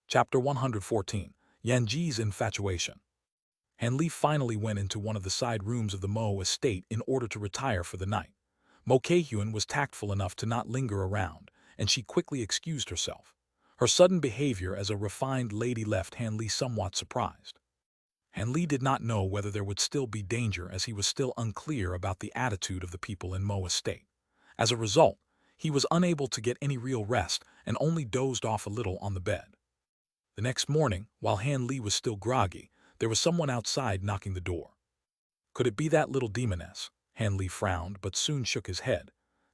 Chapter 114, Yanji's Infatuation. Han Li finally went into one of the side rooms of the Mo estate in order to retire for the night. Mo Keihyun was tactful enough to not linger around, and she quickly excused herself. Her sudden behavior as a refined lady left Han Li somewhat surprised. Han Li did not know whether there would still be danger, as he was still unclear about the attitude of the people in Mo estate. As a result, he was unable to get any real rest and only dozed off a little on the bed. The next morning, while Han Li was still groggy, there was someone outside knocking the door. Could it be that little demoness? Han Li frowned, but soon shook his head.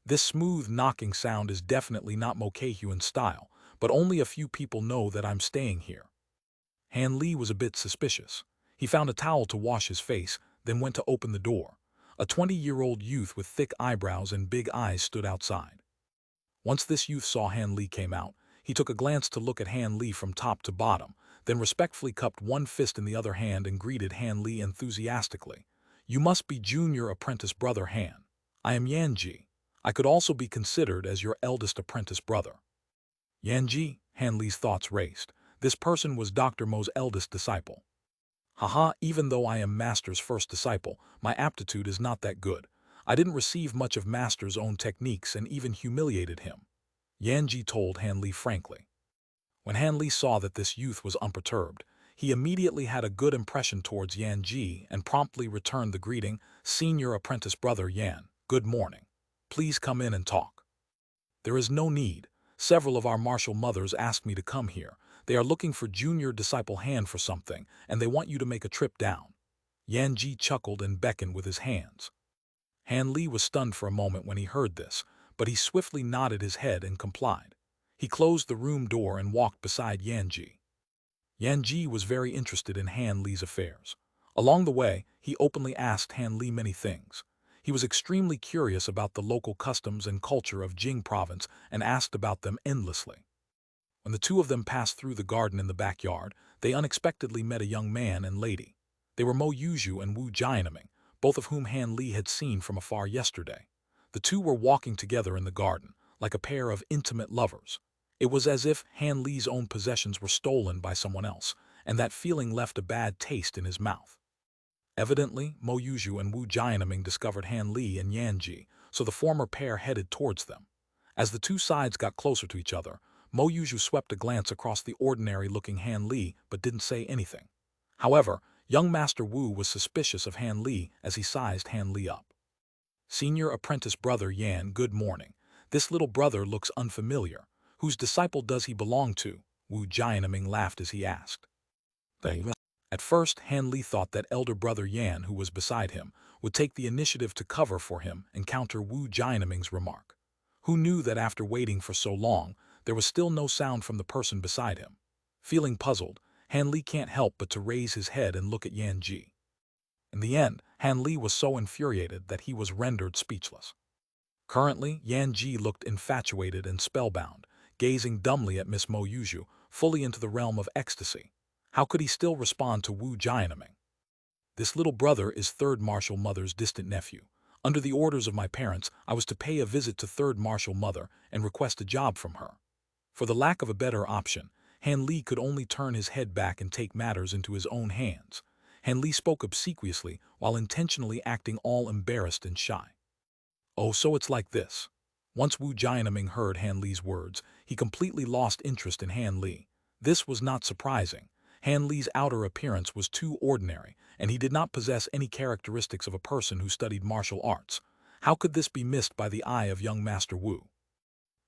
This smooth knocking sound is definitely not Mo Keihyun's style, but only a few people know that I'm staying here. Han Li was a bit suspicious. He found a towel to wash his face, then went to open the door. A 20-year-old youth with thick eyebrows and big eyes stood outside. Once this youth saw Han Li came out, he took a glance to look at Han Li from top to bottom, then respectfully cupped one fist in the other hand and greeted Han Li enthusiastically. "You must be junior apprentice brother Han. I am Yanji. I could also be considered as your eldest apprentice brother." Yanji, Han Li's thoughts raced. This person was Dr. Mo's eldest disciple. Haha, even though I am Master's first disciple, my aptitude is not that good. I didn't receive much of Master's own techniques and even humiliated him. Yanji told Han Li frankly. When Han Li saw that this youth was unperturbed, he immediately had a good impression towards Yanji and promptly returned the greeting, "Senior apprentice brother Yan, good morning. Please come in and talk." "There is no need. Several of our martial mothers asked me to come here. They are looking for junior disciple Han for something, and they want you to make a trip down." Yanji chuckled and beckoned with his hands. Han Li was stunned for a moment when he heard this, but he swiftly nodded his head and complied. He closed the room door and walked beside Yanji. Yanji was very interested in Han Li's affairs. Along the way, he openly asked Han Li many things. He was extremely curious about the local customs and culture of Jing province and asked about them endlessly. When the two of them passed through the garden in the backyard, they unexpectedly met a young man and lady. They were Mo Yuzhu and Wu Jianming, both of whom Han Li had seen from afar yesterday. The two were walking together in the garden, like a pair of intimate lovers. It was as if Han Li's own possessions were stolen by someone else, and that feeling left a bad taste in his mouth. Evidently, Mo Yuzhu and Wu Jianming discovered Han Li and Yanji, so the former pair headed towards them. As the two sides got closer to each other, Mo Yuzhu swept a glance across the ordinary-looking Han Li but didn't say anything. However, young Master Wu was suspicious of Han Li as he sized Han Li up. "Senior apprentice brother Yan, good morning. This little brother looks unfamiliar. Whose disciple does he belong to?" Wu Jianming laughed as he asked. At first, Han Li thought that elder brother Yan, who was beside him, would take the initiative to cover for him and counter Wu Jianming's remark. Who knew that after waiting for so long, there was still no sound from the person beside him? Feeling puzzled, Han Li can't help but to raise his head and look at Yanji. In the end, Han Li was so infuriated that he was rendered speechless. Currently, Yanji looked infatuated and spellbound, gazing dumbly at Miss Mo Yuzhu, fully into the realm of ecstasy. How could he still respond to Wu Jianming? "This little brother is Third Martial Mother's distant nephew. Under the orders of my parents, I was to pay a visit to Third Martial Mother and request a job from her." For the lack of a better option, Han Li could only turn his head back and take matters into his own hands. Han Li spoke obsequiously while intentionally acting all embarrassed and shy. "Oh, so it's like this." Once Wu Jianming heard Han Li's words, he completely lost interest in Han Li. This was not surprising. Han Li's outer appearance was too ordinary, and he did not possess any characteristics of a person who studied martial arts. How could this be missed by the eye of young Master Wu?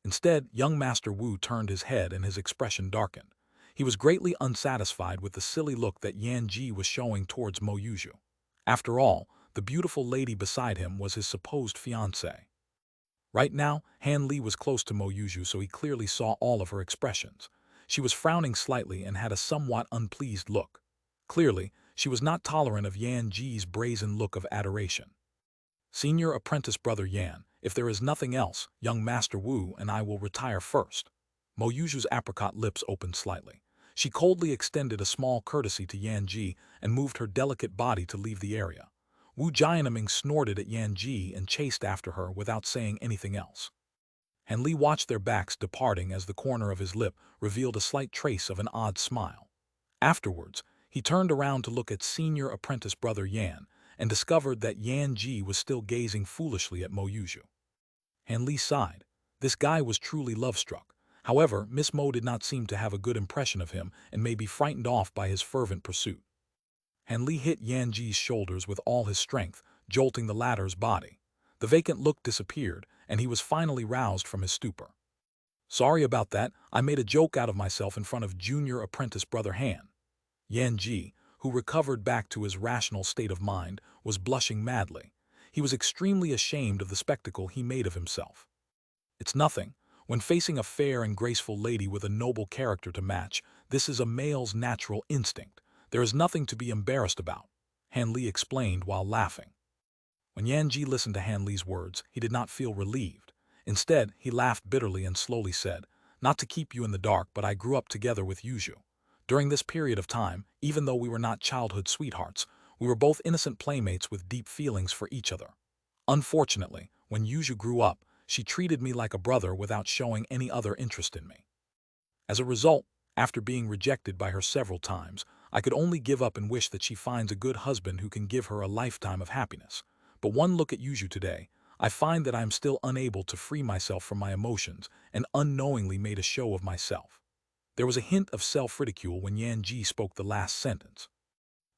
Instead, young Master Wu turned his head and his expression darkened. He was greatly unsatisfied with the silly look that Yanji was showing towards Mo Yuzhu. After all, the beautiful lady beside him was his supposed fiancée. Right now, Han Li was close to Mo Yuzhu, so he clearly saw all of her expressions. She was frowning slightly and had a somewhat unpleased look. Clearly, she was not tolerant of Yanji's brazen look of adoration. "Senior apprentice brother Yan, if there is nothing else, young Master Wu and I will retire first." Mo Yuzhu's apricot lips opened slightly. She coldly extended a small courtesy to Yanji and moved her delicate body to leave the area. Wu Jianming snorted at Yanji and chased after her without saying anything else. Han Li watched their backs departing as the corner of his lip revealed a slight trace of an odd smile. Afterwards, he turned around to look at senior apprentice brother Yan and discovered that Yan Ji was still gazing foolishly at Mo Yuzhu. Han Li sighed. This guy was truly love-struck. However, Miss Mo did not seem to have a good impression of him and may be frightened off by his fervent pursuit. Han Li hit Yan Ji's shoulders with all his strength, jolting the latter's body. The vacant look disappeared, and he was finally roused from his stupor. Sorry about that, I made a joke out of myself in front of junior apprentice brother Han. Yan Ji, who recovered back to his rational state of mind, was blushing madly. He was extremely ashamed of the spectacle he made of himself. It's nothing. When facing a fair and graceful lady with a noble character to match, this is a male's natural instinct. There is nothing to be embarrassed about, Han Li explained while laughing. When Yan Ji listened to Han Li's words, he did not feel relieved. Instead, he laughed bitterly and slowly said, "Not to keep you in the dark, but I grew up together with Yuzhu. During this period of time, even though we were not childhood sweethearts, we were both innocent playmates with deep feelings for each other. Unfortunately, when Yuzhu grew up, she treated me like a brother without showing any other interest in me. As a result, after being rejected by her several times, I could only give up and wish that she finds a good husband who can give her a lifetime of happiness. But one look at Yuzhu today, I find that I am still unable to free myself from my emotions and unknowingly made a show of myself." There was a hint of self-ridicule when Yan Ji spoke the last sentence.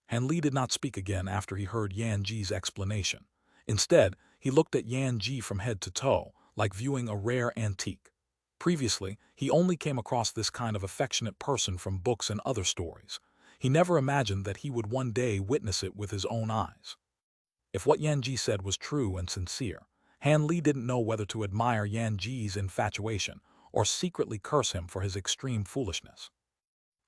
Han Li did not speak again after he heard Yan Ji's explanation. Instead, he looked at Yan Ji from head to toe, like viewing a rare antique. Previously, he only came across this kind of affectionate person from books and other stories. He never imagined that he would one day witness it with his own eyes. If what Yan Ji said was true and sincere, Han Li didn't know whether to admire Yan Ji's infatuation or secretly curse him for his extreme foolishness.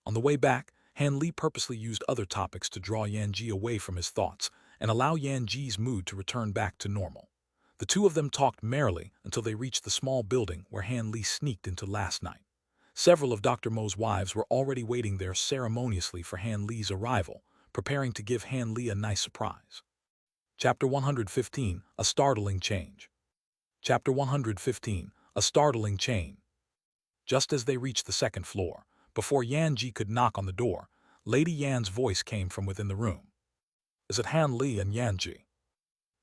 On the way back, Han Li purposely used other topics to draw Yan Ji away from his thoughts and allow Yan Ji's mood to return back to normal. The two of them talked merrily until they reached the small building where Han Li sneaked into last night. Several of Dr. Mo's wives were already waiting there ceremoniously for Han Li's arrival, preparing to give Han Li a nice surprise. Chapter 115, A Startling Change. Chapter 115, A Startling Change. Just as they reached the second floor, before Yan Ji could knock on the door, Lady Yan's voice came from within the room. "Is it Han Li and Yan Ji?"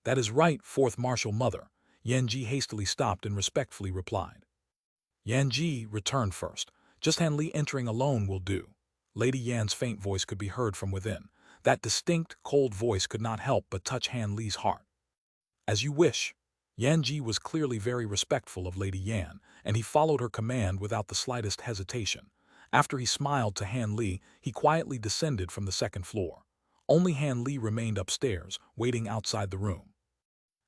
"That is right, Fourth Martial Mother," Yan Ji hastily stopped and respectfully replied. Yan Ji returned first. "Just Han Li entering alone will do." Lady Yan's faint voice could be heard from within. That distinct, cold voice could not help but touch Han Li's heart. "As you wish." Yan Ji was clearly very respectful of Lady Yan, and he followed her command without the slightest hesitation. After he smiled to Han Li, he quietly descended from the second floor. Only Han Li remained upstairs, waiting outside the room.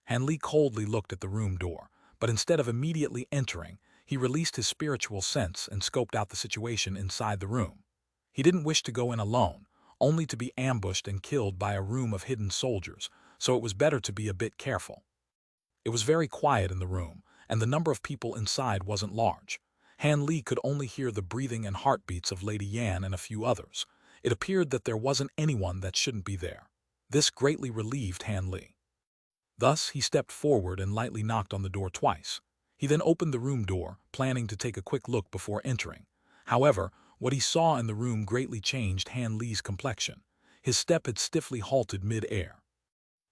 Han Li coldly looked at the room door, but instead of immediately entering, he released his spiritual sense and scoped out the situation inside the room. He didn't wish to go in alone, only to be ambushed and killed by a room of hidden soldiers, so it was better to be a bit careful. It was very quiet in the room, and the number of people inside wasn't large. Han Li could only hear the breathing and heartbeats of Lady Yan and a few others. It appeared that there wasn't anyone that shouldn't be there. This greatly relieved Han Li. Thus, he stepped forward and lightly knocked on the door twice. He then opened the room door, planning to take a quick look before entering. However, what he saw in the room greatly changed Han Li's complexion. His step had stiffly halted mid-air.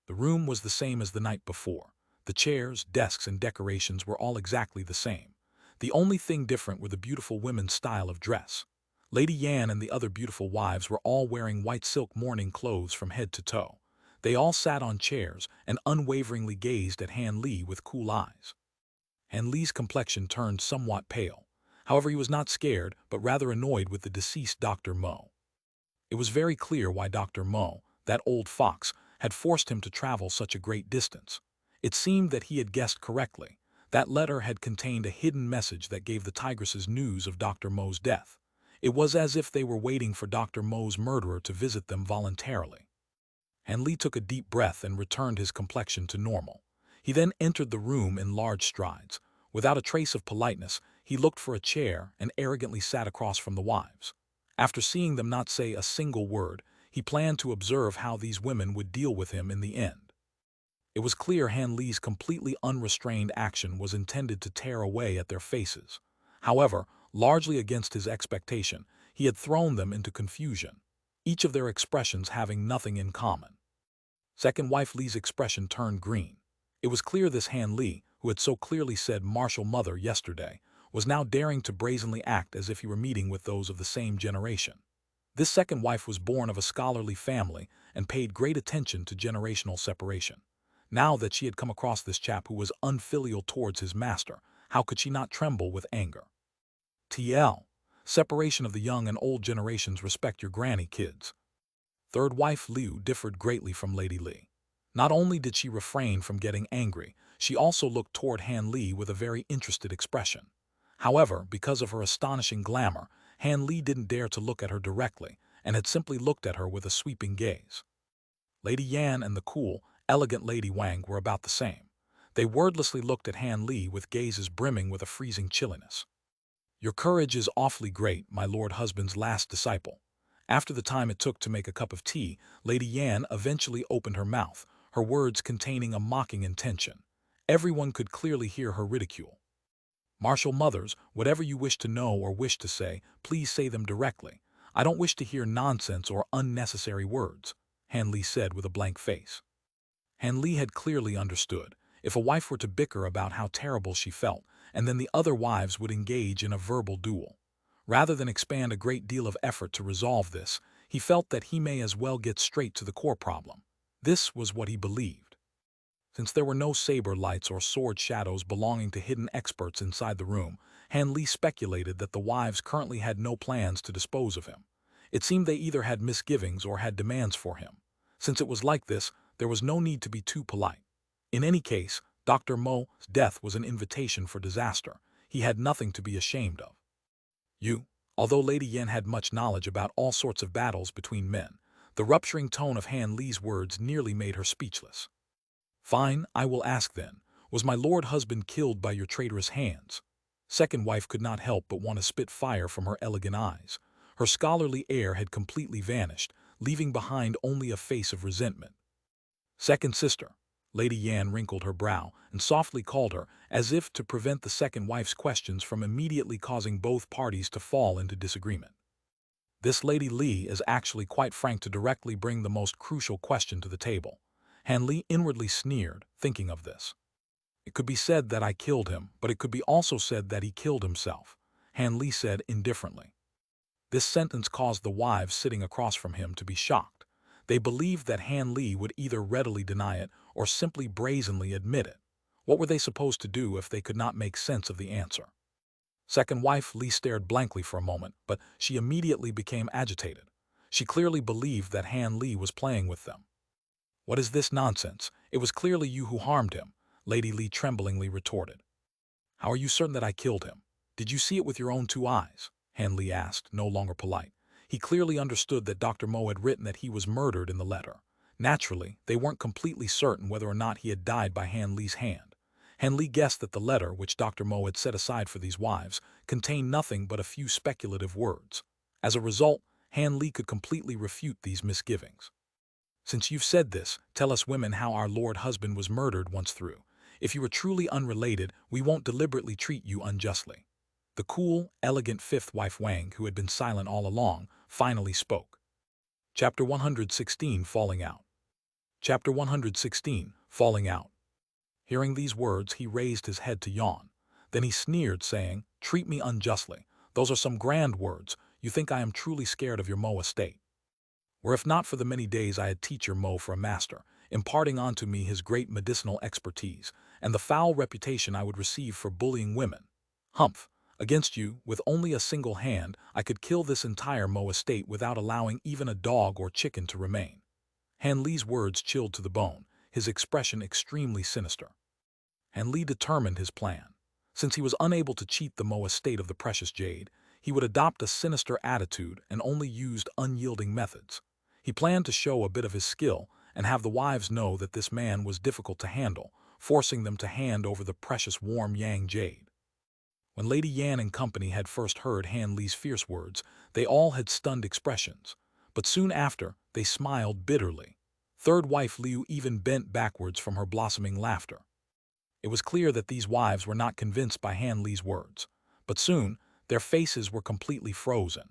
The room was the same as the night before. The chairs, desks, and decorations were all exactly the same. The only thing different were the beautiful women's style of dress. Lady Yan and the other beautiful wives were all wearing white silk mourning clothes from head to toe. They all sat on chairs and unwaveringly gazed at Han Li with cool eyes. Han Li's complexion turned somewhat pale. However, he was not scared, but rather annoyed with the deceased Dr. Mo. It was very clear why Dr. Mo, that old fox, had forced him to travel such a great distance. It seemed that he had guessed correctly. That letter had contained a hidden message that gave the tigresses news of Dr. Mo's death. It was as if they were waiting for Dr. Mo's murderer to visit them voluntarily. Han Li took a deep breath and returned his complexion to normal. He then entered the room in large strides. Without a trace of politeness, he looked for a chair and arrogantly sat across from the wives. After seeing them not say a single word, he planned to observe how these women would deal with him in the end. It was clear Han Li's completely unrestrained action was intended to tear away at their faces. However, largely against his expectation, he had thrown them into confusion, each of their expressions having nothing in common. Second wife Li's expression turned green. It was clear this Han Li, who had so clearly said martial mother yesterday, was now daring to brazenly act as if he were meeting with those of the same generation. This second wife was born of a scholarly family and paid great attention to generational separation. Now that she had come across this chap who was unfilial towards his master, how could she not tremble with anger? TL. Separation of the young and old generations. Respect your granny, kids. Third wife Liu differed greatly from Lady Li. Not only did she refrain from getting angry, she also looked toward Han Li with a very interested expression. However, because of her astonishing glamour, Han Li didn't dare to look at her directly, and had simply looked at her with a sweeping gaze. Lady Yan and the cool, elegant Lady Wang were about the same. They wordlessly looked at Han Li with gazes brimming with a freezing chilliness. Your courage is awfully great, my lord husband's last disciple. After the time it took to make a cup of tea, Lady Yan eventually opened her mouth, her words containing a mocking intention. Everyone could clearly hear her ridicule. Martial mothers, whatever you wish to know or wish to say, please say them directly. I don't wish to hear nonsense or unnecessary words, Han Li said with a blank face. Han Li had clearly understood. If a wife were to bicker about how terrible she felt, and then the other wives would engage in a verbal duel. Rather than expand a great deal of effort to resolve this, he felt that he may as well get straight to the core problem. This was what he believed. Since there were no saber lights or sword shadows belonging to hidden experts inside the room, Han Li speculated that the wives currently had no plans to dispose of him. It seemed they either had misgivings or had demands for him. Since it was like this, there was no need to be too polite. In any case, Dr. Mo's death was an invitation for disaster. He had nothing to be ashamed of. Although Lady Yan had much knowledge about all sorts of battles between men, the rupturing tone of Han Li's words nearly made her speechless. Fine, I will ask then, was my lord husband killed by your traitorous hands? Second wife could not help but want to spit fire from her elegant eyes. Her scholarly air had completely vanished, leaving behind only a face of resentment. Second sister. Lady Yan wrinkled her brow and softly called her, as if to prevent the second wife's questions from immediately causing both parties to fall into disagreement. This Lady Li is actually quite frank to directly bring the most crucial question to the table. Han Li inwardly sneered, thinking of this. It could be said that I killed him, but it could be also said that he killed himself, Han Li said indifferently. This sentence caused the wives sitting across from him to be shocked. They believed that Han Li would either readily deny it or simply brazenly admit it. What were they supposed to do if they could not make sense of the answer? Second wife Li stared blankly for a moment, but she immediately became agitated. She clearly believed that Han Li was playing with them. What is this nonsense? It was clearly you who harmed him, Lady Li tremblingly retorted. How are you certain that I killed him? Did you see it with your own two eyes? Han Li asked, no longer polite. He clearly understood that Dr. Mo had written that he was murdered in the letter. Naturally, they weren't completely certain whether or not he had died by Han Li's hand. Han Li guessed that the letter, which Dr. Mo had set aside for these wives, contained nothing but a few speculative words. As a result, Han Li could completely refute these misgivings. Since you've said this, tell us women how our lord husband was murdered once through. If you are truly unrelated, we won't deliberately treat you unjustly. The cool, elegant fifth wife Wang, who had been silent all along, finally spoke. Chapter 116, Falling Out. Chapter 116, Falling Out. Hearing these words, he raised his head to yawn. Then he sneered, saying, Treat me unjustly. Those are some grand words. You think I am truly scared of your Mo estate. Were if not for the many days I had teacher Mo for a master, imparting onto me his great medicinal expertise, and the foul reputation I would receive for bullying women. Humph! Against you, with only a single hand, I could kill this entire Mo estate without allowing even a dog or chicken to remain. Han Li's words chilled to the bone, his expression extremely sinister. Han Li determined his plan. Since he was unable to cheat the Mo estate of the precious Jade, he would adopt a sinister attitude and only used unyielding methods. He planned to show a bit of his skill and have the wives know that this man was difficult to handle, forcing them to hand over the precious warm Yang Jade. When Lady Yan and company had first heard Han Li's fierce words, they all had stunned expressions. But soon after, they smiled bitterly. Third wife Liu even bent backwards from her blossoming laughter. It was clear that these wives were not convinced by Han Li's words, but soon their faces were completely frozen.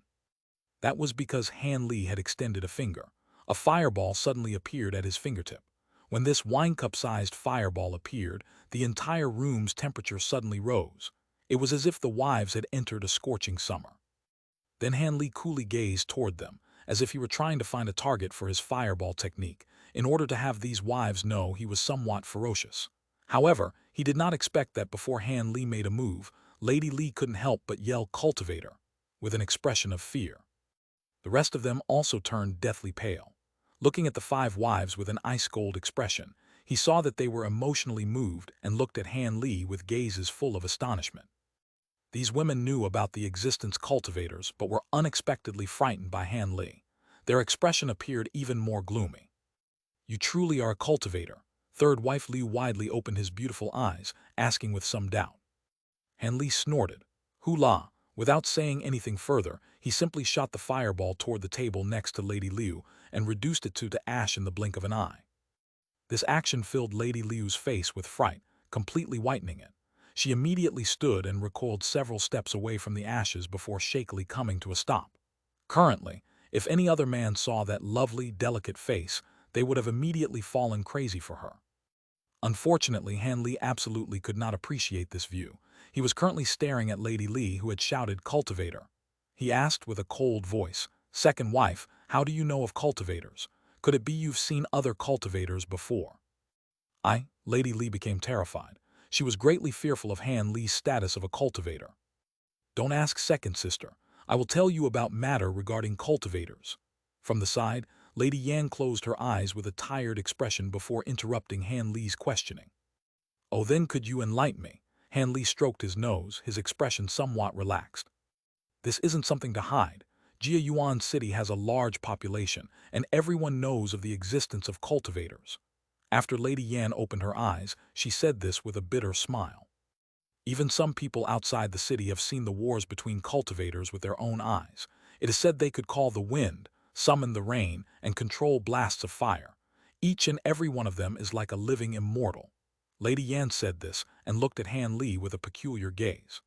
That was because Han Li had extended a finger. A fireball suddenly appeared at his fingertip. When this wine-cup-sized fireball appeared, the entire room's temperature suddenly rose. It was as if the wives had entered a scorching summer. Then Han Li coolly gazed toward them, as if he were trying to find a target for his fireball technique, in order to have these wives know he was somewhat ferocious. However, he did not expect that before Han Li made a move, Lady Li couldn't help but yell "Cultivator," with an expression of fear. The rest of them also turned deathly pale. Looking at the 5 wives with an ice-cold expression, he saw that they were emotionally moved and looked at Han Li with gazes full of astonishment. These women knew about the existence cultivators but were unexpectedly frightened by Han Li. Their expression appeared even more gloomy. "You truly are a cultivator." Third wife Liu widely opened his beautiful eyes, asking with some doubt. Han Li snorted. "Hula." Without saying anything further, he simply shot the fireball toward the table next to Lady Liu and reduced it to ash in the blink of an eye. This action filled Lady Liu's face with fright, completely whitening it. She immediately stood and recoiled several steps away from the ashes before shakily coming to a stop. Currently, if any other man saw that lovely, delicate face, they would have immediately fallen crazy for her. Unfortunately, Han Li absolutely could not appreciate this view. He was currently staring at Lady Li, who had shouted "Cultivator." He asked with a cold voice, "Second wife, how do you know of cultivators? Could it be you've seen other cultivators before?" Lady Li became terrified. She was greatly fearful of Han Li's status of a cultivator. "Don't ask, second sister. I will tell you about matter regarding cultivators." From the side, Lady Yan closed her eyes with a tired expression before interrupting Han Li's questioning. "Oh, then could you enlighten me?" Han Li stroked his nose, his expression somewhat relaxed. "This isn't something to hide. Jia Yuan City has a large population, and everyone knows of the existence of cultivators." After Lady Yan opened her eyes, she said this with a bitter smile. "Even some people outside the city have seen the wars between cultivators with their own eyes. It is said they could call the wind, summon the rain, and control blasts of fire. Each and every one of them is like a living immortal." Lady Yan said this and looked at Han Li with a peculiar gaze.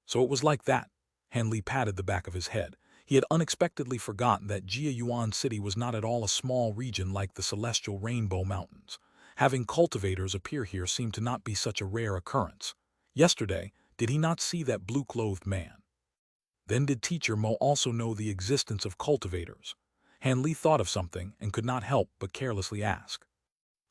"So it was like that." Han Li patted the back of his head. He had unexpectedly forgotten that Jia Yuan City was not at all a small region like the celestial Rainbow Mountains. Having cultivators appear here seemed to not be such a rare occurrence. Yesterday, did he not see that blue-clothed man? Then did Teacher Mo also know the existence of cultivators? Han Li thought of something and could not help but carelessly ask.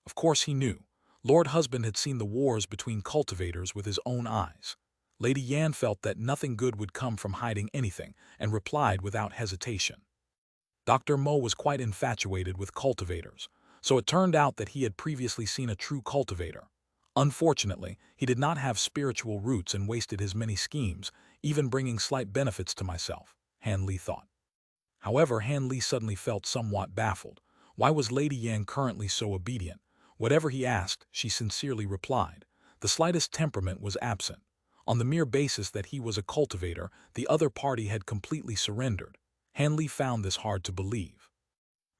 Of course he knew. Lord Husband had seen the wars between cultivators with his own eyes. Lady Yan felt that nothing good would come from hiding anything and replied without hesitation. Dr. Mo was quite infatuated with cultivators, so it turned out that he had previously seen a true cultivator. Unfortunately, he did not have spiritual roots and wasted his many schemes, even bringing slight benefits to myself, Han Li thought. However, Han Li suddenly felt somewhat baffled. Why was Lady Yan currently so obedient? Whatever he asked, she sincerely replied. The slightest temperament was absent. On the mere basis that he was a cultivator, the other party had completely surrendered. Han Li found this hard to believe.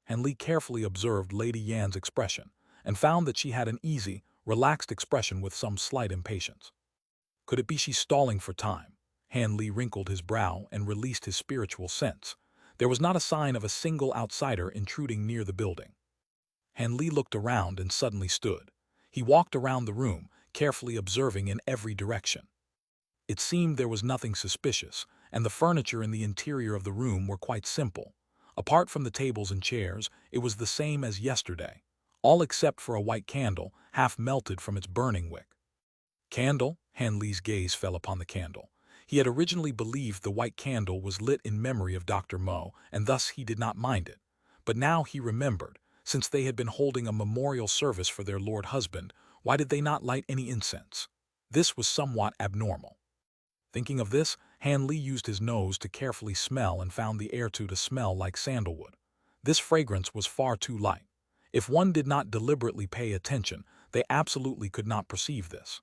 Han Li carefully observed Lady Yan's expression and found that she had an easy, relaxed expression with some slight impatience. Could it be she stalling for time? Han Li wrinkled his brow and released his spiritual sense. There was not a sign of a single outsider intruding near the building. Han Li looked around and suddenly stood. He walked around the room, carefully observing in every direction. It seemed there was nothing suspicious, and the furniture in the interior of the room were quite simple. Apart from the tables and chairs, it was the same as yesterday, all except for a white candle, half melted from its burning wick. Candle? Han Li's gaze fell upon the candle. He had originally believed the white candle was lit in memory of Dr. Mo, and thus he did not mind it. But now he remembered, since they had been holding a memorial service for their Lord Husband, why did they not light any incense? This was somewhat abnormal. Thinking of this, Han Li used his nose to carefully smell and found the air to smell like sandalwood. This fragrance was far too light. If one did not deliberately pay attention, they absolutely could not perceive this.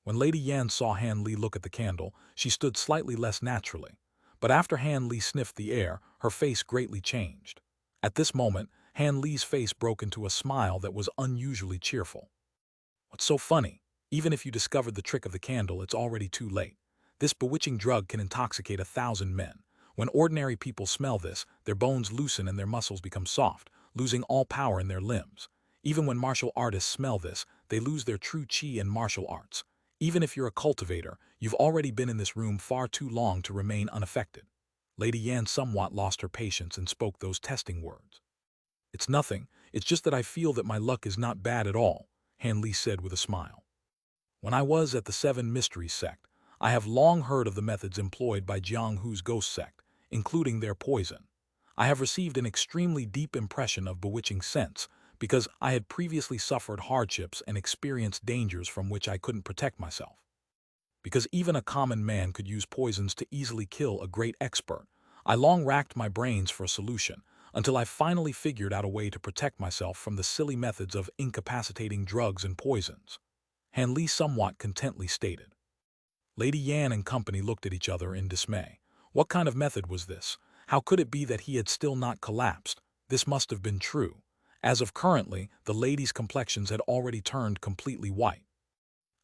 When Lady Yan saw Han Li look at the candle, she stood slightly less naturally. But after Han Li sniffed the air, her face greatly changed. At this moment, Han Li's face broke into a smile that was unusually cheerful. What's so funny? Even if you discovered the trick of the candle, it's already too late. This bewitching drug can intoxicate 1,000 men. When ordinary people smell this, their bones loosen and their muscles become soft, losing all power in their limbs. Even when martial artists smell this, they lose their true chi and martial arts. Even if you're a cultivator, you've already been in this room far too long to remain unaffected. Lady Yan somewhat lost her patience and spoke those testing words. It's nothing, it's just that I feel that my luck is not bad at all, Han Li said with a smile. When I was at the Seven Mysteries Sect, I have long heard of the methods employed by Jiang Hu's ghost sect, including their poison. I have received an extremely deep impression of bewitching sense, because I had previously suffered hardships and experienced dangers from which I couldn't protect myself. Because even a common man could use poisons to easily kill a great expert, I long racked my brains for a solution, until I finally figured out a way to protect myself from the silly methods of incapacitating drugs and poisons. Han Li somewhat contently stated. Lady Yan and company looked at each other in dismay. What kind of method was this? How could it be that he had still not collapsed? This must have been true. As of currently, the ladies' complexions had already turned completely white.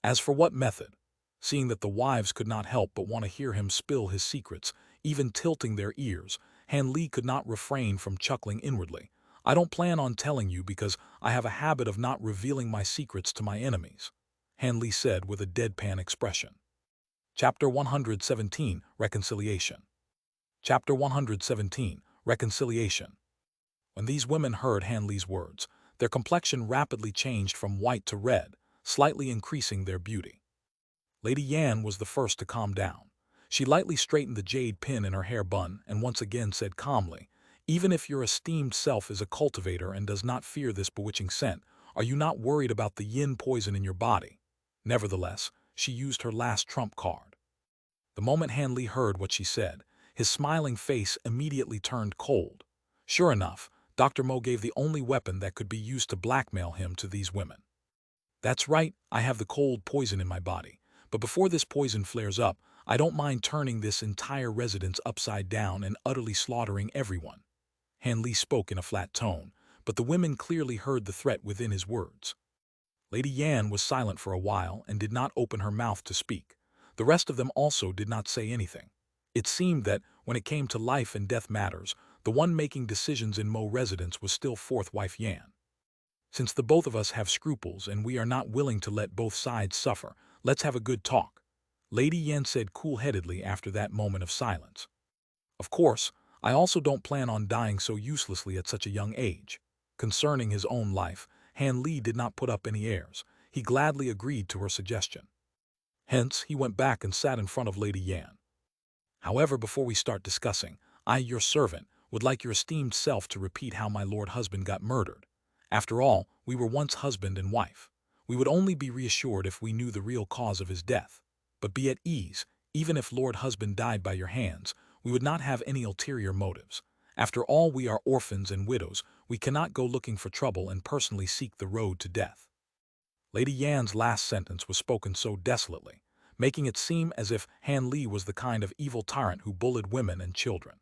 As for what method? Seeing that the wives could not help but want to hear him spill his secrets, even tilting their ears, Han Li could not refrain from chuckling inwardly. I don't plan on telling you because I have a habit of not revealing my secrets to my enemies, Han Li said with a deadpan expression. Chapter 117, Reconciliation. Chapter 117, Reconciliation. When these women heard Han Li's words, their complexion rapidly changed from white to red, slightly increasing their beauty. Lady Yan was the first to calm down. She lightly straightened the jade pin in her hair bun and once again said calmly, even if your esteemed self is a cultivator and does not fear this bewitching scent, are you not worried about the yin poison in your body? Nevertheless, she used her last trump card. The moment Han Li heard what she said, his smiling face immediately turned cold. Sure enough, Dr. Mo gave the only weapon that could be used to blackmail him to these women. That's right, I have the cold poison in my body. But before this poison flares up, I don't mind turning this entire residence upside down and utterly slaughtering everyone. Han Li spoke in a flat tone, but the women clearly heard the threat within his words. Lady Yan was silent for a while and did not open her mouth to speak. The rest of them also did not say anything. It seemed that, when it came to life and death matters, the one making decisions in Mo residence was still fourth wife Yan. Since the both of us have scruples and we are not willing to let both sides suffer, let's have a good talk, Lady Yan said cool-headedly after that moment of silence. Of course, I also don't plan on dying so uselessly at such a young age. Concerning his own life, Han Li did not put up any airs. He gladly agreed to her suggestion. Hence, he went back and sat in front of Lady Yan. However, before we start discussing, I, your servant, would like your esteemed self to repeat how my lord husband got murdered. After all, we were once husband and wife. We would only be reassured if we knew the real cause of his death. But be at ease, even if Lord Husband died by your hands, we would not have any ulterior motives. After all, we are orphans and widows, we cannot go looking for trouble and personally seek the road to death. Lady Yan's last sentence was spoken so desolately, making it seem as if Han Li was the kind of evil tyrant who bullied women and children.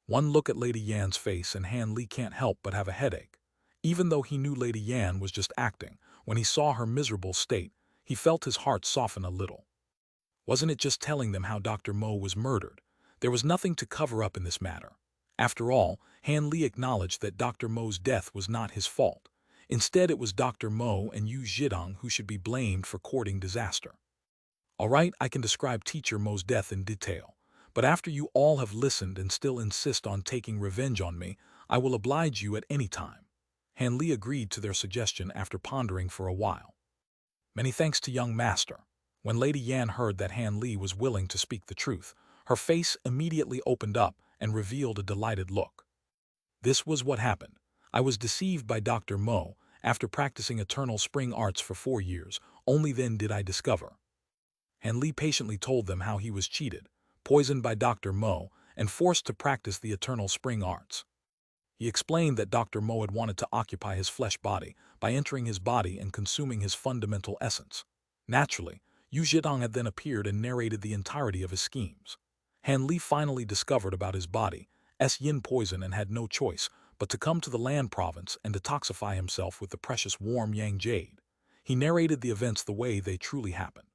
One look at Lady Yan's face and Han Li can't help but have a headache. Even though he knew Lady Yan was just acting, when he saw her miserable state, he felt his heart soften a little. Wasn't it just telling them how Dr. Mo was murdered? There was nothing to cover up in this matter. After all, Han Li acknowledged that Dr. Mo's death was not his fault. Instead, it was Dr. Mo and Yu Zhidong who should be blamed for courting disaster. All right, I can describe Teacher Mo's death in detail, but after you all have listened and still insist on taking revenge on me, I will oblige you at any time. Han Li agreed to their suggestion after pondering for a while. Many thanks to young master. When Lady Yan heard that Han Li was willing to speak the truth, her face immediately opened up and revealed a delighted look. This was what happened. I was deceived by Dr. Mo. After practicing eternal spring arts for 4 years, only then did I discover. Han Li patiently told them how he was cheated, poisoned by Dr. Mo, and forced to practice the eternal spring arts. He explained that Dr. Mo had wanted to occupy his flesh body by entering his body and consuming his fundamental essence. Naturally, Yu Zhidong had then appeared and narrated the entirety of his schemes. Han Li finally discovered about his body's yin poison and had no choice but to come to the land province and detoxify himself with the precious warm yang jade. He narrated the events the way they truly happened.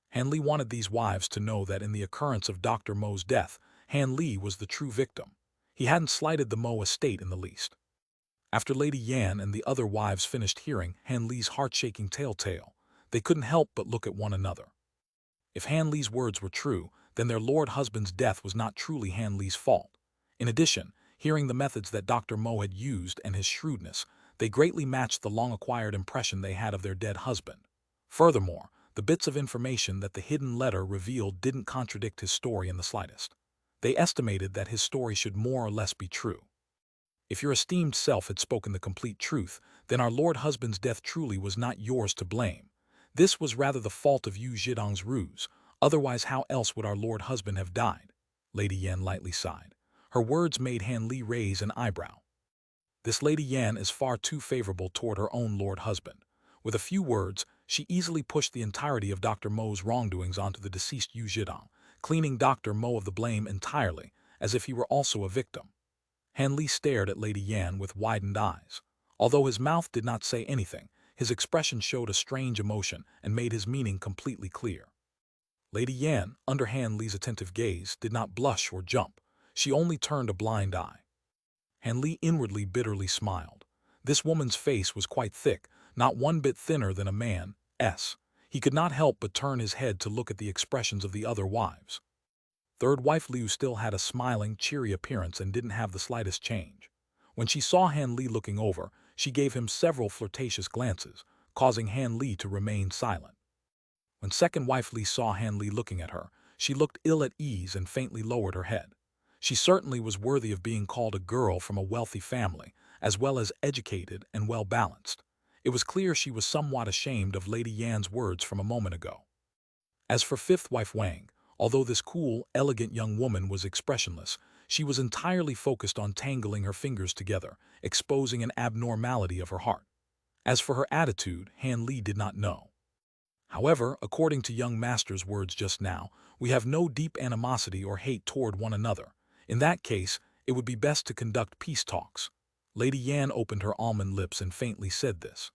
Han Li wanted these wives to know that in the occurrence of Dr. Mo's death, Han Li was the true victim. He hadn't slighted the Mo estate in the least. After Lady Yan and the other wives finished hearing Han Li's heart-shaking tale, they couldn't help but look at one another. If Han Li's words were true, then their lord husband's death was not truly Han Li's fault. In addition, hearing the methods that Dr. Mo had used and his shrewdness, they greatly matched the long-acquired impression they had of their dead husband. Furthermore, the bits of information that the hidden letter revealed didn't contradict his story in the slightest. They estimated that his story should more or less be true. If your esteemed self had spoken the complete truth, then our lord husband's death truly was not yours to blame. This was rather the fault of Yu Zhidong's ruse, otherwise how else would our lord husband have died? Lady Yan lightly sighed. Her words made Han Li raise an eyebrow. This Lady Yan is far too favorable toward her own lord husband. With a few words, she easily pushed the entirety of Dr. Mo's wrongdoings onto the deceased Yu Zhidong, cleaning Dr. Mo of the blame entirely, as if he were also a victim. Han Li stared at Lady Yan with widened eyes. Although his mouth did not say anything, his expression showed a strange emotion and made his meaning completely clear. Lady Yan, under Han Li's attentive gaze, did not blush or jump. She only turned a blind eye. Han Li inwardly bitterly smiled. This woman's face was quite thick, not one bit thinner than a man's. He could not help but turn his head to look at the expressions of the other wives. Third wife Liu still had a smiling, cheery appearance and didn't have the slightest change. When she saw Han Li looking over, she gave him several flirtatious glances, causing Han Li to remain silent. When second wife Li saw Han Li looking at her, she looked ill at ease and faintly lowered her head. She certainly was worthy of being called a girl from a wealthy family, as well as educated and well-balanced. It was clear she was somewhat ashamed of Lady Yan's words from a moment ago. As for fifth wife Wang, although this cool, elegant young woman was expressionless, she was entirely focused on tangling her fingers together, exposing an abnormality of her heart. As for her attitude, Han Li did not know. However, according to young master's words just now, we have no deep animosity or hate toward one another. In that case, it would be best to conduct peace talks. Lady Yan opened her almond lips and faintly said this.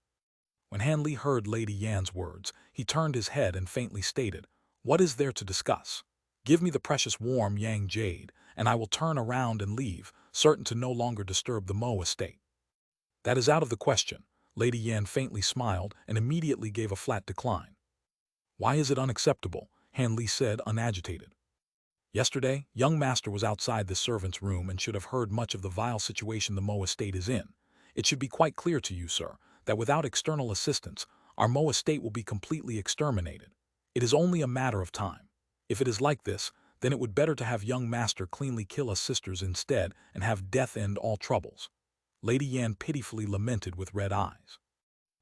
When Han Li heard Lady Yan's words, he turned his head and faintly stated, "What is there to discuss? Give me the precious warm yang jade, and I will turn around and leave, certain to no longer disturb the Mo estate." "That is out of the question." Lady Yan faintly smiled and immediately gave a flat decline. "Why is it unacceptable?" Han Li said, unagitated. "Yesterday, young master was outside the servant's room and should have heard much of the vile situation the Mo estate is in. It should be quite clear to you, sir, that without external assistance, our Mo estate will be completely exterminated. It is only a matter of time. If it is like this, then it would better to have young master cleanly kill us sisters instead and have death end all troubles." Lady Yan pitifully lamented with red eyes.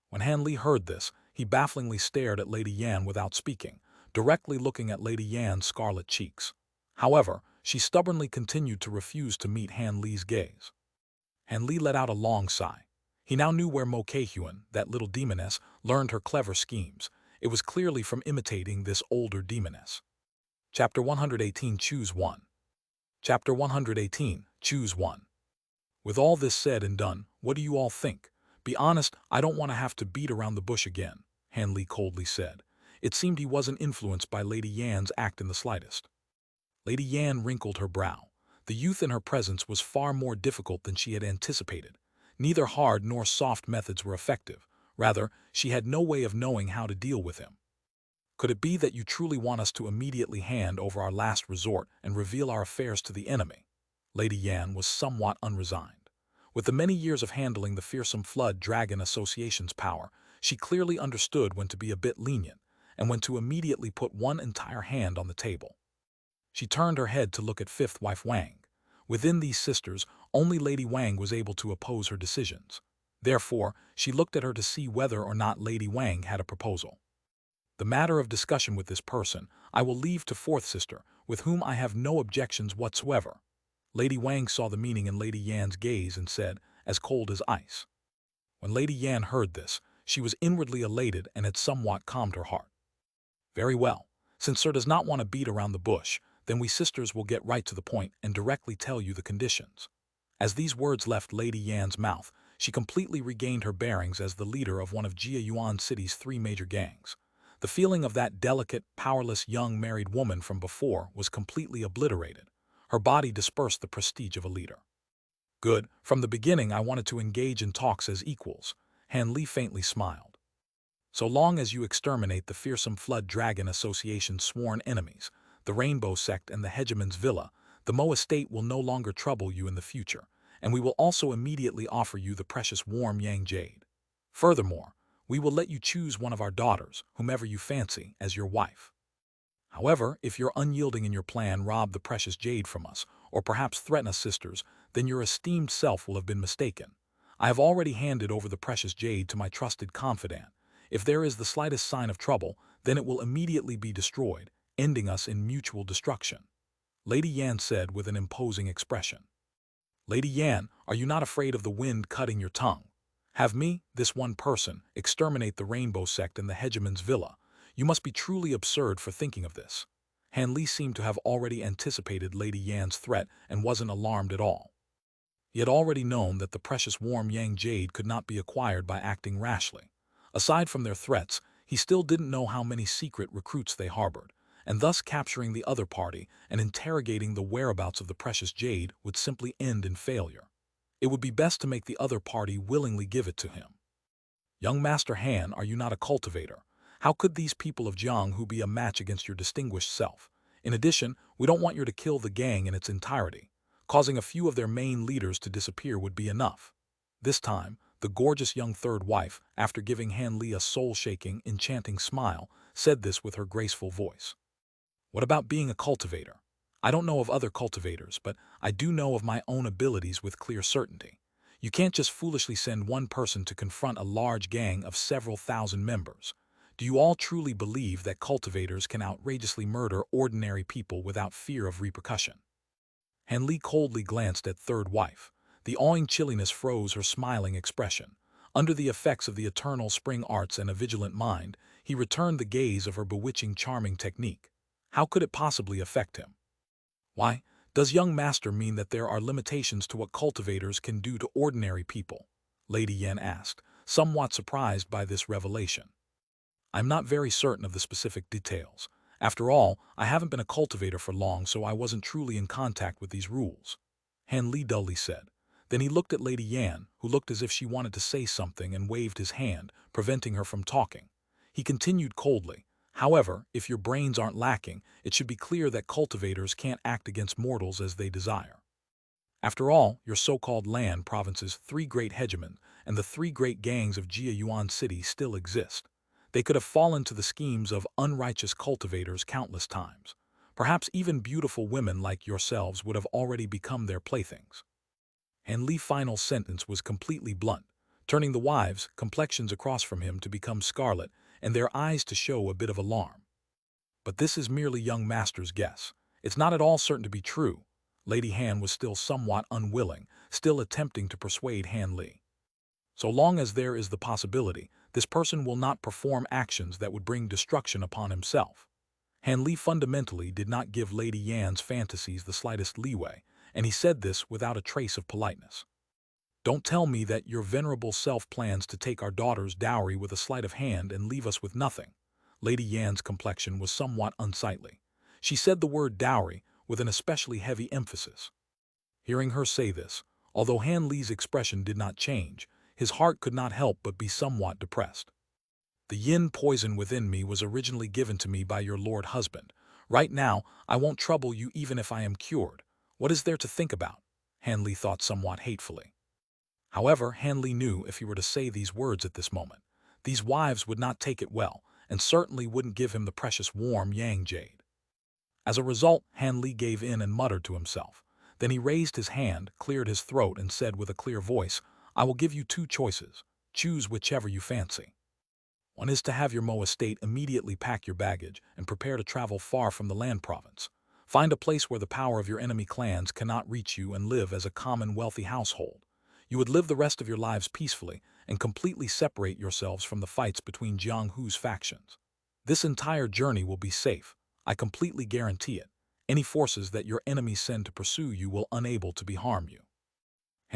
When Han Li heard this, he bafflingly stared at Lady Yan without speaking, directly looking at Lady Yan's scarlet cheeks. However, she stubbornly continued to refuse to meet Han Li's gaze. Han Li let out a long sigh. He now knew where Mo Keihyun, that little demoness, learned her clever schemes. It was clearly from imitating this older demoness. Chapter 118 Choose One. Chapter 118 Choose One. With all this said and done, what do you all think? Be honest, I don't want to have to beat around the bush again, Han Li coldly said. It seemed he wasn't influenced by Lady Yan's act in the slightest. Lady Yan wrinkled her brow. The youth in her presence was far more difficult than she had anticipated. Neither hard nor soft methods were effective. Rather, she had no way of knowing how to deal with him. "Could it be that you truly want us to immediately hand over our last resort and reveal our affairs to the enemy?" Lady Yan was somewhat unresigned. With the many years of handling the fearsome Flood Dragon Association's power, she clearly understood when to be a bit lenient and when to immediately put one entire hand on the table. She turned her head to look at fifth wife Wang. Within these sisters, only Lady Wang was able to oppose her decisions. Therefore, she looked at her to see whether or not Lady Wang had a proposal. "The matter of discussion with this person I will leave to fourth sister, with whom I have no objections whatsoever." Lady Wang saw the meaning in Lady Yan's gaze and said, as cold as ice. When Lady Yan heard this, she was inwardly elated and had somewhat calmed her heart. "Very well. Since sir does not want to beat around the bush, then we sisters will get right to the point and directly tell you the conditions." As these words left Lady Yan's mouth, she completely regained her bearings as the leader of one of Jia Yuan City's three major gangs. The feeling of that delicate, powerless young married woman from before was completely obliterated. Her body dispersed the prestige of a leader. Good, from the beginning I wanted to engage in talks as equals. Han Li faintly smiled. So long as you exterminate the fearsome Flood Dragon Association's sworn enemies, the Rainbow Sect and the Hegemon's Villa, the Mo estate will no longer trouble you in the future, and we will also immediately offer you the precious warm Yang Jade. Furthermore, we will let you choose one of our daughters, whomever you fancy, as your wife. However, if you're unyielding in your plan, rob the precious Jade from us, or perhaps threaten us sisters, then your esteemed self will have been mistaken. I have already handed over the precious Jade to my trusted confidant. If there is the slightest sign of trouble, then it will immediately be destroyed, ending us in mutual destruction. Lady Yan said with an imposing expression. Lady Yan, are you not afraid of the wind cutting your tongue? Have me, this one person, exterminate the Rainbow Sect and the Hegemon's Villa. You must be truly absurd for thinking of this. Han Li seemed to have already anticipated Lady Yan's threat and wasn't alarmed at all. He had already known that the precious warm Yang Jade could not be acquired by acting rashly. Aside from their threats, he still didn't know how many secret recruits they harbored, and thus capturing the other party and interrogating the whereabouts of the precious Jade would simply end in failure. It would be best to make the other party willingly give it to him. Young Master Han, are you not a cultivator? How could these people of Jianghu be a match against your distinguished self? In addition, we don't want you to kill the gang in its entirety. Causing a few of their main leaders to disappear would be enough. This time, the gorgeous young third wife, after giving Han Li a soul-shaking, enchanting smile, said this with her graceful voice. What about being a cultivator? I don't know of other cultivators, but I do know of my own abilities with clear certainty. You can't just foolishly send one person to confront a large gang of several thousand members. Do you all truly believe that cultivators can outrageously murder ordinary people without fear of repercussion? Han Li coldly glanced at third wife. The awing chilliness froze her smiling expression. Under the effects of the eternal spring arts and a vigilant mind, he returned the gaze of her bewitching charming technique. How could it possibly affect him? Why, does young master mean that there are limitations to what cultivators can do to ordinary people? Lady Yan asked, somewhat surprised by this revelation. I'm not very certain of the specific details. After all, I haven't been a cultivator for long, so I wasn't truly in contact with these rules. Han Li dully said. Then he looked at Lady Yan, who looked as if she wanted to say something and waved his hand, preventing her from talking. He continued coldly. However, if your brains aren't lacking, it should be clear that cultivators can't act against mortals as they desire. After all, your so-called land province's three great hegemons and the three great gangs of Jia Yuan City still exist. They could have fallen to the schemes of unrighteous cultivators countless times. Perhaps even beautiful women like yourselves would have already become their playthings. Han Li's final sentence was completely blunt, turning the wives' complexions across from him to become scarlet and their eyes to show a bit of alarm. But this is merely young master's guess. It's not at all certain to be true. Lady Han was still somewhat unwilling, still attempting to persuade Han Li. So long as there is the possibility, this person will not perform actions that would bring destruction upon himself. Han Li fundamentally did not give Lady Yan's fantasies the slightest leeway, and he said this without a trace of politeness. Don't tell me that your venerable self plans to take our daughter's dowry with a sleight of hand and leave us with nothing. Lady Yan's complexion was somewhat unsightly. She said the word dowry with an especially heavy emphasis. Hearing her say this, although Han Li's expression did not change, his heart could not help but be somewhat depressed. The yin poison within me was originally given to me by your lord husband. Right now, I won't trouble you even if I am cured. What is there to think about? Han Li thought somewhat hatefully. However, Han Li knew if he were to say these words at this moment, these wives would not take it well, and certainly wouldn't give him the precious warm Yang Jade. As a result, Han Li gave in and muttered to himself. Then he raised his hand, cleared his throat, and said with a clear voice, I will give you two choices. Choose whichever you fancy. One is to have your Mo estate immediately pack your baggage and prepare to travel far from the land province. Find a place where the power of your enemy clans cannot reach you and live as a common wealthy household. You would live the rest of your lives peacefully and completely separate yourselves from the fights between Jianghu's factions. This entire journey will be safe. I completely guarantee it. Any forces that your enemies send to pursue you will unable to harm you.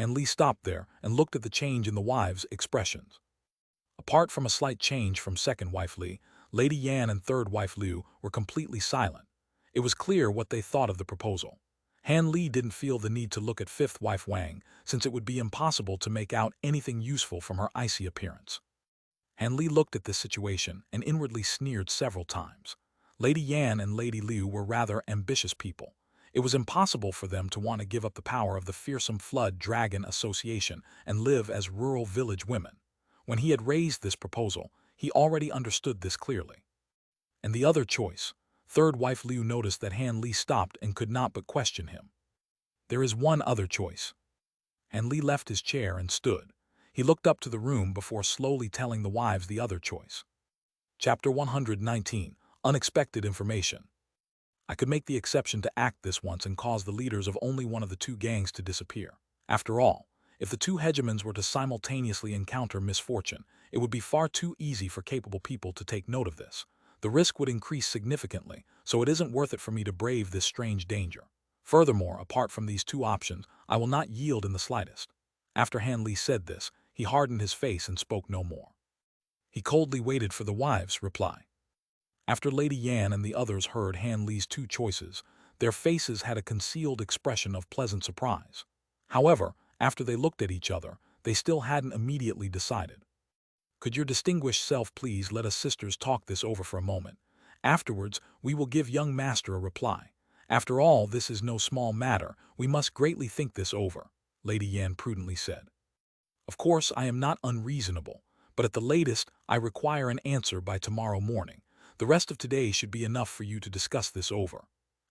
Han Li stopped there and looked at the change in the wives' expressions. Apart from a slight change from second wife Li, Lady Yan and third wife Liu were completely silent. It was clear what they thought of the proposal. Han Li didn't feel the need to look at fifth wife Wang, since it would be impossible to make out anything useful from her icy appearance. Han Li looked at this situation and inwardly sneered several times. Lady Yan and Lady Liu were rather ambitious people. It was impossible for them to want to give up the power of the fearsome Flood Dragon Association and live as rural village women. When he had raised this proposal, he already understood this clearly. And the other choice, third wife Liu noticed that Han Li stopped and could not but question him. There is one other choice. Han Li left his chair and stood. He looked up to the room before slowly telling the wives the other choice. Chapter 119, Unexpected Information. I could make the exception to act this once and cause the leaders of only one of the two gangs to disappear. After all, if the two hegemons were to simultaneously encounter misfortune, it would be far too easy for capable people to take note of this. The risk would increase significantly, so it isn't worth it for me to brave this strange danger. Furthermore, apart from these two options, I will not yield in the slightest. After Han Li said this, he hardened his face and spoke no more. He coldly waited for the wives' reply. After Lady Yan and the others heard Han Li's two choices, their faces had a concealed expression of pleasant surprise. However, after they looked at each other, they still hadn't immediately decided. Could your distinguished self please let us sisters talk this over for a moment? Afterwards, we will give young master a reply. After all, this is no small matter. We must greatly think this over, Lady Yan prudently said. Of course, I am not unreasonable, but at the latest, I require an answer by tomorrow morning. The rest of today should be enough for you to discuss this over.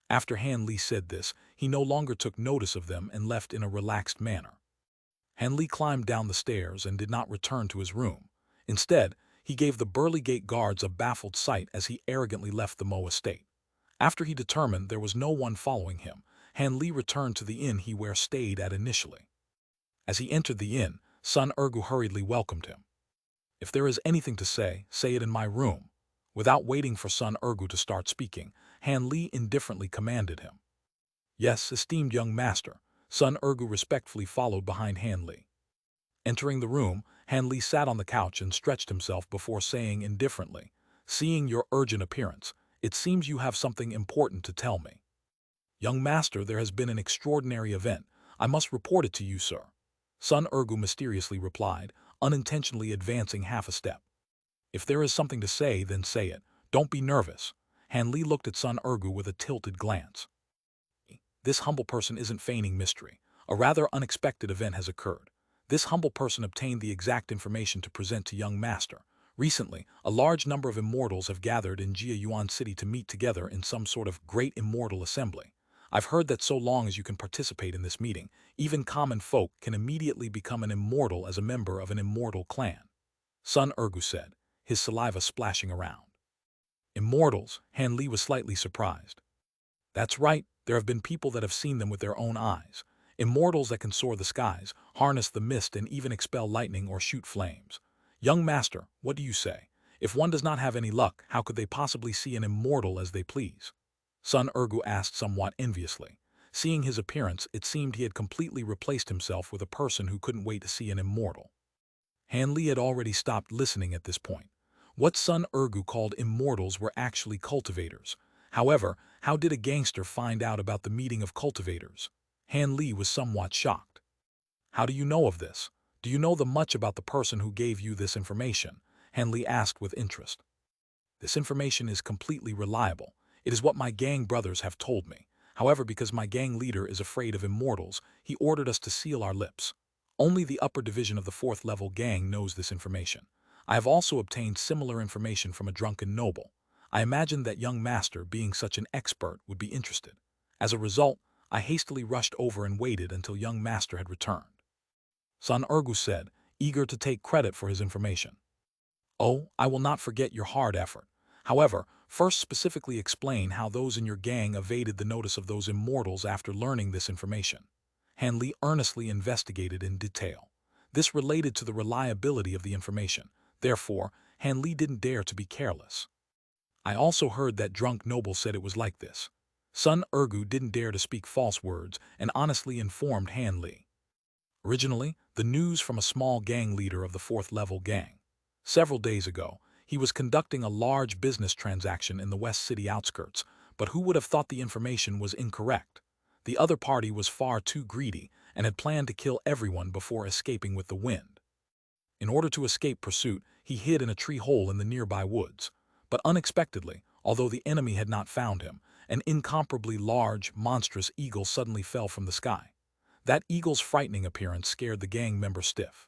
After Han Li said this, he no longer took notice of them and left in a relaxed manner. Han Li climbed down the stairs and did not return to his room. Instead, he gave the burly gate guards a baffled sight as he arrogantly left the Mo estate. After he determined there was no one following him, Han Li returned to the inn he where stayed at initially. As he entered the inn, Sun Ergu hurriedly welcomed him. If there is anything to say it in my room. Without waiting for Sun Ergu to start speaking, Han Li indifferently commanded him. Yes, esteemed young master, Sun Ergu respectfully followed behind Han Li. Entering the room, Han Li sat on the couch and stretched himself before saying indifferently, seeing your urgent appearance, it seems you have something important to tell me. Young master, there has been an extraordinary event. I must report it to you, sir. Sun Ergu mysteriously replied, unintentionally advancing half a step. If there is something to say, then say it. Don't be nervous. Han Li looked at Sun Ergu with a tilted glance. This humble person isn't feigning mystery. A rather unexpected event has occurred. This humble person obtained the exact information to present to young master. Recently, a large number of immortals have gathered in Jia Yuan City to meet together in some sort of great immortal assembly. I've heard that so long as you can participate in this meeting, even common folk can immediately become an immortal as a member of an immortal clan. Sun Ergu said, his saliva splashing around. Immortals, Han Li was slightly surprised. That's right, there have been people that have seen them with their own eyes. Immortals that can soar the skies, harness the mist and even expel lightning or shoot flames. Young master, what do you say? If one does not have any luck, how could they possibly see an immortal as they please? Sun Ergu asked somewhat enviously. Seeing his appearance, it seemed he had completely replaced himself with a person who couldn't wait to see an immortal. Han Li had already stopped listening at this point. What Sun Ergu called immortals were actually cultivators. However, how did a gangster find out about the meeting of cultivators? Han Li was somewhat shocked. How do you know of this? Do you know much about the person who gave you this information? Han Li asked with interest. This information is completely reliable. It is what my gang brothers have told me. However, because my gang leader is afraid of immortals, he ordered us to seal our lips. Only the upper division of the 4th level gang knows this information. I have also obtained similar information from a drunken noble. I imagined that young master, being such an expert, would be interested. As a result, I hastily rushed over and waited until young master had returned. Sun Ergu said, eager to take credit for his information. Oh, I will not forget your hard effort. However, first specifically explain how those in your gang evaded the notice of those immortals after learning this information. Han Li earnestly investigated in detail. This related to the reliability of the information. Therefore, Han Li didn't dare to be careless. I also heard that drunk noble said it was like this. Sun Ergu didn't dare to speak false words and honestly informed Han Li. Originally, the news from a small gang leader of the fourth-level gang. Several days ago, he was conducting a large business transaction in the West City outskirts, but who would have thought the information was incorrect? The other party was far too greedy and had planned to kill everyone before escaping with the wind. In order to escape pursuit, he hid in a tree hole in the nearby woods. But unexpectedly, although the enemy had not found him, an incomparably large, monstrous eagle suddenly fell from the sky. That eagle's frightening appearance scared the gang member stiff.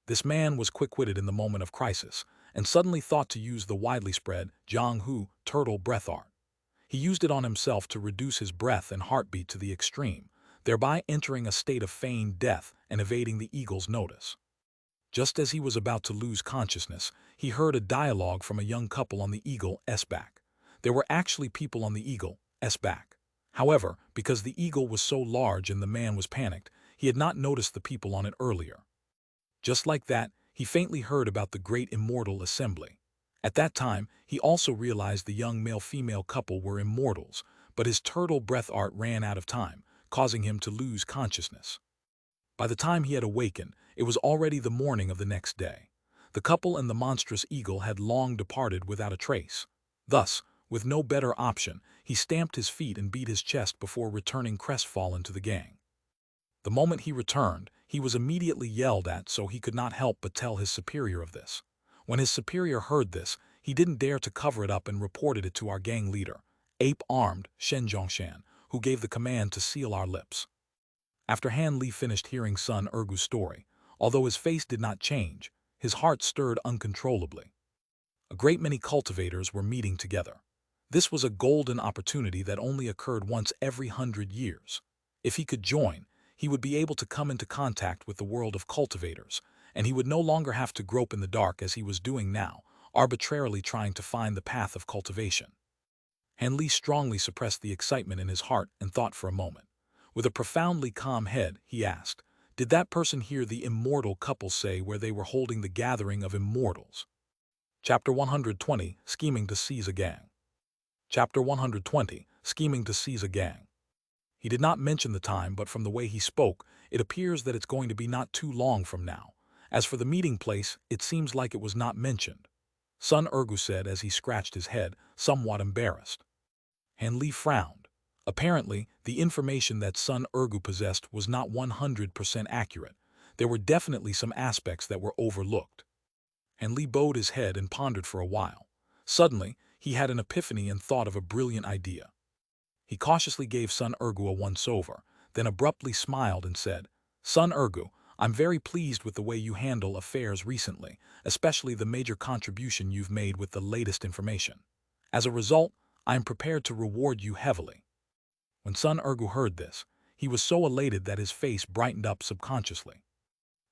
This man was quick-witted in the moment of crisis, and suddenly thought to use the widely spread Jiang turtle breath art. He used it on himself to reduce his breath and heartbeat to the extreme, thereby entering a state of feigned death and evading the eagle's notice. Just as he was about to lose consciousness, he heard a dialogue from a young couple on the eagle's back. There were actually people on the eagle's back. However, because the eagle was so large and the man was panicked, he had not noticed the people on it earlier. Just like that, he faintly heard about the great immortal assembly. At that time, he also realized the young male-female couple were immortals, but his turtle breath art ran out of time, causing him to lose consciousness. By the time he had awakened, it was already the morning of the next day. The couple and the monstrous eagle had long departed without a trace. Thus, with no better option, he stamped his feet and beat his chest before returning crestfallen to the gang. The moment he returned, he was immediately yelled at, so he could not help but tell his superior of this. When his superior heard this, he didn't dare to cover it up and reported it to our gang leader, ape-armed Xianxia, who gave the command to seal our lips. After Han Li finished hearing Sun Ergu's story, although his face did not change, his heart stirred uncontrollably. A great many cultivators were meeting together. This was a golden opportunity that only occurred once every 100 years. If he could join, he would be able to come into contact with the world of cultivators, and he would no longer have to grope in the dark as he was doing now, arbitrarily trying to find the path of cultivation. Han Li strongly suppressed the excitement in his heart and thought for a moment. With a profoundly calm head, he asked, "Did that person hear the immortal couple say where they were holding the gathering of immortals?" Chapter 120, Scheming to Seize a Gang. Chapter 120, Scheming to Seize a Gang. He did not mention the time, but from the way he spoke, it appears that it's going to be not too long from now. As for the meeting place, it seems like it was not mentioned. Sun Ergu said as he scratched his head, somewhat embarrassed. Han Li frowned. Apparently, the information that Sun Ergu possessed was not 100% accurate. There were definitely some aspects that were overlooked. Han Li bowed his head and pondered for a while. Suddenly, he had an epiphany and thought of a brilliant idea. He cautiously gave Sun Ergu a once-over, then abruptly smiled and said, "Sun Ergu, I'm very pleased with the way you handle affairs recently, especially the major contribution you've made with the latest information. As a result, I am prepared to reward you heavily." When Sun Ergu heard this, he was so elated that his face brightened up subconsciously.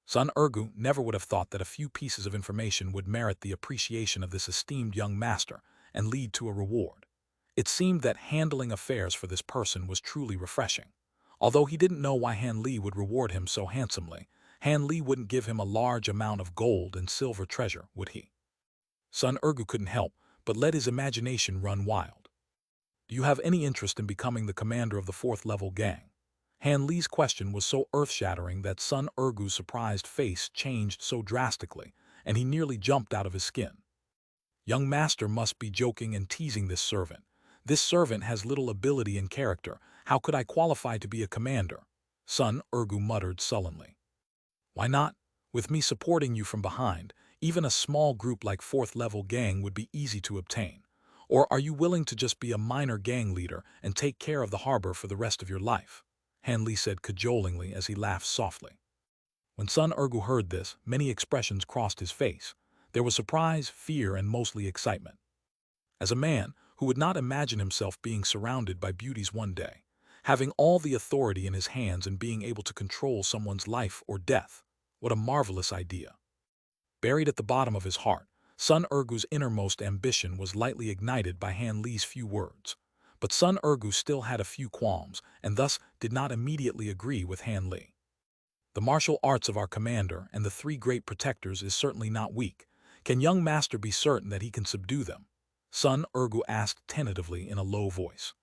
Sun Ergu never would have thought that a few pieces of information would merit the appreciation of this esteemed young master and lead to a reward. It seemed that handling affairs for this person was truly refreshing. Although he didn't know why Han Li would reward him so handsomely, Han Li wouldn't give him a large amount of gold and silver treasure, would he? Sun Ergu couldn't help but let his imagination run wild. "Do you have any interest in becoming the commander of the fourth-level gang?" Han Li's question was so earth-shattering that Sun Ergu's surprised face changed so drastically, and he nearly jumped out of his skin. Young master must be joking and teasing this servant. This servant has little ability and character. How could I qualify to be a commander? Sun Ergu muttered sullenly. "Why not? With me supporting you from behind, even a small group like fourth-level gang would be easy to obtain. Or are you willing to just be a minor gang leader and take care of the harbor for the rest of your life?" Han Li said cajolingly as he laughed softly. When Sun Ergu heard this, many expressions crossed his face. There was surprise, fear, and mostly excitement. As a man who would not imagine himself being surrounded by beauties one day, having all the authority in his hands and being able to control someone's life or death, what a marvelous idea. Buried at the bottom of his heart, Sun Ergu's innermost ambition was lightly ignited by Han Li's few words. But Sun Ergu still had a few qualms, and thus did not immediately agree with Han Li. "The martial arts of our commander and the three great protectors is certainly not weak. Can young master be certain that he can subdue them?" Sun Ergu asked tentatively in a low voice.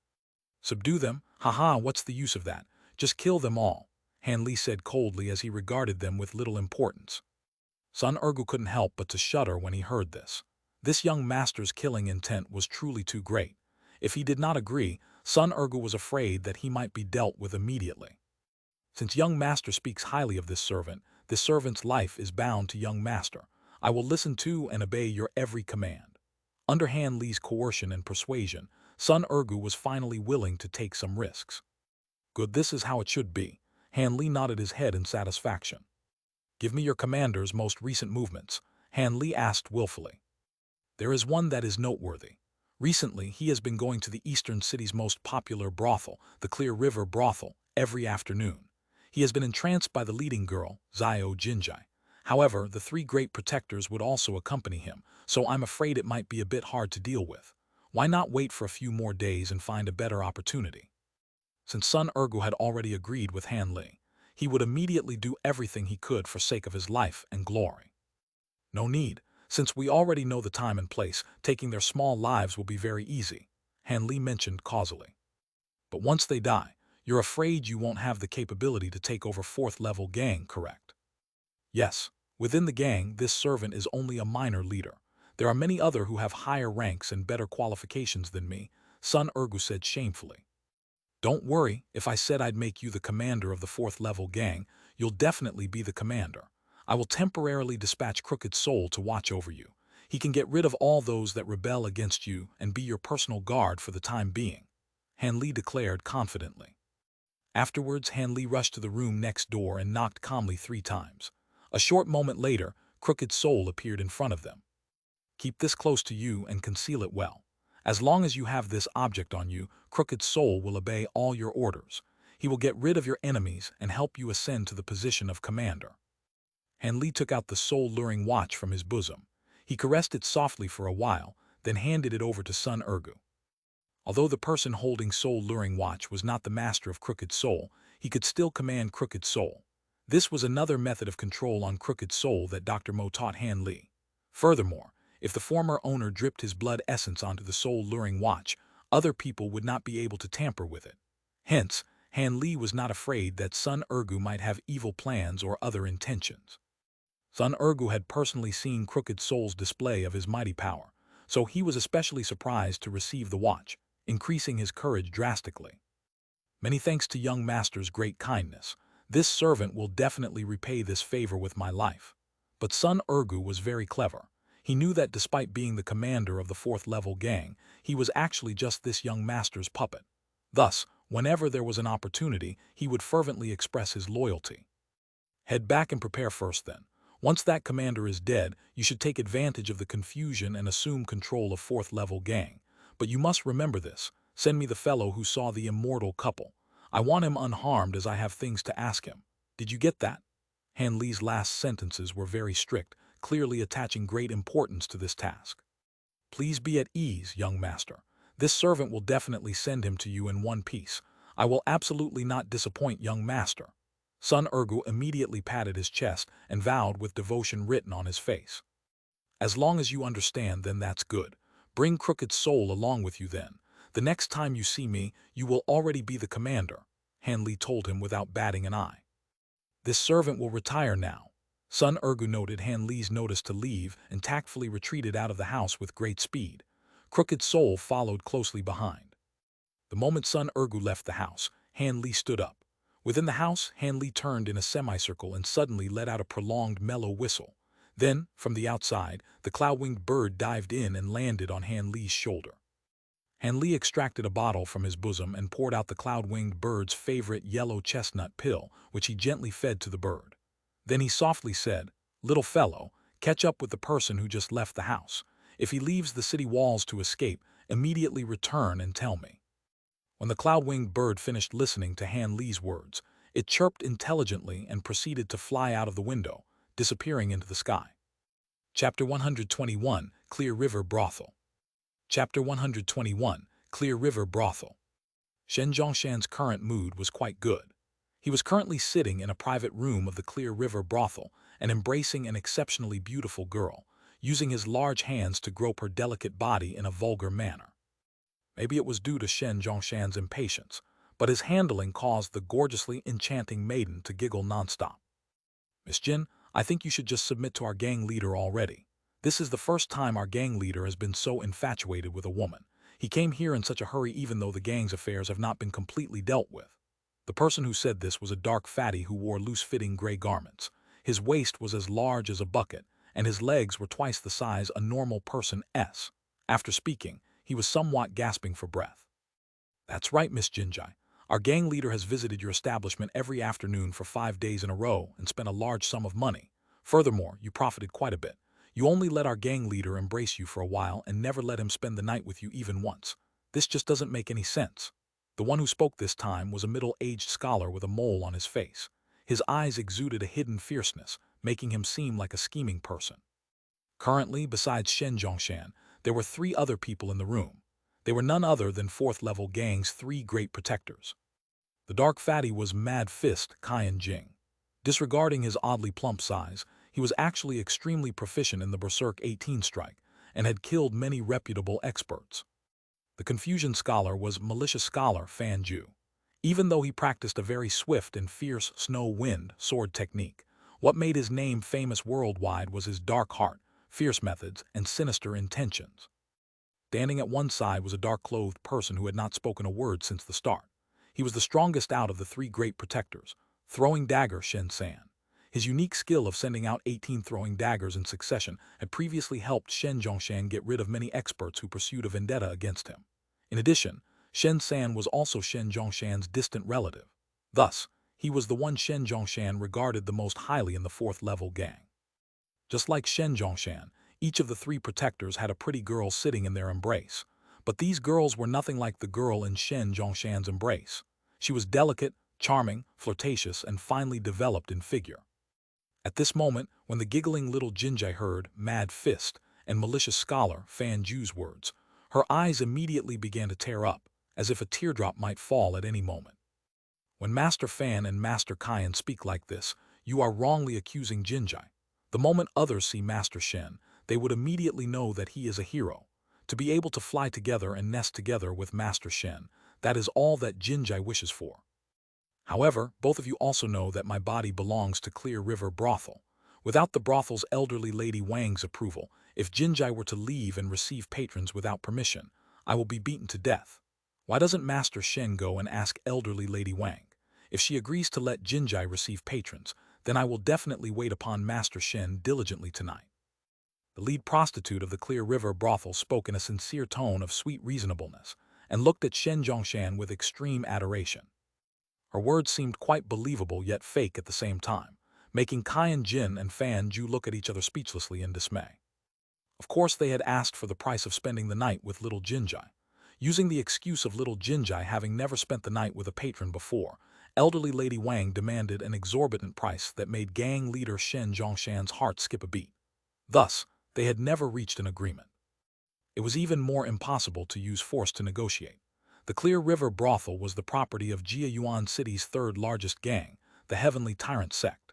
"Subdue them? Haha, what's the use of that? Just kill them all." Han Li said coldly as he regarded them with little importance. Sun Ergu couldn't help but to shudder when he heard this. This young master's killing intent was truly too great. If he did not agree, Sun Ergu was afraid that he might be dealt with immediately. Since young master speaks highly of this servant's life is bound to young master. I will listen to and obey your every command. Under Han Li's coercion and persuasion, Sun Ergu was finally willing to take some risks. Good, this is how it should be. Han Li nodded his head in satisfaction. Give me your commander's most recent movements, Han Li asked willfully. There is one that is noteworthy. Recently, he has been going to the eastern city's most popular brothel, the Clear River Brothel, every afternoon. He has been entranced by the leading girl, Xiao Jinjai. However, the three great protectors would also accompany him, so I'm afraid it might be a bit hard to deal with. Why not wait for a few more days and find a better opportunity? Since Sun Ergu had already agreed with Han Li, he would immediately do everything he could for sake of his life and glory. No need, since we already know the time and place, taking their small lives will be very easy, Han Li mentioned causally. But once they die, you're afraid you won't have the capability to take over fourth-level gang, correct? Yes, within the gang, this servant is only a minor leader. There are many other who have higher ranks and better qualifications than me, Sun Ergu said shamefully. Don't worry, if I said I'd make you the commander of the fourth-level gang, you'll definitely be the commander. I will temporarily dispatch Crooked Soul to watch over you. He can get rid of all those that rebel against you and be your personal guard for the time being, Han Li declared confidently. Afterwards, Han Li rushed to the room next door and knocked calmly 3 times. A short moment later, Crooked Soul appeared in front of them. Keep this close to you and conceal it well. As long as you have this object on you, Crooked Soul will obey all your orders. He will get rid of your enemies and help you ascend to the position of commander. Han Li took out the soul-luring watch from his bosom. He caressed it softly for a while, then handed it over to Sun Ergu. Although the person holding soul-luring watch was not the master of Crooked Soul, he could still command Crooked Soul. This was another method of control on Crooked Soul that Dr. Mo taught Han Li. Furthermore, if the former owner dripped his blood essence onto the soul-luring watch, other people would not be able to tamper with it. Hence, Han Li was not afraid that Sun Ergu might have evil plans or other intentions. Sun Ergu had personally seen Crooked Soul's display of his mighty power, so he was especially surprised to receive the watch, increasing his courage drastically. Many thanks to young master's great kindness. This servant will definitely repay this favor with my life. But Sun Ergu was very clever. He knew that despite being the commander of the fourth-level gang, he was actually just this young master's puppet. Thus, whenever there was an opportunity, he would fervently express his loyalty. Head back and prepare first then. Once that commander is dead, you should take advantage of the confusion and assume control of fourth-level gang. But you must remember this. Send me the fellow who saw the immortal couple. I want him unharmed as I have things to ask him. Did you get that? Han Li's last sentences were very strict, clearly attaching great importance to this task. Please be at ease, young master. This servant will definitely send him to you in one piece. I will absolutely not disappoint young master. Sun Ergu immediately patted his chest and vowed with devotion written on his face. As long as you understand, then that's good. Bring Crooked Soul along with you then. The next time you see me, you will already be the commander, Han Li told him without batting an eye. This servant will retire now. Sun Ergu noted Han Li's notice to leave and tactfully retreated out of the house with great speed. Crooked Soul followed closely behind. The moment Sun Ergu left the house, Han Li stood up. Within the house, Han Li turned in a semicircle and suddenly let out a prolonged mellow whistle. Then, from the outside, the cloud-winged bird dived in and landed on Han Li's shoulder. Han Li extracted a bottle from his bosom and poured out the cloud-winged bird's favorite yellow chestnut pill, which he gently fed to the bird. Then he softly said, "Little fellow, catch up with the person who just left the house. If he leaves the city walls to escape, immediately return and tell me." When the cloud-winged bird finished listening to Han Li's words, it chirped intelligently and proceeded to fly out of the window, disappearing into the sky. Chapter 121, Clear River Brothel. Chapter 121, Clear River Brothel. Shen Zhongshan's current mood was quite good. He was currently sitting in a private room of the Clear River Brothel and embracing an exceptionally beautiful girl, using his large hands to grope her delicate body in a vulgar manner. Maybe it was due to Shen Zhongshan's impatience, but his handling caused the gorgeously enchanting maiden to giggle nonstop. "Miss Jin, I think you should just submit to our gang leader already. This is the first time our gang leader has been so infatuated with a woman. He came here in such a hurry even though the gang's affairs have not been completely dealt with." The person who said this was a dark fatty who wore loose-fitting gray garments. His waist was as large as a bucket, and his legs were twice the size a normal person's. After speaking, he was somewhat gasping for breath. "That's right, Miss Jinjai. Our gang leader has visited your establishment every afternoon for 5 days in a row and spent a large sum of money. Furthermore, you profited quite a bit. You only let our gang leader embrace you for a while and never let him spend the night with you even once. This just doesn't make any sense." The one who spoke this time was a middle-aged scholar with a mole on his face. His eyes exuded a hidden fierceness, making him seem like a scheming person. Currently, besides Shen Zhongshan, there were 3 other people in the room. They were none other than 4th-level gang's 3 great protectors. The dark fatty was Mad Fist Qian Jing. Disregarding his oddly plump size, he was actually extremely proficient in the Berserk 18 strike and had killed many reputable experts. The Confusion Scholar was Malicious Scholar Fan Ju. Even though he practiced a very swift and fierce snow wind sword technique, what made his name famous worldwide was his dark heart, fierce methods, and sinister intentions. Standing at one side was a dark-clothed person who had not spoken a word since the start. He was the strongest out of the 3 great protectors, Throwing Dagger Shen San. His unique skill of sending out 18 throwing daggers in succession had previously helped Shen Zhongshan get rid of many experts who pursued a vendetta against him. In addition, Shen San was also Shen Zhongshan's distant relative. Thus, he was the one Shen Zhongshan regarded the most highly in the 4th-level gang. Just like Shen Zhongshan, each of the 3 protectors had a pretty girl sitting in their embrace. But these girls were nothing like the girl in Shen Zhongshan's embrace. She was delicate, charming, flirtatious, and finely developed in figure. At this moment, when the giggling little Jinjai heard Mad Fist and Malicious Scholar Fan Ju's words, her eyes immediately began to tear up, as if a teardrop might fall at any moment. When Master Fan and Master Qian speak like this, you are wrongly accusing Jinjai. The moment others see Master Shen, they would immediately know that he is a hero. To be able to fly together and nest together with Master Shen, that is all that Jinjai wishes for. However, both of you also know that my body belongs to Clear River Brothel. Without the brothel's elderly Lady Wang's approval, if Jinjai were to leave and receive patrons without permission, I will be beaten to death. Why doesn't Master Shen go and ask elderly Lady Wang? If she agrees to let Jinjai receive patrons, then I will definitely wait upon Master Shen diligently tonight. The lead prostitute of the Clear River Brothel spoke in a sincere tone of sweet reasonableness, and looked at Shen Zhongshan with extreme adoration. Her words seemed quite believable yet fake at the same time, making Qian Jin and Fan Ju look at each other speechlessly in dismay. Of course they had asked for the price of spending the night with little Jinjai. Using the excuse of little Jinjai having never spent the night with a patron before, elderly Lady Wang demanded an exorbitant price that made gang leader Shen Zhongshan's heart skip a beat. Thus, they had never reached an agreement. It was even more impossible to use force to negotiate. The Clear River Brothel was the property of Jia Yuan City's 3rd largest gang, the Heavenly Tyrant Sect.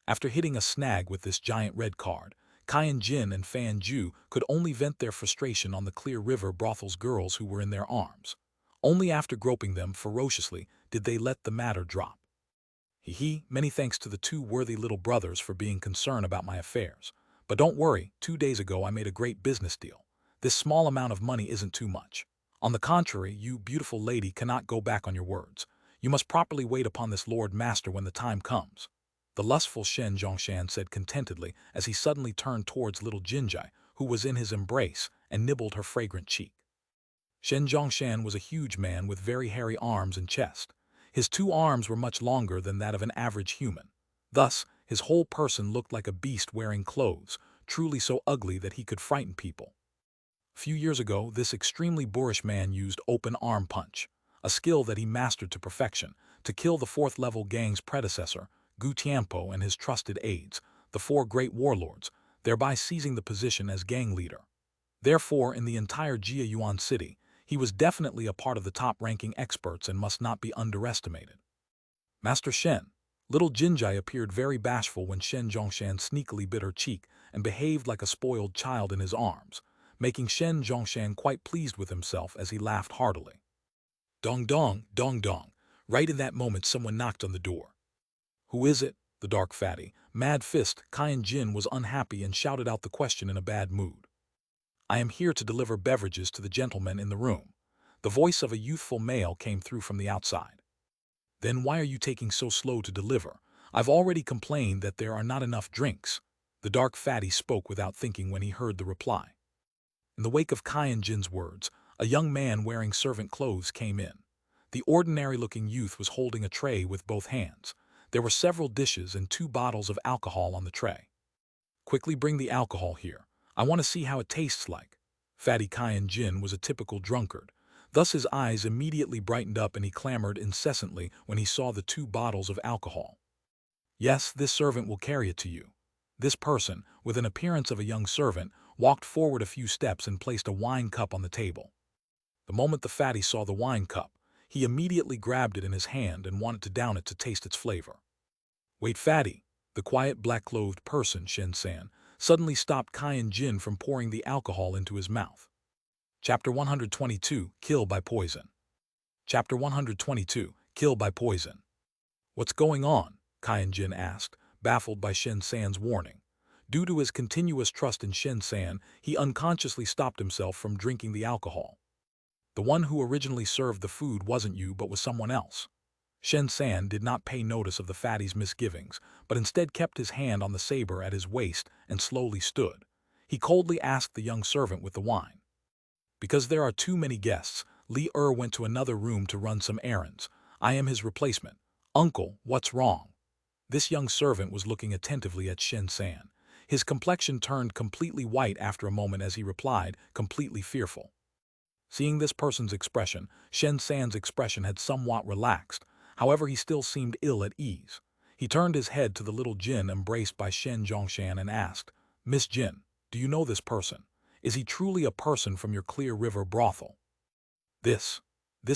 After hitting a snag with this giant red card, Qian Jin and Fan Ju could only vent their frustration on the Clear River Brothel's girls who were in their arms. Only after groping them ferociously did they let the matter drop. Many thanks to the 2 worthy little brothers for being concerned about my affairs. But don't worry, 2 days ago I made a great business deal. This small amount of money isn't too much. On the contrary, you beautiful lady cannot go back on your words. You must properly wait upon this Lord Master when the time comes. The lustful Shen Zhongshan said contentedly as he suddenly turned towards little Jinjai, who was in his embrace, and nibbled her fragrant cheek. Shen Zhongshan was a huge man with very hairy arms and chest. His 2 arms were much longer than that of an average human. Thus, his whole person looked like a beast wearing clothes, truly so ugly that he could frighten people. A few years ago, this extremely boorish man used open arm punch, a skill that he mastered to perfection, to kill the 4th-level gang's predecessor, Gu Tianpo, and his trusted aides, the 4 great warlords, thereby seizing the position as gang leader. Therefore, in the entire Jia Yuan City, he was definitely a part of the top-ranking experts and must not be underestimated. Master Shen. Little Jinjai appeared very bashful when Shen Zhongshan sneakily bit her cheek and behaved like a spoiled child in his arms, making Shen Zhongshan quite pleased with himself as he laughed heartily. Dong dong, dong dong. Right in that moment someone knocked on the door. Who is it? The dark fatty, mad fist, Kyan Jin was unhappy and shouted out the question in a bad mood. I am here to deliver beverages to the gentlemen in the room. The voice of a youthful male came through from the outside. Then why are you taking so slow to deliver? I've already complained that there are not enough drinks. The dark fatty spoke without thinking when he heard the reply. In the wake of Kyan Jin's words, a young man wearing servant clothes came in. The ordinary-looking youth was holding a tray with both hands. There were several dishes and 2 bottles of alcohol on the tray. Quickly bring the alcohol here. I want to see how it tastes like. Fatty Kyan Jin was a typical drunkard. Thus his eyes immediately brightened up and he clamored incessantly when he saw the 2 bottles of alcohol. Yes, this servant will carry it to you. This person, with an appearance of a young servant, walked forward a few steps and placed a wine cup on the table. The moment the fatty saw the wine cup, he immediately grabbed it in his hand and wanted to down it to taste its flavor. Wait, fatty! The quiet black-clothed person, Xianxia, suddenly stopped Kyan Jin from pouring the alcohol into his mouth. Chapter 122, Kill by Poison. Chapter 122, Kill by Poison. What's going on? Kyan Jin asked, baffled by Xianxia's warning. Due to his continuous trust in Xianxia, he unconsciously stopped himself from drinking the alcohol. The one who originally served the food wasn't you but was someone else. Xianxia did not pay notice of the fatty's misgivings, but instead kept his hand on the saber at his waist and slowly stood. He coldly asked the young servant with the wine. Because there are too many guests, Li went to another room to run some errands. I am his replacement. Uncle, what's wrong? This young servant was looking attentively at Xianxia. His complexion turned completely white after a moment as he replied, completely fearful. Seeing this person's expression, Xianxia's expression had somewhat relaxed. However, he still seemed ill at ease. He turned his head to the little Jin embraced by Xianxia and asked, Miss Jin, do you know this person? Is he truly a person from your Clear River brothel? This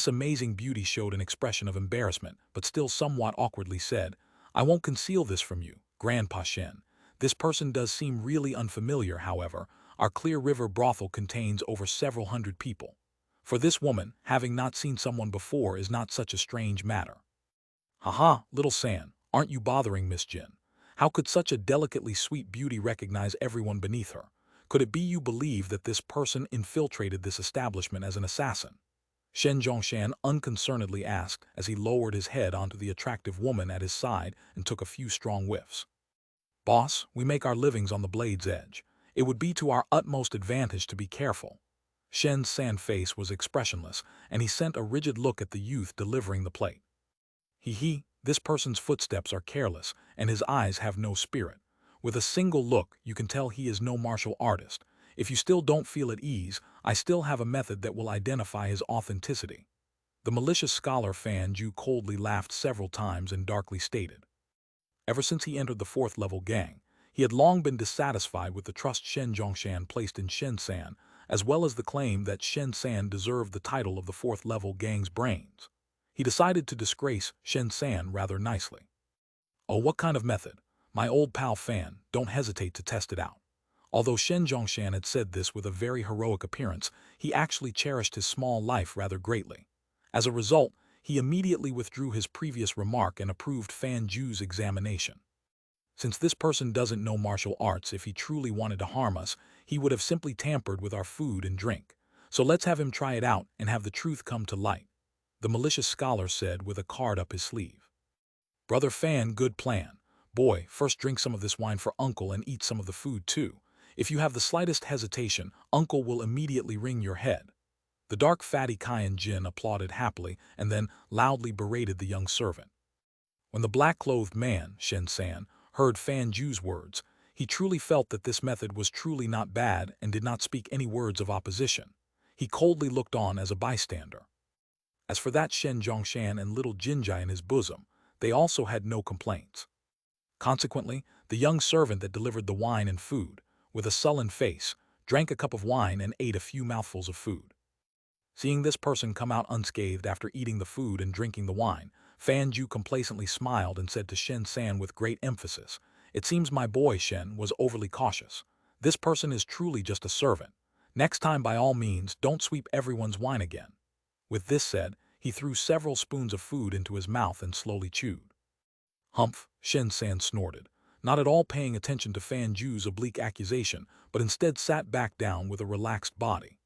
amazing beauty showed an expression of embarrassment, but still somewhat awkwardly said, I won't conceal this from you, Grandpa Shen. This person does seem really unfamiliar, however. Our Clear River brothel contains over several hundred people. For this woman, having not seen someone before is not such a strange matter. Haha, little San, aren't you bothering Miss Jin? How could such a delicately sweet beauty recognize everyone beneath her? Could it be you believe that this person infiltrated this establishment as an assassin? Xianxia unconcernedly asked as he lowered his head onto the attractive woman at his side and took a few strong whiffs. Boss, we make our livings on the blade's edge. It would be to our utmost advantage to be careful. Xianxia's face was expressionless, and he sent a rigid look at the youth delivering the plate. This person's footsteps are careless, and his eyes have no spirit. With a single look, you can tell he is no martial artist. If you still don't feel at ease, I still have a method that will identify his authenticity. The malicious scholar Fan Ju coldly laughed several times and darkly stated. Ever since he entered the 4th level gang, he had long been dissatisfied with the trust Xianxia placed in Xianxia, as well as the claim that Xianxia deserved the title of the 4th level gang's brains. He decided to disgrace Xianxia rather nicely. Oh, what kind of method? My old pal Fan, don't hesitate to test it out. Although Xianxia had said this with a very heroic appearance, he actually cherished his small life rather greatly. As a result, he immediately withdrew his previous remark and approved Fan Ju's examination. Since this person doesn't know martial arts, if he truly wanted to harm us, he would have simply tampered with our food and drink. So let's have him try it out and have the truth come to light, the malicious scholar said with a card up his sleeve. Brother Fan, good plan. Boy, first drink some of this wine for Uncle and eat some of the food too. If you have the slightest hesitation, Uncle will immediately wring your head. The dark fatty Kyan Jin applauded happily and then loudly berated the young servant. When the black-clothed man, Xianxia, heard Fan Ju's words, he truly felt that this method was truly not bad and did not speak any words of opposition. He coldly looked on as a bystander. As for that Xianxia and little Jinjai in his bosom, they also had no complaints. Consequently, the young servant that delivered the wine and food, with a sullen face, drank a cup of wine and ate a few mouthfuls of food. Seeing this person come out unscathed after eating the food and drinking the wine, Fan Ju complacently smiled and said to Xianxia with great emphasis, It seems my boy Shen was overly cautious. This person is truly just a servant. Next time, by all means, don't sweep everyone's wine again. With this said, he He threw several spoons of food into his mouth and slowly chewed. Humph, Shen San snorted, not at all paying attention to Fan Ju's oblique accusation, but instead sat back down with a relaxed body.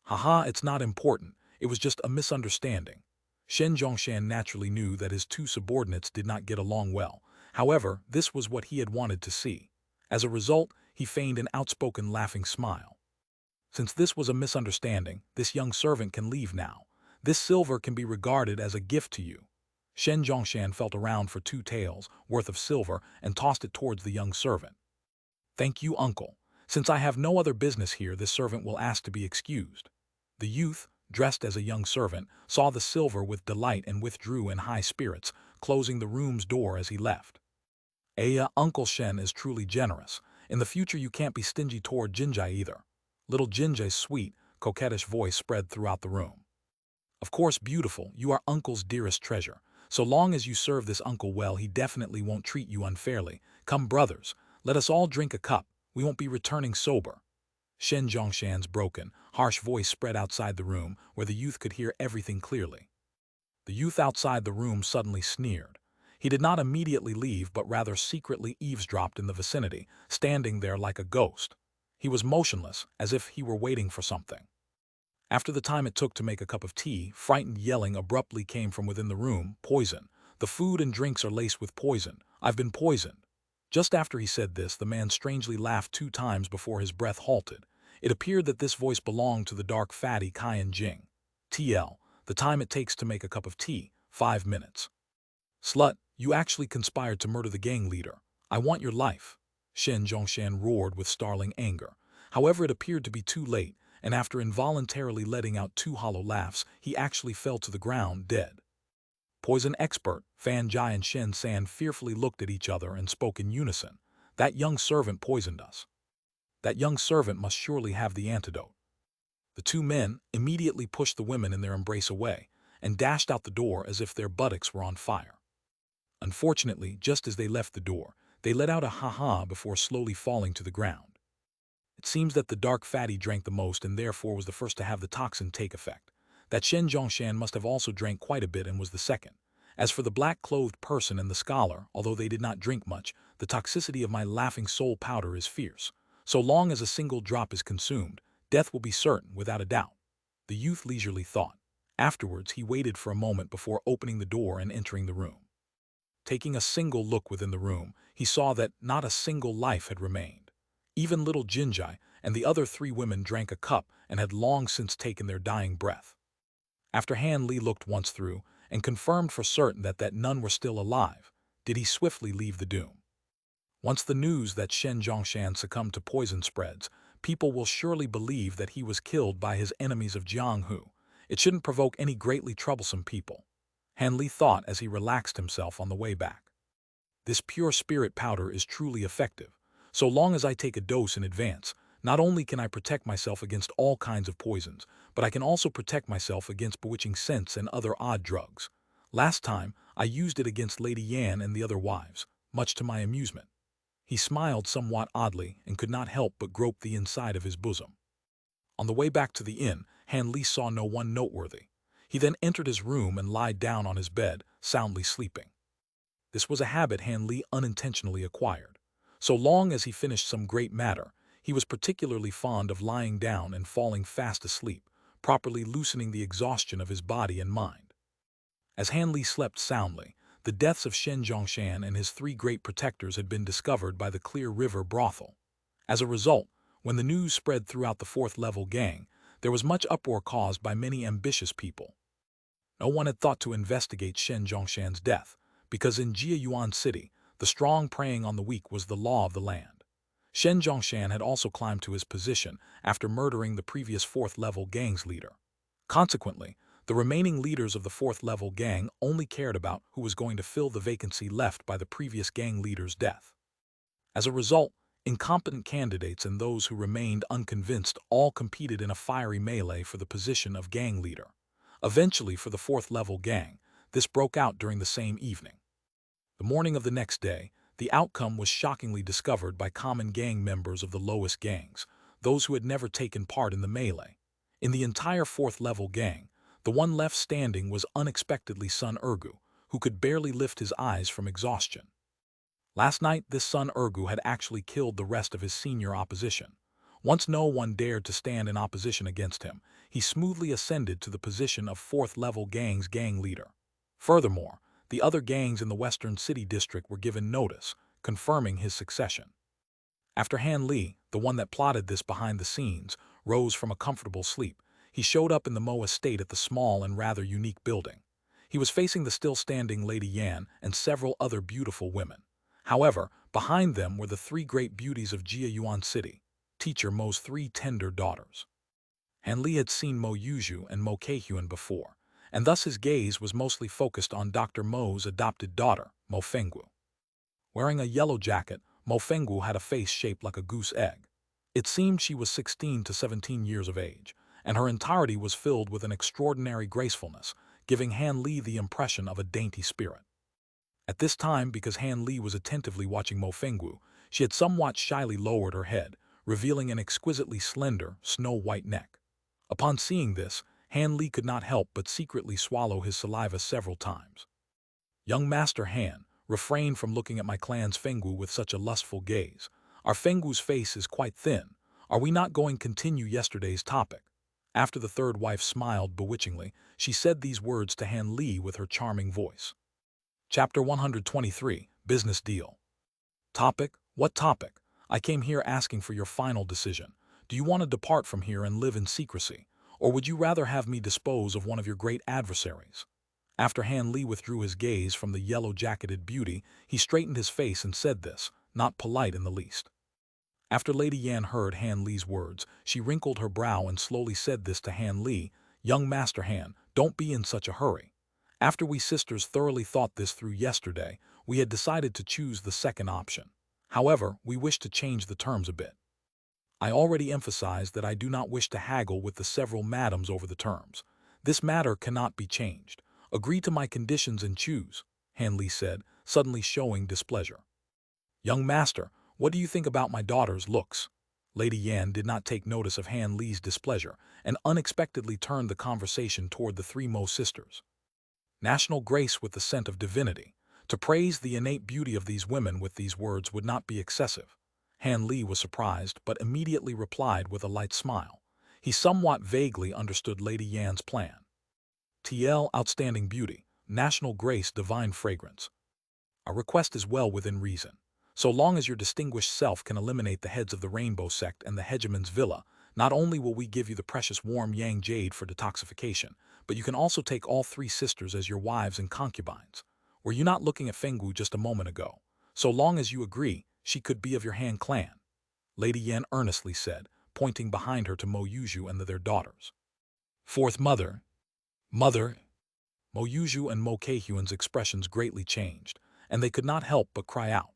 Haha, it's not important, it was just a misunderstanding. Shen Zhongshan naturally knew that his two subordinates did not get along well. However, this was what he had wanted to see. As a result, he feigned an outspoken laughing smile. Since this was a misunderstanding, this young servant can leave now. This silver can be regarded as a gift to you. Shen Zhongshan felt around for 2 taels worth of silver and tossed it towards the young servant. Thank you, uncle. Since I have no other business here, this servant will ask to be excused. The youth, dressed as a young servant, saw the silver with delight and withdrew in high spirits, closing the room's door as he left. Uncle Shen is truly generous. In the future you can't be stingy toward Jinjai either. Little Jinjai's sweet, coquettish voice spread throughout the room. Of course, beautiful, you are uncle's dearest treasure. So long as you serve this uncle well, he definitely won't treat you unfairly. Come, brothers, let us all drink a cup. We won't be returning sober. Shen Zhongshan's broken, harsh voice spread outside the room, where the youth could hear everything clearly. The youth outside the room suddenly sneered. He did not immediately leave, but rather secretly eavesdropped in the vicinity, standing there like a ghost. He was motionless, as if he were waiting for something. After the time it took to make a cup of tea, frightened yelling abruptly came from within the room. Poison. The food and drinks are laced with poison. I've been poisoned. Just after he said this, the man strangely laughed 2 times before his breath halted. It appeared that this voice belonged to the dark fatty Caiyan Jing. TL. The time it takes to make a cup of tea, 5 minutes. Slut, you actually conspired to murder the gang leader. I want your life. Shen Zhongshan roared with startling anger. However, it appeared to be too late, and after involuntarily letting out 2 hollow laughs, he actually fell to the ground, dead. Poison expert, Fan Jai and Shen San fearfully looked at each other and spoke in unison. That young servant poisoned us. That young servant must surely have the antidote. The 2 men immediately pushed the women in their embrace away and dashed out the door as if their buttocks were on fire. Unfortunately, just as they left the door, they let out a ha-ha before slowly falling to the ground. It seems that the dark fatty drank the most and therefore was the first to have the toxin take effect. That Shen Zhongshan must have also drank quite a bit and was the second. As for the black-clothed person and the scholar, although they did not drink much, the toxicity of my laughing soul powder is fierce. So long as a single drop is consumed, death will be certain, without a doubt. The youth leisurely thought. Afterwards, he waited for a moment before opening the door and entering the room. Taking a single look within the room, he saw that not a single life had remained. Even little Jinjai and the other 3 women drank a cup and had long since taken their dying breath. After Han Li looked once through and confirmed for certain that none were still alive, did he swiftly leave the doom. Once the news that Shen Zhongshan succumbed to poison spreads, people will surely believe that he was killed by his enemies of Jianghu. It shouldn't provoke any greatly troublesome people. Han Li thought as he relaxed himself on the way back. This pure spirit powder is truly effective. So long as I take a dose in advance, not only can I protect myself against all kinds of poisons, but I can also protect myself against bewitching scents and other odd drugs. Last time, I used it against Lady Yan and the other wives, much to my amusement. He smiled somewhat oddly and could not help but grope the inside of his bosom. On the way back to the inn, Han Li saw no one noteworthy. He then entered his room and lied down on his bed, soundly sleeping. This was a habit Han Li unintentionally acquired. So long as he finished some great matter, he was particularly fond of lying down and falling fast asleep, properly loosening the exhaustion of his body and mind. As Han Li slept soundly, the deaths of Shen Zhongshan and his 3 great protectors had been discovered by the Clear River brothel. As a result, when the news spread throughout the 4th-level gang, there was much uproar caused by many ambitious people. No one had thought to investigate Shen Zhongshan's death, because in Jiayuan City, the strong preying on the weak was the law of the land. Shen Zhongshan had also climbed to his position after murdering the previous 4th-level gang's leader. Consequently, the remaining leaders of the 4th-level gang only cared about who was going to fill the vacancy left by the previous gang leader's death. As a result, incompetent candidates and those who remained unconvinced all competed in a fiery melee for the position of gang leader. Eventually, for the 4th-level gang, this broke out during the same evening. The morning of the next day, the outcome was shockingly discovered by common gang members of the lowest gangs, those who had never taken part in the melee. In the entire 4th-level gang, The one left standing was unexpectedly Sun Urgu, who could barely lift his eyes from exhaustion. Last night, this Sun Urgu had actually killed the rest of his senior opposition. Once no one dared to stand in opposition against him, he smoothly ascended to the position of fourth-level gang's gang leader. Furthermore, the other gangs in the Western City District were given notice, confirming his succession. After Han Li, the one that plotted this behind the scenes, rose from a comfortable sleep, he showed up in the Mo estate at the small and rather unique building. He was facing the still-standing Lady Yan and several other beautiful women. However, behind them were the three great beauties of Jiayuan City, teacher Mo's three tender daughters. Han Li had seen Mo Yuju and Mo Keihyun before, and thus his gaze was mostly focused on Dr. Mo's adopted daughter, Mo Fengwu. Wearing a yellow jacket, Mo Fengwu had a face shaped like a goose egg. It seemed she was 16 to 17 years of age, and her entirety was filled with an extraordinary gracefulness, giving Han Li the impression of a dainty spirit. At this time, because Han Li was attentively watching Mo Fengwu, she had somewhat shyly lowered her head, revealing an exquisitely slender, snow-white neck. Upon seeing this, Han Li could not help but secretly swallow his saliva several times. Young Master Han, refrain from looking at my clan's Fengwu with such a lustful gaze. Our Fengwu's face is quite thin. Are we not going to continue yesterday's topic? After the third wife smiled bewitchingly, she said these words to Han Li with her charming voice. Chapter 123, Business Deal. Topic: What topic? I came here asking for your final decision. Do you want to depart from here and live in secrecy, or would you rather have me dispose of one of your great adversaries? After Han Li withdrew his gaze from the yellow-jacketed beauty, he straightened his face and said this, not polite in the least. After Lady Yan heard Han Li's words, she wrinkled her brow and slowly said this to Han Li, "Young Master Han, don't be in such a hurry. After we sisters thoroughly thought this through yesterday, we had decided to choose the second option. However, we wish to change the terms a bit. I already emphasized that I do not wish to haggle with the several madams over the terms. This matter cannot be changed. Agree to my conditions and choose," Han Li said, suddenly showing displeasure. "Young Master, what do you think about my daughter's looks?" Lady Yan did not take notice of Han Li's displeasure and unexpectedly turned the conversation toward the three Mo sisters. National grace with the scent of divinity. To praise the innate beauty of these women with these words would not be excessive. Han Li was surprised but immediately replied with a light smile. He somewhat vaguely understood Lady Yan's plan. TL outstanding beauty, national grace, divine fragrance. Our request is well within reason. So long as your distinguished self can eliminate the heads of the Rainbow Sect and the Hegemon's Villa, not only will we give you the precious warm Yang Jade for detoxification, but you can also take all three sisters as your wives and concubines. Were you not looking at Fengwu just a moment ago? So long as you agree, she could be of your Han clan," Lady Yan earnestly said, pointing behind her to Mo Yuju and their daughters. Fourth Mother. Mother. Mo Yuju and Mo Keihyun's expressions greatly changed, and they could not help but cry out.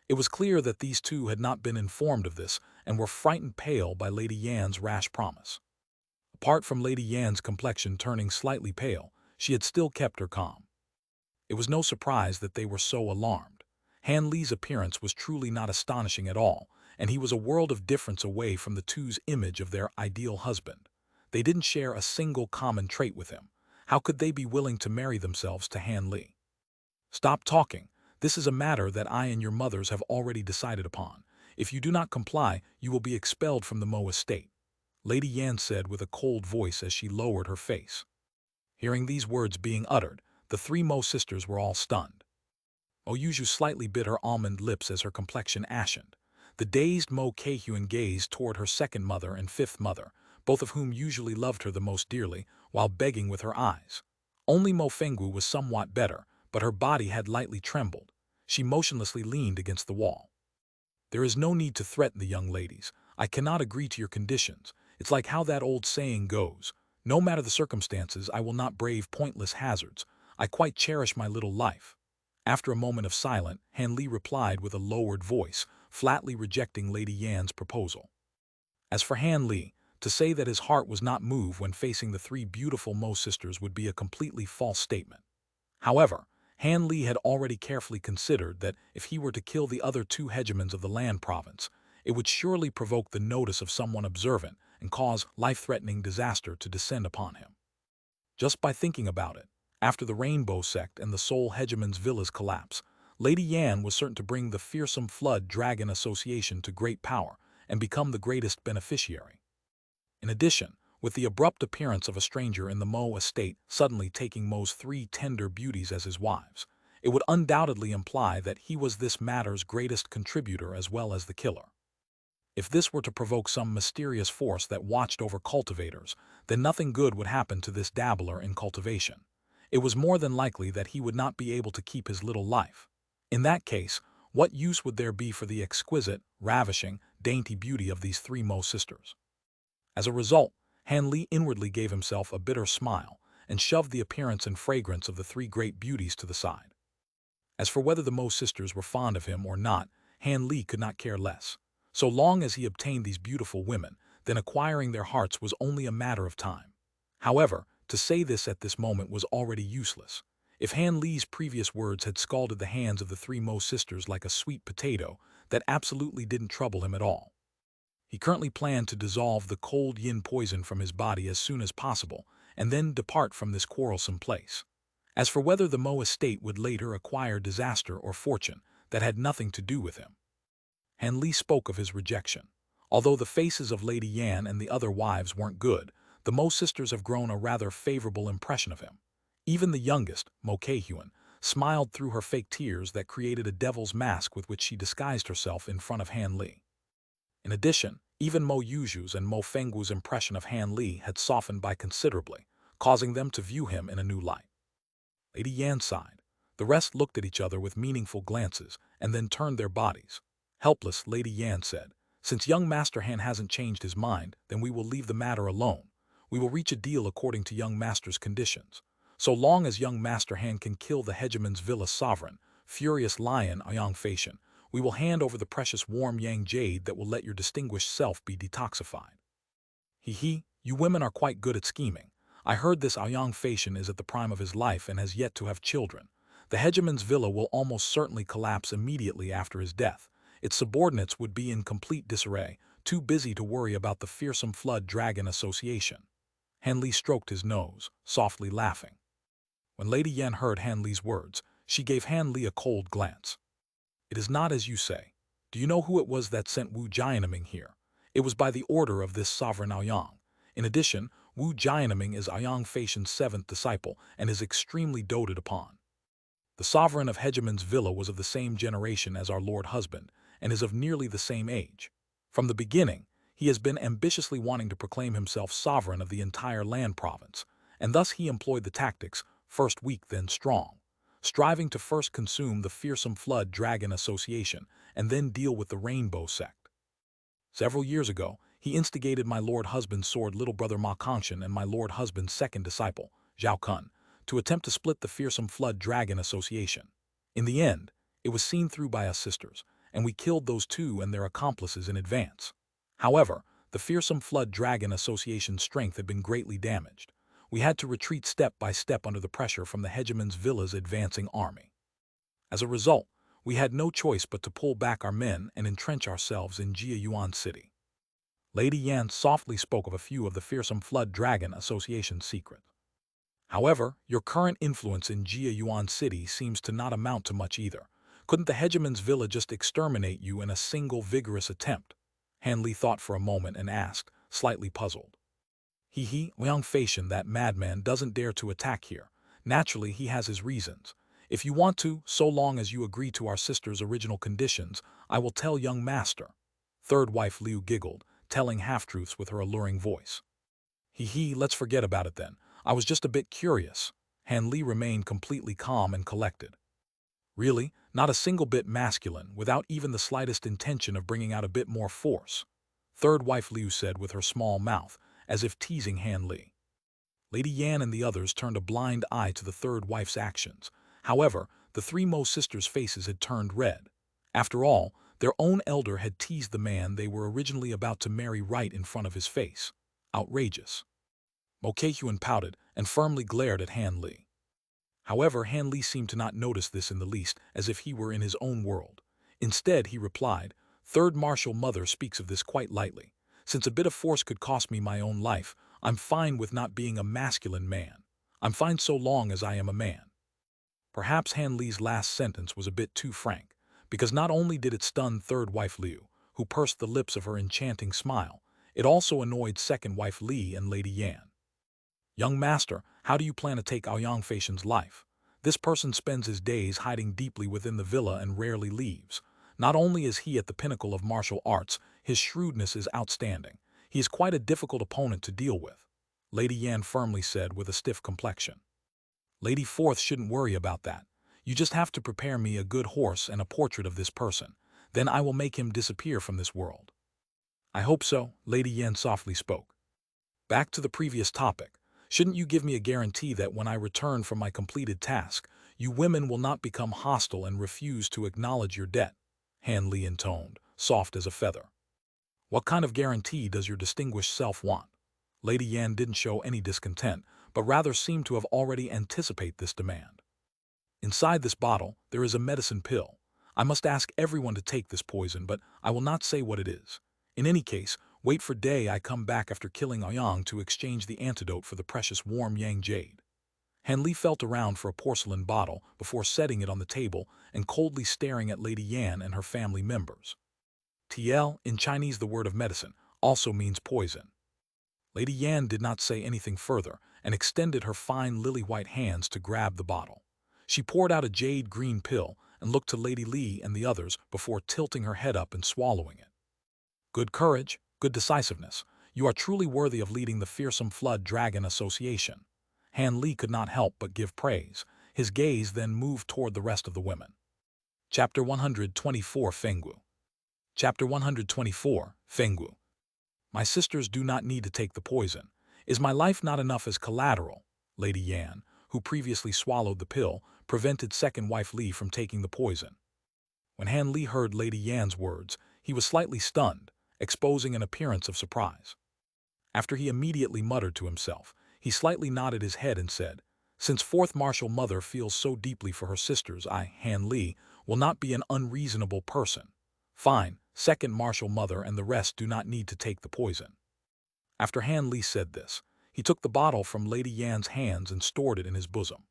It was clear that these two had not been informed of this and were frightened pale by Lady Yan's rash promise. Apart from Lady Yan's complexion turning slightly pale, she had still kept her calm. It was no surprise that they were so alarmed. Han Li's appearance was truly not astonishing at all, and he was a world of difference away from the two's image of their ideal husband. They didn't share a single common trait with him. How could they be willing to marry themselves to Han Li? "Stop talking. This is a matter that I and your mothers have already decided upon. If you do not comply, you will be expelled from the Mo estate," Lady Yan said with a cold voice as she lowered her face. Hearing these words being uttered, the three Mo sisters were all stunned. Mo Yuju slightly bit her almond lips as her complexion ashened. The dazed Mo Keihyun gazed toward her second mother and fifth mother, both of whom usually loved her the most dearly, while begging with her eyes. Only Mo Fengwu was somewhat better, but her body had lightly trembled. She motionlessly leaned against the wall. "There is no need to threaten the young ladies. I cannot agree to your conditions. It's like how that old saying goes. No matter the circumstances, I will not brave pointless hazards. I quite cherish my little life." After a moment of silence, Han Li replied with a lowered voice, flatly rejecting Lady Yan's proposal. As for Han Li, to say that his heart was not moved when facing the three beautiful Mo sisters would be a completely false statement. However, Han Li had already carefully considered that if he were to kill the other two hegemons of the land province, it would surely provoke the notice of someone observant and cause life-threatening disaster to descend upon him. Just by thinking about it, after the Rainbow Sect and the Soul Hegemon's villa's collapse, Lady Yan was certain to bring the fearsome Flood Dragon Association to great power and become the greatest beneficiary. In addition, with the abrupt appearance of a stranger in the Mo estate suddenly taking Mo's 3 tender beauties as his wives, it would undoubtedly imply that he was this matter's greatest contributor as well as the killer. If this were to provoke some mysterious force that watched over cultivators, then nothing good would happen to this dabbler in cultivation. It was more than likely that he would not be able to keep his little life. In that case, what use would there be for the exquisite, ravishing, dainty beauty of these 3 Mo sisters? As a result, Han Li inwardly gave himself a bitter smile and shoved the appearance and fragrance of the 3 great beauties to the side. As for whether the Mo sisters were fond of him or not, Han Li could not care less. So long as he obtained these beautiful women, then acquiring their hearts was only a matter of time. However, to say this at this moment was already useless. If Han Li's previous words had scalded the hands of the 3 Mo sisters like a sweet potato, that absolutely didn't trouble him at all. He currently planned to dissolve the cold yin poison from his body as soon as possible, and then depart from this quarrelsome place. As for whether the Mo estate would later acquire disaster or fortune, that had nothing to do with him. Han Li spoke of his rejection. Although the faces of Lady Yan and the other wives weren't good, the Mo sisters have grown a rather favorable impression of him. Even the youngest, Mo Keihyun, smiled through her fake tears that created a devil's mask with which she disguised herself in front of Han Li. In addition, even Mo Yuju's and Mo Fengwu's impression of Han Li had softened by considerably, causing them to view him in a new light. Lady Yan sighed. The rest looked at each other with meaningful glances and then turned their bodies. Helpless, Lady Yan said, "Since young Master Han hasn't changed his mind, then we will leave the matter alone. We will reach a deal according to young Master's conditions. So long as young Master Han can kill the Hegemon's Villa Sovereign, Furious Lion Xianxia, we will hand over the precious warm yang Jade that will let your distinguished self be detoxified." He, you women are quite good at scheming. I heard this Xianxia is at the prime of his life and has yet to have children. The Hegemon's Villa will almost certainly collapse immediately after his death. Its subordinates would be in complete disarray, too busy to worry about the fearsome Flood Dragon Association. Han Li stroked his nose, softly laughing. When Lady Yan heard Han Li's words, she gave Han Li a cold glance. "It is not as you say. Do you know who it was that sent Wu Jianming here? It was by the order of this sovereign Aoyang. In addition, Wu Jianming is Xianxia's 7th disciple and is extremely doted upon. The sovereign of Hegemon's Villa was of the same generation as our Lord Husband, and is of nearly the same age. From the beginning, he has been ambitiously wanting to proclaim himself sovereign of the entire land province, and thus he employed the tactics, first weak then strong, striving to first consume the fearsome Flood Dragon Association and then deal with the Rainbow Sect. Several years ago, he instigated my Lord Husband's sword little brother Ma Kongshan and my Lord Husband's 2nd disciple, Zhao Kun, to attempt to split the fearsome Flood Dragon Association. In the end, it was seen through by us sisters, and we killed those 2 and their accomplices in advance. However, the fearsome Flood Dragon Association's strength had been greatly damaged. We had to retreat step by step under the pressure from the Hegemon's Villa's advancing army. As a result, we had no choice but to pull back our men and entrench ourselves in Jiayuan City." Lady Yan softly spoke of a few of the fearsome Flood Dragon Association's secrets. "However, your current influence in Jiayuan City seems to not amount to much either. Couldn't the Hegemon's Villa just exterminate you in a single vigorous attempt?" Han Li thought for a moment and asked, slightly puzzled. Xianxia, that madman doesn't dare to attack here. Naturally, he has his reasons. If you want to, so long as you agree to our sister's original conditions, I will tell young Master. Third wife Liu giggled, telling half-truths with her alluring voice. Let's forget about it then. I was just a bit curious." Han Li remained completely calm and collected. "Really, not a single bit masculine, without even the slightest intention of bringing out a bit more force?" Third wife Liu said with her small mouth, as if teasing Han Li. Lady Yan and the others turned a blind eye to the third wife's actions. However, the 3 Mo sisters' faces had turned red. After all, their own elder had teased the man they were originally about to marry right in front of his face. Outrageous. Mo Keihyun pouted and firmly glared at Han Li. However, Han Li seemed to not notice this in the least, as if he were in his own world. Instead, he replied, "Third Martial Mother speaks of this quite lightly. Since a bit of force could cost me my own life, I'm fine with not being a masculine man. I'm fine so long as I am a man." Perhaps Han Li's last sentence was a bit too frank, because not only did it stun third wife Liu, who pursed the lips of her enchanting smile, it also annoyed second wife Li and Lady Yan. "Young master, how do you plan to take Aoyang Faishan's life? This person spends his days hiding deeply within the villa and rarely leaves. Not only is he at the pinnacle of martial arts, his shrewdness is outstanding. He is quite a difficult opponent to deal with," Lady Yan firmly said with a stiff complexion. "Lady Fourth shouldn't worry about that. You just have to prepare me a good horse and a portrait of this person. Then I will make him disappear from this world." "I hope so," Lady Yan softly spoke. "Back to the previous topic. Shouldn't you give me a guarantee that when I return from my completed task, you women will not become hostile and refuse to acknowledge your debt?" Han Li intoned, soft as a feather. "What kind of guarantee does your distinguished self want?" Lady Yan didn't show any discontent, but rather seemed to have already anticipated this demand. "Inside this bottle, there is a medicine pill. I must ask everyone to take this poison, but I will not say what it is. In any case, wait for day I come back after killing Aoyang to exchange the antidote for the precious warm Yang Jade." Han Li felt around for a porcelain bottle before setting it on the table and coldly staring at Lady Yan and her family members. TL, in Chinese the word of medicine, also means poison. Lady Yan did not say anything further and extended her fine lily-white hands to grab the bottle. She poured out a jade-green pill and looked to Lady Li and the others before tilting her head up and swallowing it. "Good courage, good decisiveness. You are truly worthy of leading the fearsome Flood Dragon Association." Han Li could not help but give praise. His gaze then moved toward the rest of the women. Chapter 124 Fenggu. Chapter 124 Fenggu. "My sisters do not need to take the poison. Is my life not enough as collateral?" Lady Yan, who previously swallowed the pill, prevented second wife Li from taking the poison. When Han Li heard Lady Yan's words, he was slightly stunned, exposing an appearance of surprise. After he immediately muttered to himself, he slightly nodded his head and said, "Since fourth martial mother feels so deeply for her sisters, I, Han Li, will not be an unreasonable person. Fine, second martial mother and the rest do not need to take the poison." After Han Li said this, he took the bottle from Lady Yan's hands and stored it in his bosom.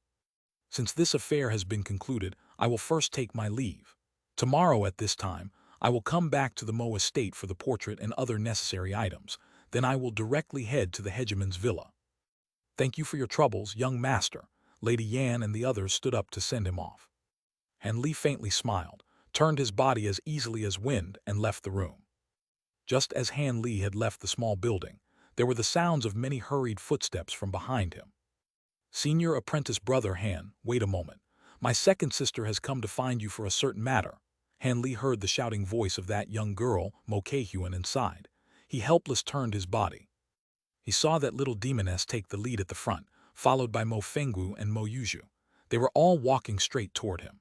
"Since this affair has been concluded, I will first take my leave. Tomorrow at this time, I will come back to the Mo estate for the portrait and other necessary items. Then I will directly head to the hegemon's villa." "Thank you for your troubles, young master." Lady Yan and the others stood up to send him off. Han Li faintly smiled, turned his body as easily as wind, and left the room. Just as Han Li had left the small building, there were the sounds of many hurried footsteps from behind him. "Senior apprentice brother Han, wait a moment. My second sister has come to find you for a certain matter." Han Li heard the shouting voice of that young girl, Mo Keihuan, inside. He helpless turned his body. He saw that little demoness take the lead at the front, followed by Mo Fenggu and Mo Yuju. They were all walking straight toward him.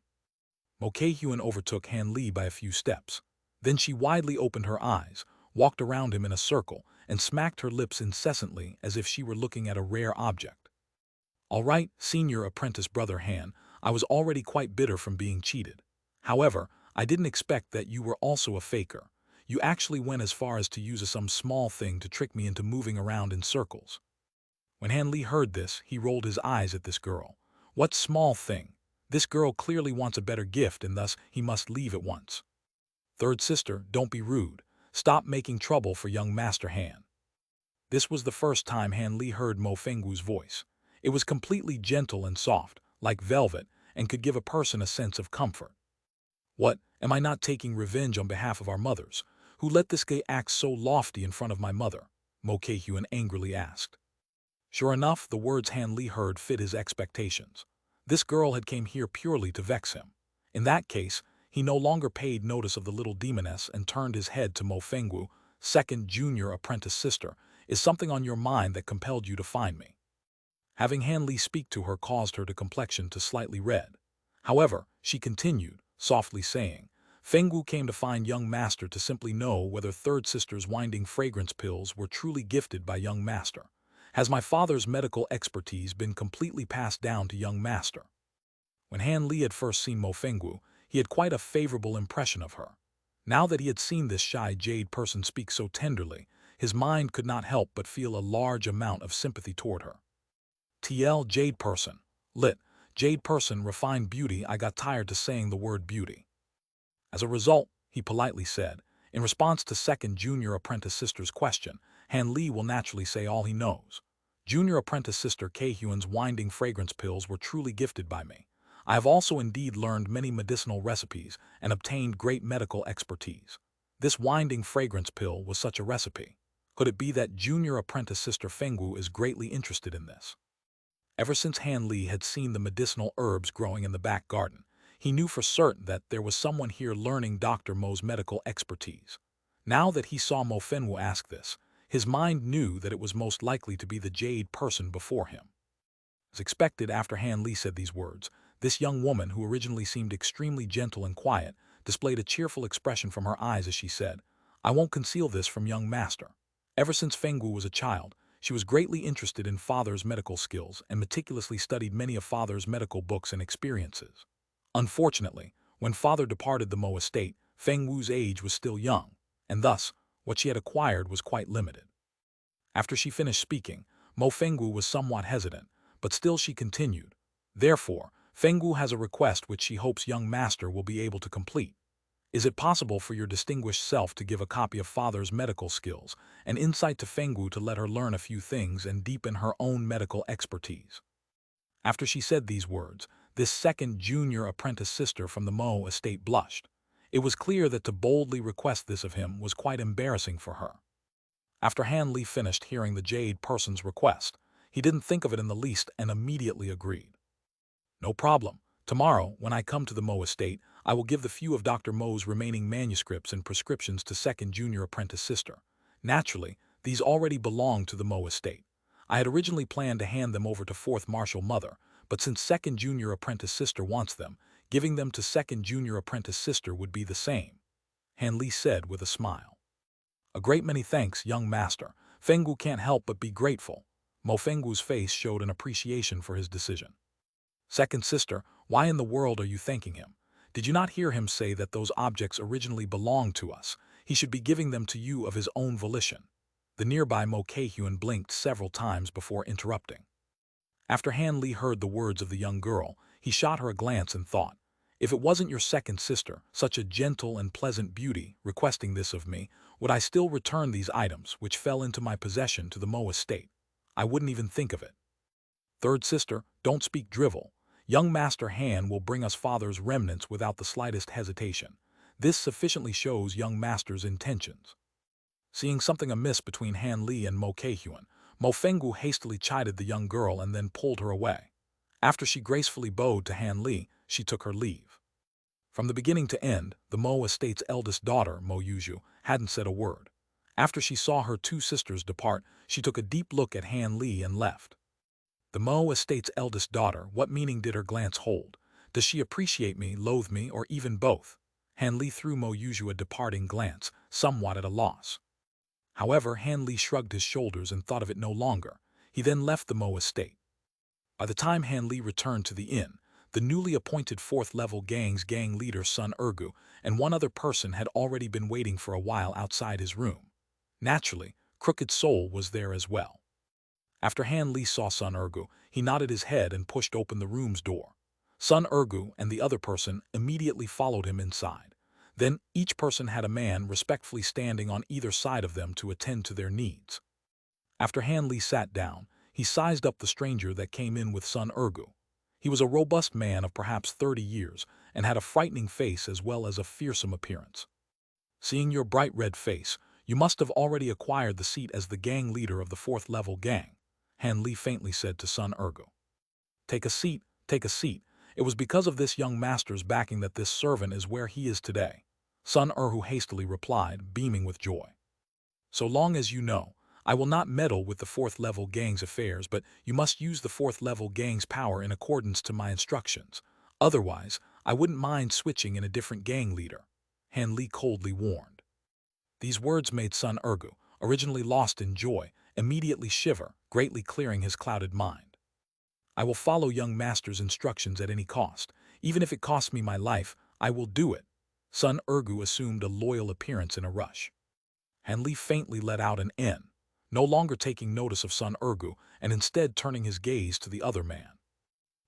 Mo Keihuan overtook Han Li by a few steps. Then she widely opened her eyes, walked around him in a circle, and smacked her lips incessantly as if she were looking at a rare object. "All right, senior apprentice brother Han, I was already quite bitter from being cheated. However, I didn't expect that you were also a faker. You actually went as far as to use some small thing to trick me into moving around in circles." When Han Li heard this, he rolled his eyes at this girl. What small thing? This girl clearly wants a better gift and thus he must leave at once. "Third sister, don't be rude. Stop making trouble for young Master Han." This was the first time Han Li heard Mo Fenggu's voice. It was completely gentle and soft, like velvet, and could give a person a sense of comfort. "What, am I not taking revenge on behalf of our mothers? Who let this guy act so lofty in front of my mother?" Mo Keihuan angrily asked. Sure enough, the words Han Li heard fit his expectations. This girl had came here purely to vex him. In that case, he no longer paid notice of the little demoness and turned his head to Mo Fenggu. "Second junior apprentice sister, is something on your mind that compelled you to find me?" Having Han Li speak to her caused her complexion to slightly red. However, she continued, softly saying, "Fenggu came to find young master to simply know whether third sister's winding fragrance pills were truly gifted by young master. Has my father's medical expertise been completely passed down to young master?" When Han Li had first seen Mo Fenggu, he had quite a favorable impression of her. Now that he had seen this shy jade person speak so tenderly, his mind could not help but feel a large amount of sympathy toward her. TL Jade person. Lit. Jade person refined beauty. I got tired to saying the word beauty. As a result, he politely said, in response to second junior apprentice sister's question, Han Li will naturally say all he knows. Junior apprentice sister Kei-Hyun's winding fragrance pills were truly gifted by me. I have also indeed learned many medicinal recipes and obtained great medical expertise. This winding fragrance pill was such a recipe. Could it be that junior apprentice sister Fengwu is greatly interested in this? Ever since Han Li had seen the medicinal herbs growing in the back garden, he knew for certain that there was someone here learning Dr. Mo's medical expertise. Now that he saw Mo Fenwu ask this, his mind knew that it was most likely to be the Jade person before him. As expected, after Han Li said these words, this young woman, who originally seemed extremely gentle and quiet, displayed a cheerful expression from her eyes as she said, "I won't conceal this from young master. Ever since Fengwu was a child, she was greatly interested in father's medical skills and meticulously studied many of father's medical books and experiences. Unfortunately, when father departed the Mo estate, Fengwu's age was still young, and thus, what she had acquired was quite limited." After she finished speaking, Mo Fengwu was somewhat hesitant, but still she continued, "Therefore, Fengwu has a request which she hopes young master will be able to complete. Is it possible for your distinguished self to give a copy of father's medical skills and insight to Fengwu to let her learn a few things and deepen her own medical expertise?" After she said these words, this second junior apprentice sister from the Mo estate blushed. It was clear that to boldly request this of him was quite embarrassing for her. After Han Li finished hearing the Jade person's request, he didn't think of it in the least and immediately agreed. "No problem. Tomorrow, when I come to the Mo estate, I will give the few of Dr. Mo's remaining manuscripts and prescriptions to second junior apprentice sister. Naturally, these already belong to the Mo estate. I had originally planned to hand them over to fourth martial mother, but since second junior apprentice sister wants them, giving them to second junior apprentice sister would be the same," Han Li said with a smile. "A great many thanks, young master. Fengwu can't help but be grateful." Mo Fengwu's face showed an appreciation for his decision. "Second sister, why in the world are you thanking him? Did you not hear him say that those objects originally belonged to us? He should be giving them to you of his own volition." The nearby Mo Kei-Hyun blinked several times before interrupting. After Han Li heard the words of the young girl, he shot her a glance and thought, "If it wasn't your second sister, such a gentle and pleasant beauty, requesting this of me, would I still return these items which fell into my possession to the Mo estate? I wouldn't even think of it. Third sister, don't speak drivel. Young Master Han will bring us father's remnants without the slightest hesitation. This sufficiently shows young master's intentions." Seeing something amiss between Han Li and Mo Kei-Hyun, Mo Fengwu hastily chided the young girl and then pulled her away. After she gracefully bowed to Han Li, she took her leave. From the beginning to end, the Mo estate's eldest daughter, Mo Yuju, hadn't said a word. After she saw her two sisters depart, she took a deep look at Han Li and left. The Mo estate's eldest daughter, what meaning did her glance hold? Does she appreciate me, loathe me, or even both? Han Li threw Mo Yuju a departing glance, somewhat at a loss. However, Han Li shrugged his shoulders and thought of it no longer. He then left the Mo estate. By the time Han Li returned to the inn, the newly appointed fourth-level gang's gang leader Sun Ergu and one other person had already been waiting for a while outside his room. Naturally, Crooked Soul was there as well. After Han Li saw Sun Ergu, he nodded his head and pushed open the room's door. Sun Ergu and the other person immediately followed him inside. Then each person had a man respectfully standing on either side of them to attend to their needs. After Han Li sat down, he sized up the stranger that came in with Sun Ergu. He was a robust man of perhaps 30 years and had a frightening face as well as a fearsome appearance. "Seeing your bright red face, you must have already acquired the seat as the gang leader of the fourth-level gang," Han Li faintly said to Sun Ergu. Take a seat, take a seat. It was because of this young master's backing that this servant is where he is today," Sun Ergu hastily replied, beaming with joy. "So long as you know, I will not meddle with the fourth-level gang's affairs, but you must use the fourth-level gang's power in accordance to my instructions. Otherwise, I wouldn't mind switching in a different gang leader," Han Li coldly warned. These words made Sun Ergu, originally lost in joy, immediately shiver, greatly clearing his clouded mind. "I will follow young master's instructions at any cost. Even if it costs me my life, I will do it." Sun Ergu assumed a loyal appearance in a rush. Han Li faintly let out an N. no longer taking notice of Sun Ergu and instead turning his gaze to the other man.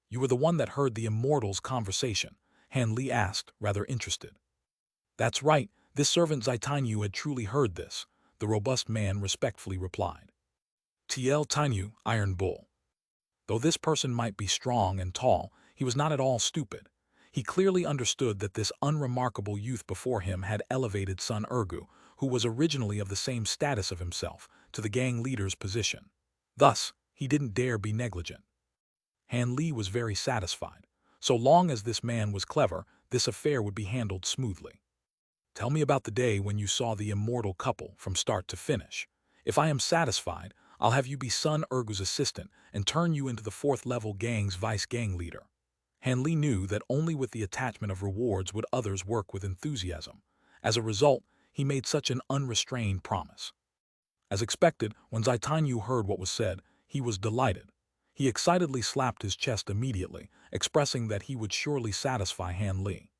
"You were the one that heard the immortals' conversation?" Han Li asked, rather interested. "That's right, this servant Zaitanyu had truly heard this," the robust man respectfully replied. TL Tainyu, Iron Bull. Though this person might be strong and tall, he was not at all stupid. He clearly understood that this unremarkable youth before him had elevated Sun Ergu, who was originally of the same status of himself, to the gang leader's position. Thus, he didn't dare be negligent. Han Li was very satisfied. So long as this man was clever, this affair would be handled smoothly. "Tell me about the day when you saw the immortal couple from start to finish. If I am satisfied, I'll have you be Sun Ergu's assistant and turn you into the 4th level gang's vice gang leader." Han Li knew that only with the attachment of rewards would others work with enthusiasm. As a result, he made such an unrestrained promise. As expected, when Zaitanyu heard what was said, he was delighted. He excitedly slapped his chest immediately, expressing that he would surely satisfy Han Li.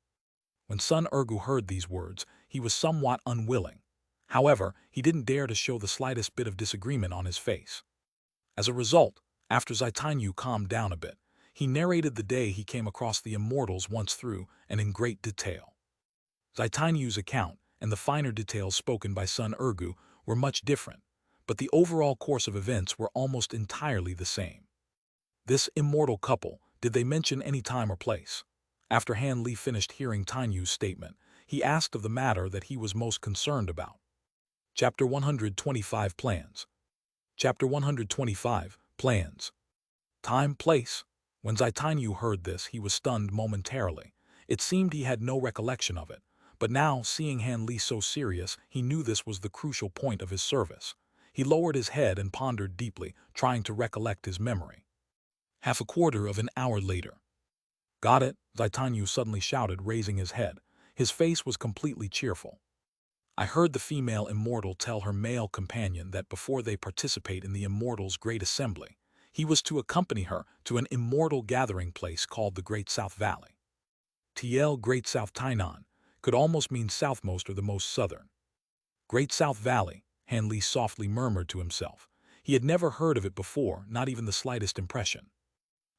When Sun Ergu heard these words, he was somewhat unwilling. However, he didn't dare to show the slightest bit of disagreement on his face. As a result, after Zaitanyu calmed down a bit, he narrated the day he came across the immortals once through and in great detail. Zaitanyu's account and the finer details spoken by Sun Ergu were much different, but the overall course of events were almost entirely the same. This immortal couple, did they mention any time or place? After Han Li finished hearing Tainyu's statement, he asked of the matter that he was most concerned about. Chapter 125 Plans. Chapter 125 Plans. Time, place. When Zaitanyu heard this, he was stunned momentarily. It seemed he had no recollection of it, but now, seeing Han Li so serious, he knew this was the crucial point of his service. He lowered his head and pondered deeply, trying to recollect his memory. Half a quarter of an hour later. "Got it," Zaitanyu suddenly shouted, raising his head. His face was completely cheerful. "I heard the female immortal tell her male companion that before they participate in the immortals' great assembly, he was to accompany her to an immortal gathering place called the Great South Valley. TL Great South Tainan could almost mean southmost or the most southern. Great South Valley, Han Li softly murmured to himself. He had never heard of it before, not even the slightest impression.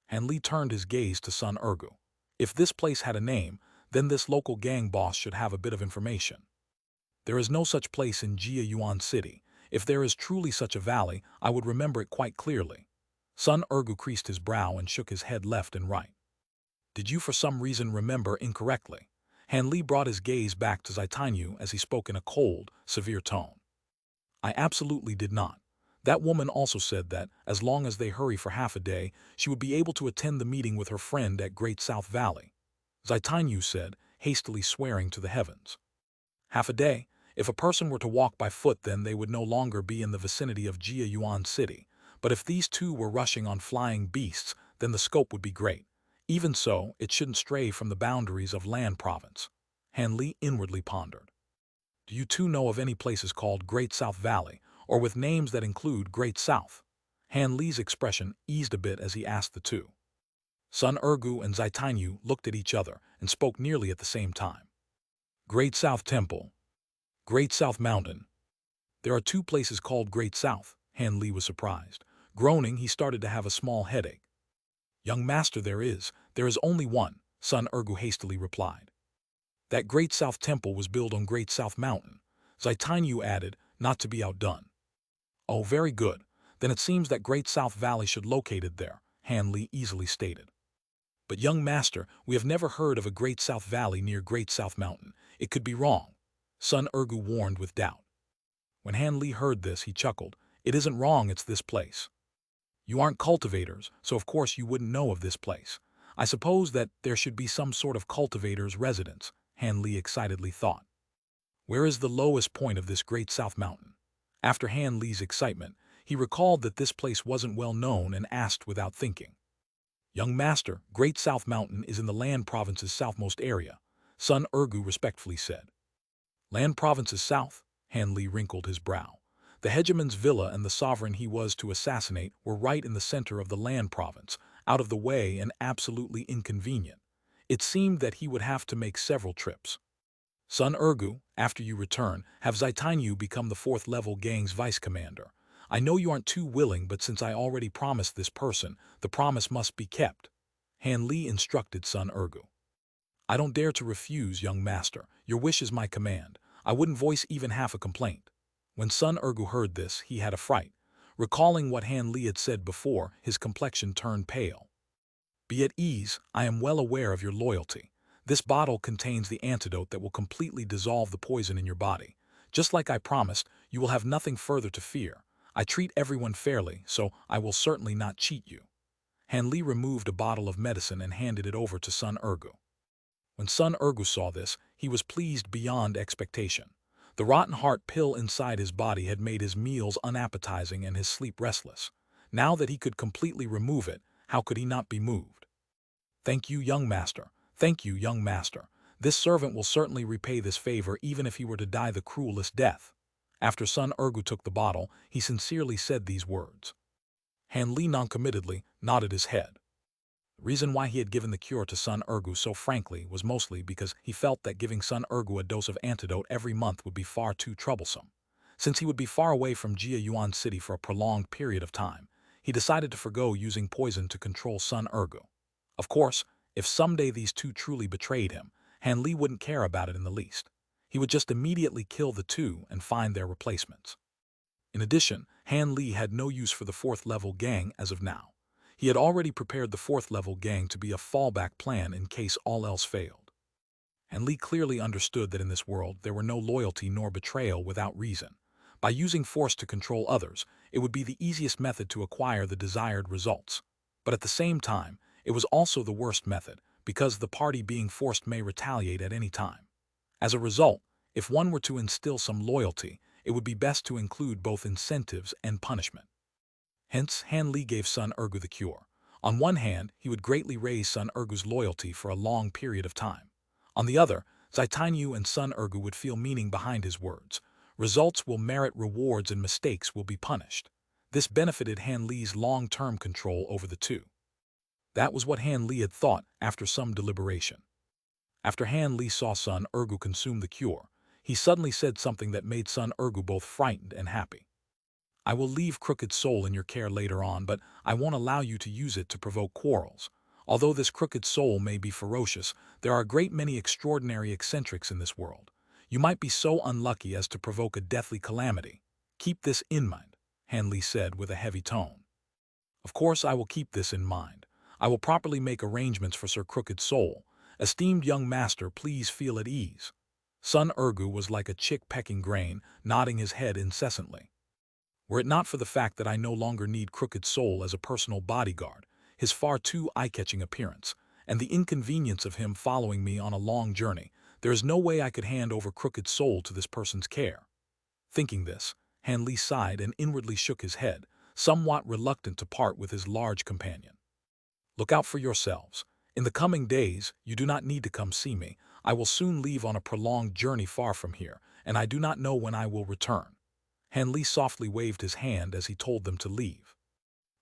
Han Li turned his gaze to Sun Ergu. If this place had a name, then this local gang boss should have a bit of information. "There is no such place in Jia Yuan City. If there is truly such a valley, I would remember it quite clearly." Sun Ergu creased his brow and shook his head left and right. "Did you for some reason remember incorrectly?" Han Li brought his gaze back to Zaitanyu as he spoke in a cold, severe tone. "I absolutely did not. That woman also said that, as long as they hurry for half a day, she would be able to attend the meeting with her friend at Great South Valley," Zaitanyu said, hastily swearing to the heavens. "Half a day? If a person were to walk by foot, then they would no longer be in the vicinity of Jia Yuan City. But if these two were rushing on flying beasts, then the scope would be great. Even so, it shouldn't stray from the boundaries of Land Province." Han Li inwardly pondered. "Do you two know of any places called Great South Valley, or with names that include Great South?" Han Li's expression eased a bit as he asked the two. Sun Ergu and Zaitanyu looked at each other and spoke nearly at the same time. "Great South Temple. Great South Mountain. There are 2 places called Great South." Han Li was surprised. Groaning, he started to have a small headache. "Young master, there is only one," Sun Ergu hastily replied. "That Great South Temple was built on Great South Mountain," Zaitanyu added, not to be outdone. "Oh, very good. Then it seems that Great South Valley should locate it there," Han Li easily stated. "But young master, we have never heard of a Great South Valley near Great South Mountain. It could be wrong," Sun Ergu warned with doubt. When Han Li heard this, he chuckled. "It isn't wrong, it's this place. You aren't cultivators, so of course you wouldn't know of this place. I suppose that there should be some sort of cultivator's residence," Han Li excitedly thought. "Where is the lowest point of this Great South Mountain?" After Han Li's excitement, he recalled that this place wasn't well known and asked without thinking. "Young master, Great South Mountain is in the Land Province's southmost area," Sun Ergu respectfully said. "Land Province's south?" Han Li wrinkled his brow. The hegemon's villa and the sovereign he was to assassinate were right in the center of the Land Province, out of the way and absolutely inconvenient. It seemed that he would have to make several trips. "Sun Ergu, after you return, have Zaitanyu become the 4th level gang's vice commander. I know you aren't too willing, but since I already promised this person, the promise must be kept. Han Li instructed Sun Ergu. I don't dare to refuse, young master. Your wish is my command. I wouldn't voice even half a complaint. When Sun Ergu heard this, he had a fright. Recalling what Han Li had said before, his complexion turned pale. Be at ease, I am well aware of your loyalty. This bottle contains the antidote that will completely dissolve the poison in your body. Just like I promised, you will have nothing further to fear. I treat everyone fairly, so I will certainly not cheat you. Han Li removed a bottle of medicine and handed it over to Sun Ergu. When Sun Ergu saw this, he was pleased beyond expectation. The rotten heart pill inside his body had made his meals unappetizing and his sleep restless. Now that he could completely remove it, how could he not be moved? Thank you, young master. Thank you, young master. This servant will certainly repay this favor even if he were to die the cruelest death. After Sun Ergu took the bottle, he sincerely said these words. Han Li noncommittedly nodded his head. The reason why he had given the cure to Sun Ergu so frankly was mostly because he felt that giving Sun Ergu a dose of antidote every month would be far too troublesome. Since he would be far away from Jia Yuan City for a prolonged period of time, he decided to forgo using poison to control Sun Ergu. Of course, if someday these two truly betrayed him, Han Li wouldn't care about it in the least. He would just immediately kill the two and find their replacements. In addition, Han Li had no use for the fourth-level gang as of now. He had already prepared the fourth-level gang to be a fallback plan in case all else failed. Han Li clearly understood that in this world there were no loyalty nor betrayal without reason. By using force to control others, it would be the easiest method to acquire the desired results. But at the same time, it was also the worst method, because the party being forced may retaliate at any time. As a result, if one were to instill some loyalty, it would be best to include both incentives and punishment. Hence, Han Li gave Sun Ergu the cure. On one hand, he would greatly raise Sun Ergu's loyalty for a long period of time. On the other, Zai Tanyu and Sun Ergu would feel meaning behind his words. Results will merit rewards and mistakes will be punished. This benefited Han Li's long-term control over the two. That was what Han Li had thought after some deliberation. After Han Li saw Sun Ergu consume the cure, he suddenly said something that made Sun Ergu both frightened and happy. I will leave Crooked Soul in your care later on, but I won't allow you to use it to provoke quarrels. Although this Crooked Soul may be ferocious, there are a great many extraordinary eccentrics in this world. You might be so unlucky as to provoke a deathly calamity. Keep this in mind, Han Li said with a heavy tone. Of course I will keep this in mind. I will properly make arrangements for Sir Crooked Soul. Esteemed young master, please feel at ease. Sun Ergu was like a chick pecking grain, nodding his head incessantly. Were it not for the fact that I no longer need Crooked Soul as a personal bodyguard, his far too eye-catching appearance, and the inconvenience of him following me on a long journey, there is no way I could hand over Crooked Soul to this person's care. Thinking this, Han Li sighed and inwardly shook his head, somewhat reluctant to part with his large companion. Look out for yourselves. In the coming days, you do not need to come see me. I will soon leave on a prolonged journey far from here, and I do not know when I will return. Han Li softly waved his hand as he told them to leave.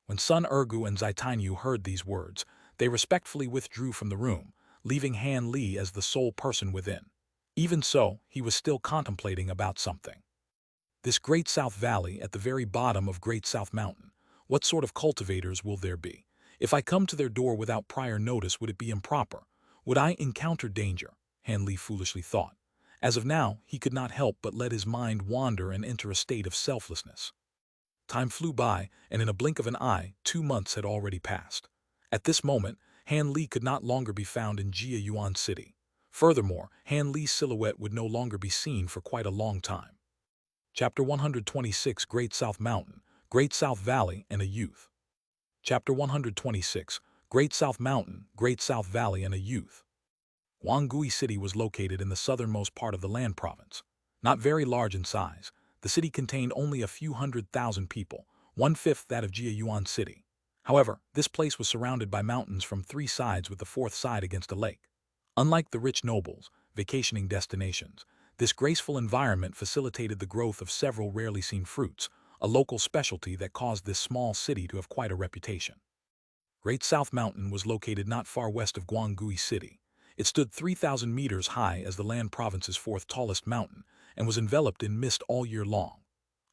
When Sun Ergu and Zai Tanyu heard these words, they respectfully withdrew from the room, leaving Han Li as the sole person within. Even so, he was still contemplating about something. This Great South Valley at the very bottom of Great South Mountain, what sort of cultivators will there be? If I come to their door without prior notice, would it be improper? Would I encounter danger? Han Li foolishly thought. As of now, he could not help but let his mind wander and enter a state of selflessness. Time flew by, and in a blink of an eye, 2 months had already passed. At this moment, Han Li could not longer be found in Jia Yuan City. Furthermore, Han Li's silhouette would no longer be seen for quite a long time. Chapter 126, Great South Mountain, Great South Valley, and a Youth. Chapter 126, Great South Mountain, Great South Valley, and a Youth. Guangui City was located in the southernmost part of the land province. Not very large in size, the city contained only a few 100,000 people, 1/5 that of Jia Yuan City. However, this place was surrounded by mountains from 3 sides with the 4th side against a lake. Unlike the rich nobles, vacationing destinations, this graceful environment facilitated the growth of several rarely seen fruits, a local specialty that caused this small city to have quite a reputation. Great South Mountain was located not far west of Guangui City. It stood 3,000 meters high as the land province's 4th tallest mountain and was enveloped in mist all year long.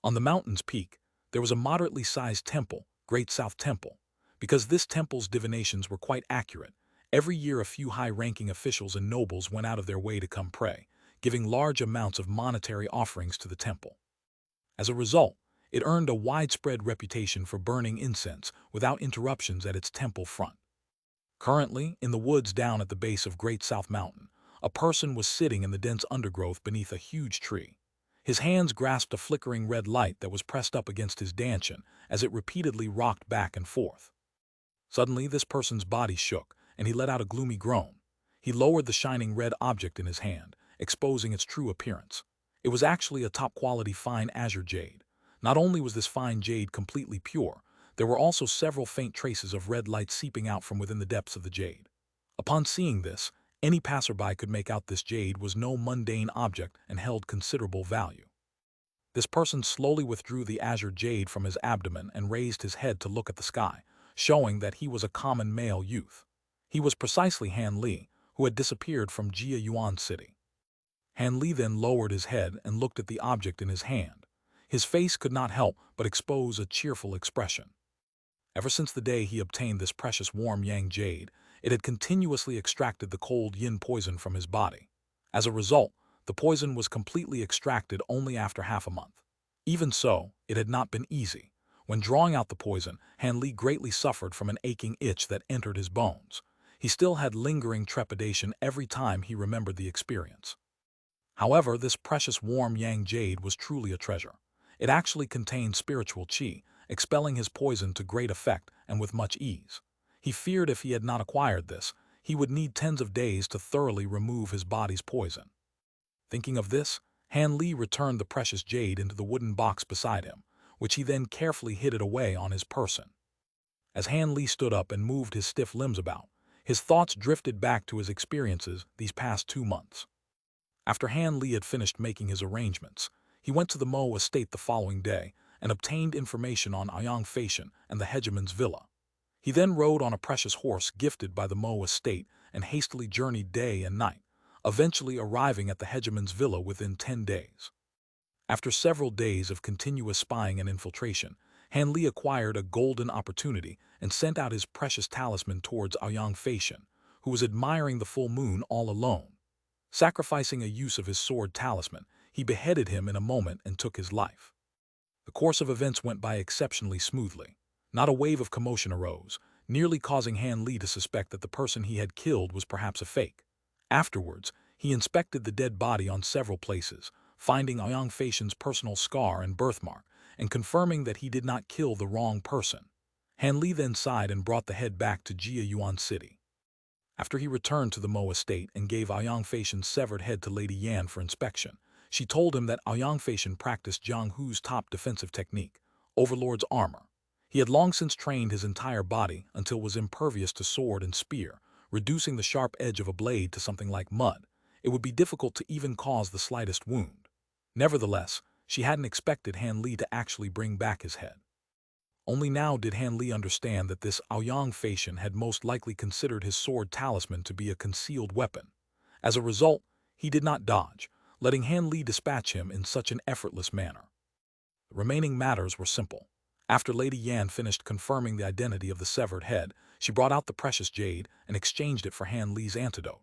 On the mountain's peak, there was a moderately sized temple, Great South Temple. Because this temple's divinations were quite accurate, every year a few high-ranking officials and nobles went out of their way to come pray, giving large amounts of monetary offerings to the temple. As a result, it earned a widespread reputation for burning incense without interruptions at its temple front. Currently, in the woods down at the base of Great South Mountain, a person was sitting in the dense undergrowth beneath a huge tree. His hands grasped a flickering red light that was pressed up against his dantian as it repeatedly rocked back and forth. Suddenly, this person's body shook, and he let out a gloomy groan. He lowered the shining red object in his hand, exposing its true appearance. It was actually a top-quality fine azure jade. Not only was this fine jade completely pure, there were also several faint traces of red light seeping out from within the depths of the jade. Upon seeing this, any passerby could make out this jade was no mundane object and held considerable value. This person slowly withdrew the azure jade from his abdomen and raised his head to look at the sky, showing that he was a common male youth. He was precisely Han Li, who had disappeared from Jia Yuan City. Han Li then lowered his head and looked at the object in his hand. His face could not help but expose a cheerful expression. Ever since the day he obtained this precious warm yang jade, it had continuously extracted the cold yin poison from his body. As a result, the poison was completely extracted only after half a month. Even so, it had not been easy. When drawing out the poison, Han Li greatly suffered from an aching itch that entered his bones. He still had lingering trepidation every time he remembered the experience. However, this precious warm yang jade was truly a treasure. It actually contained spiritual qi, expelling his poison to great effect and with much ease. He feared if he had not acquired this, he would need tens of days to thoroughly remove his body's poison. Thinking of this, Han Li returned the precious jade into the wooden box beside him, which he then carefully hid it away on his person. As Han Li stood up and moved his stiff limbs about, his thoughts drifted back to his experiences these past 2 months. After Han Li had finished making his arrangements, he went to the Mo estate the following day and obtained information on Xianxia and the hegemon's villa. He then rode on a precious horse gifted by the Mo estate and hastily journeyed day and night, eventually arriving at the hegemon's villa within 10 days. After several days of continuous spying and infiltration, Han Li acquired a golden opportunity and sent out his precious talisman towards Xianxia, who was admiring the full moon all alone. Sacrificing a use of his sword talisman, he beheaded him in a moment and took his life. The course of events went by exceptionally smoothly. Not a wave of commotion arose, nearly causing Han Li to suspect that the person he had killed was perhaps a fake. Afterwards, he inspected the dead body on several places, finding Xianxia's personal scar and birthmark, and confirming that he did not kill the wrong person. Han Li then sighed and brought the head back to Jia Yuan City. After he returned to the Mo estate and gave Xianxia's severed head to Lady Yan for inspection, she told him that Xianxia practiced Jiang Hu's top defensive technique, Overlord's armor. He had long since trained his entire body until it was impervious to sword and spear, reducing the sharp edge of a blade to something like mud. It would be difficult to even cause the slightest wound. Nevertheless, she hadn't expected Han Li to actually bring back his head. Only now did Han Li understand that this Xianxia had most likely considered his sword talisman to be a concealed weapon. As a result, he did not dodge, letting Han Li dispatch him in such an effortless manner. The remaining matters were simple. After Lady Yan finished confirming the identity of the severed head, she brought out the precious jade and exchanged it for Han Li's antidote.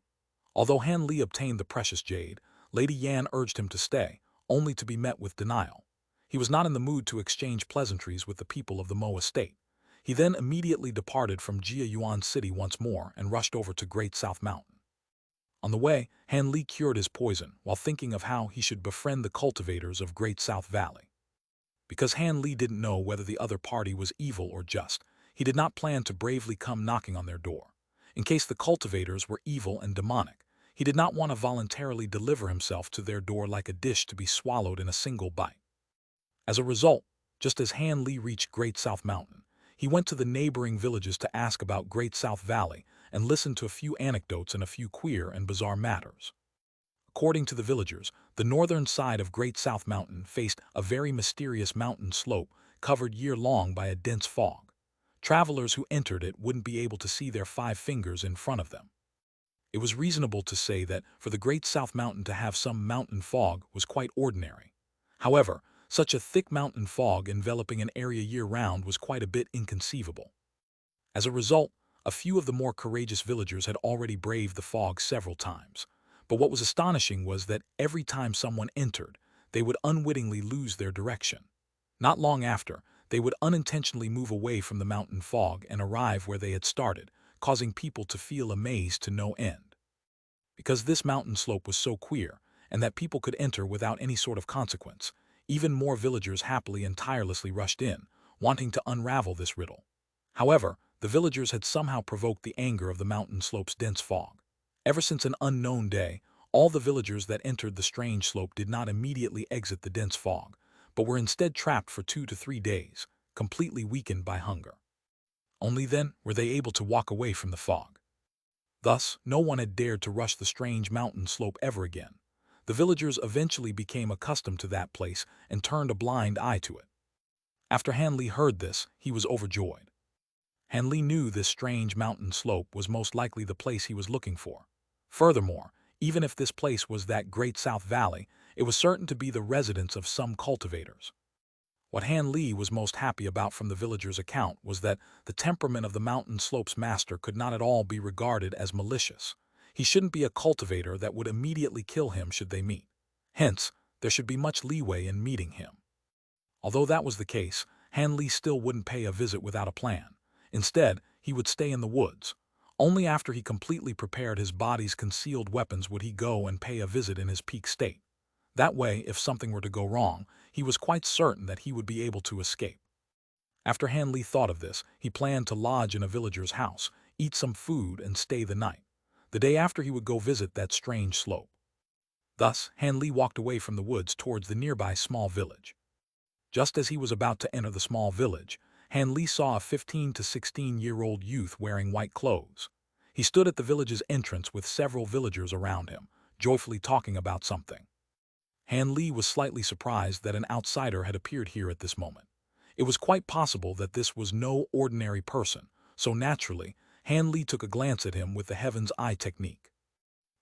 Although Han Li obtained the precious jade, Lady Yan urged him to stay, only to be met with denial. He was not in the mood to exchange pleasantries with the people of the Mo estate. He then immediately departed from Jia Yuan City once more and rushed over to Great South Mountain. On the way, Han Li cured his poison while thinking of how he should befriend the cultivators of Great South Valley. Because Han Li didn't know whether the other party was evil or just, he did not plan to bravely come knocking on their door. In case the cultivators were evil and demonic, he did not want to voluntarily deliver himself to their door like a dish to be swallowed in a single bite. As a result, just as Han Li reached Great South Mountain, he went to the neighboring villages to ask about Great South Valley and listened to a few anecdotes and a few queer and bizarre matters. According to the villagers, the northern side of Great South Mountain faced a very mysterious mountain slope covered year-long by a dense fog. Travelers who entered it wouldn't be able to see their 5 fingers in front of them. It was reasonable to say that for the Great South Mountain to have some mountain fog was quite ordinary. However, Such a thick mountain fog enveloping an area year-round was quite a bit inconceivable. As a result, a few of the more courageous villagers had already braved the fog several times. But what was astonishing was that every time someone entered, they would unwittingly lose their direction. Not long after, they would unintentionally move away from the mountain fog and arrive where they had started, causing people to feel amazed to no end. Because this mountain slope was so queer, and that people could enter without any sort of consequence, even more villagers happily and tirelessly rushed in, wanting to unravel this riddle. However, the villagers had somehow provoked the anger of the mountain slope's dense fog. Ever since an unknown day, all the villagers that entered the strange slope did not immediately exit the dense fog, but were instead trapped for 2 to 3 days, completely weakened by hunger. Only then were they able to walk away from the fog. Thus, no one had dared to rush the strange mountain slope ever again. The villagers eventually became accustomed to that place and turned a blind eye to it. After Han Li heard this, he was overjoyed. Han Li knew this strange mountain slope was most likely the place he was looking for. Furthermore, even if this place was that Great South Valley, it was certain to be the residence of some cultivators. What Han Li was most happy about from the villagers' account was that the temperament of the mountain slope's master could not at all be regarded as malicious. He shouldn't be a cultivator that would immediately kill him should they meet. Hence, there should be much leeway in meeting him. Although that was the case, Han Li still wouldn't pay a visit without a plan. Instead, he would stay in the woods. Only after he completely prepared his body's concealed weapons would he go and pay a visit in his peak state. That way, if something were to go wrong, he was quite certain that he would be able to escape. After Han Li thought of this, he planned to lodge in a villager's house, eat some food, and stay the night. The day after he would go visit that strange slope. Thus, Han Li walked away from the woods towards the nearby small village. Just as he was about to enter the small village, Han Li saw a 15 to 16-year-old youth wearing white clothes. He stood at the village's entrance with several villagers around him, joyfully talking about something. Han Li was slightly surprised that an outsider had appeared here at this moment. It was quite possible that this was no ordinary person, so naturally, Han Li took a glance at him with the Heaven's Eye technique.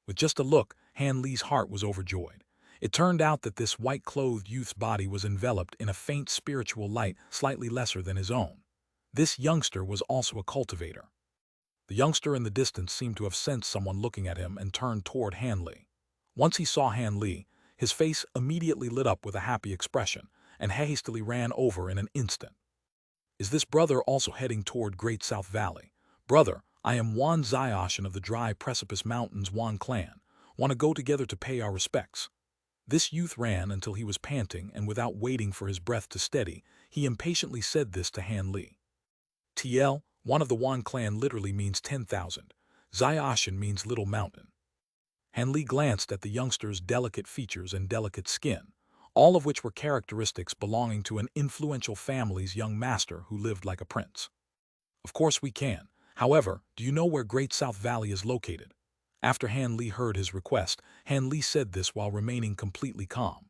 With just a look, Han Li's heart was overjoyed. It turned out that this white-clothed youth's body was enveloped in a faint spiritual light slightly lesser than his own. This youngster was also a cultivator. The youngster in the distance seemed to have sensed someone looking at him and turned toward Han Li. Once he saw Han Li, his face immediately lit up with a happy expression, and hastily ran over in an instant. Is this brother also heading toward Great South Valley? Brother, I am Wan Xiaoshan of the Dry Precipice Mountains Wan clan. Want to go together to pay our respects? This youth ran until he was panting, and without waiting for his breath to steady, he impatiently said this to Han Li. TL, one of the Wan clan literally means 10,000. Xiaoshan means little mountain. Han Li glanced at the youngster's delicate features and delicate skin, all of which were characteristics belonging to an influential family's young master who lived like a prince. Of course we can. However, do you know where Great South Valley is located? After Han Li heard his request, Han Li said this while remaining completely calm.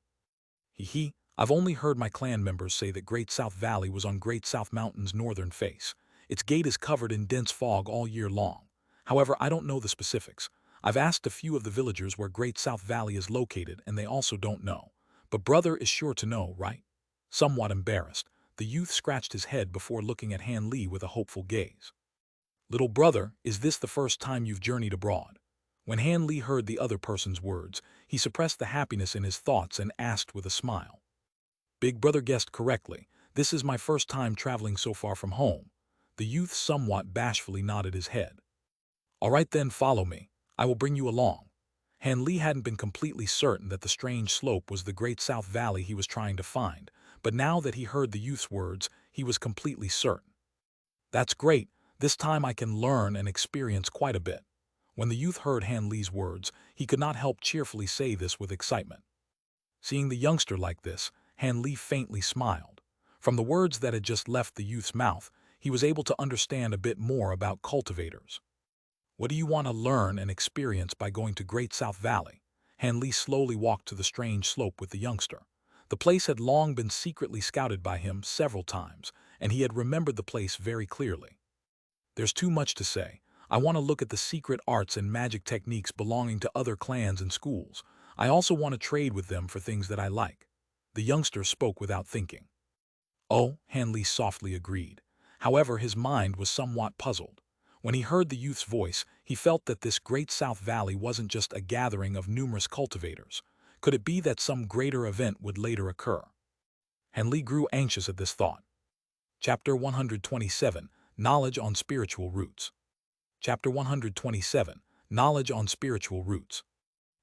I've only heard my clan members say that Great South Valley was on Great South Mountain's northern face. Its gate is covered in dense fog all year long. However, I don't know the specifics. I've asked a few of the villagers where Great South Valley is located, and they also don't know. But brother is sure to know, right? Somewhat embarrassed, the youth scratched his head before looking at Han Li with a hopeful gaze. Little brother, is this the first time you've journeyed abroad? When Han Li heard the other person's words, he suppressed the happiness in his thoughts and asked with a smile. Big brother guessed correctly. This is my first time traveling so far from home. The youth somewhat bashfully nodded his head. All right then, follow me. I will bring you along. Han Li hadn't been completely certain that the strange slope was the Great South Valley he was trying to find, but now that he heard the youth's words, he was completely certain. That's great. This time I can learn and experience quite a bit. When the youth heard Han Li's words, he could not help cheerfully say this with excitement. Seeing the youngster like this, Han Li faintly smiled. From the words that had just left the youth's mouth, he was able to understand a bit more about cultivators. What do you want to learn and experience by going to Great South Valley? Han Li slowly walked to the strange slope with the youngster. The place had long been secretly scouted by him several times, and he had remembered the place very clearly. There's too much to say. I want to look at the secret arts and magic techniques belonging to other clans and schools. I also want to trade with them for things that I like. The youngster spoke without thinking. Oh, Hanley softly agreed. However, his mind was somewhat puzzled. When he heard the youth's voice, he felt that this great South Valley wasn't just a gathering of numerous cultivators. Could it be that some greater event would later occur? Hanley grew anxious at this thought. Chapter 127, Knowledge on Spiritual Roots. Chapter 127, Knowledge on Spiritual Roots.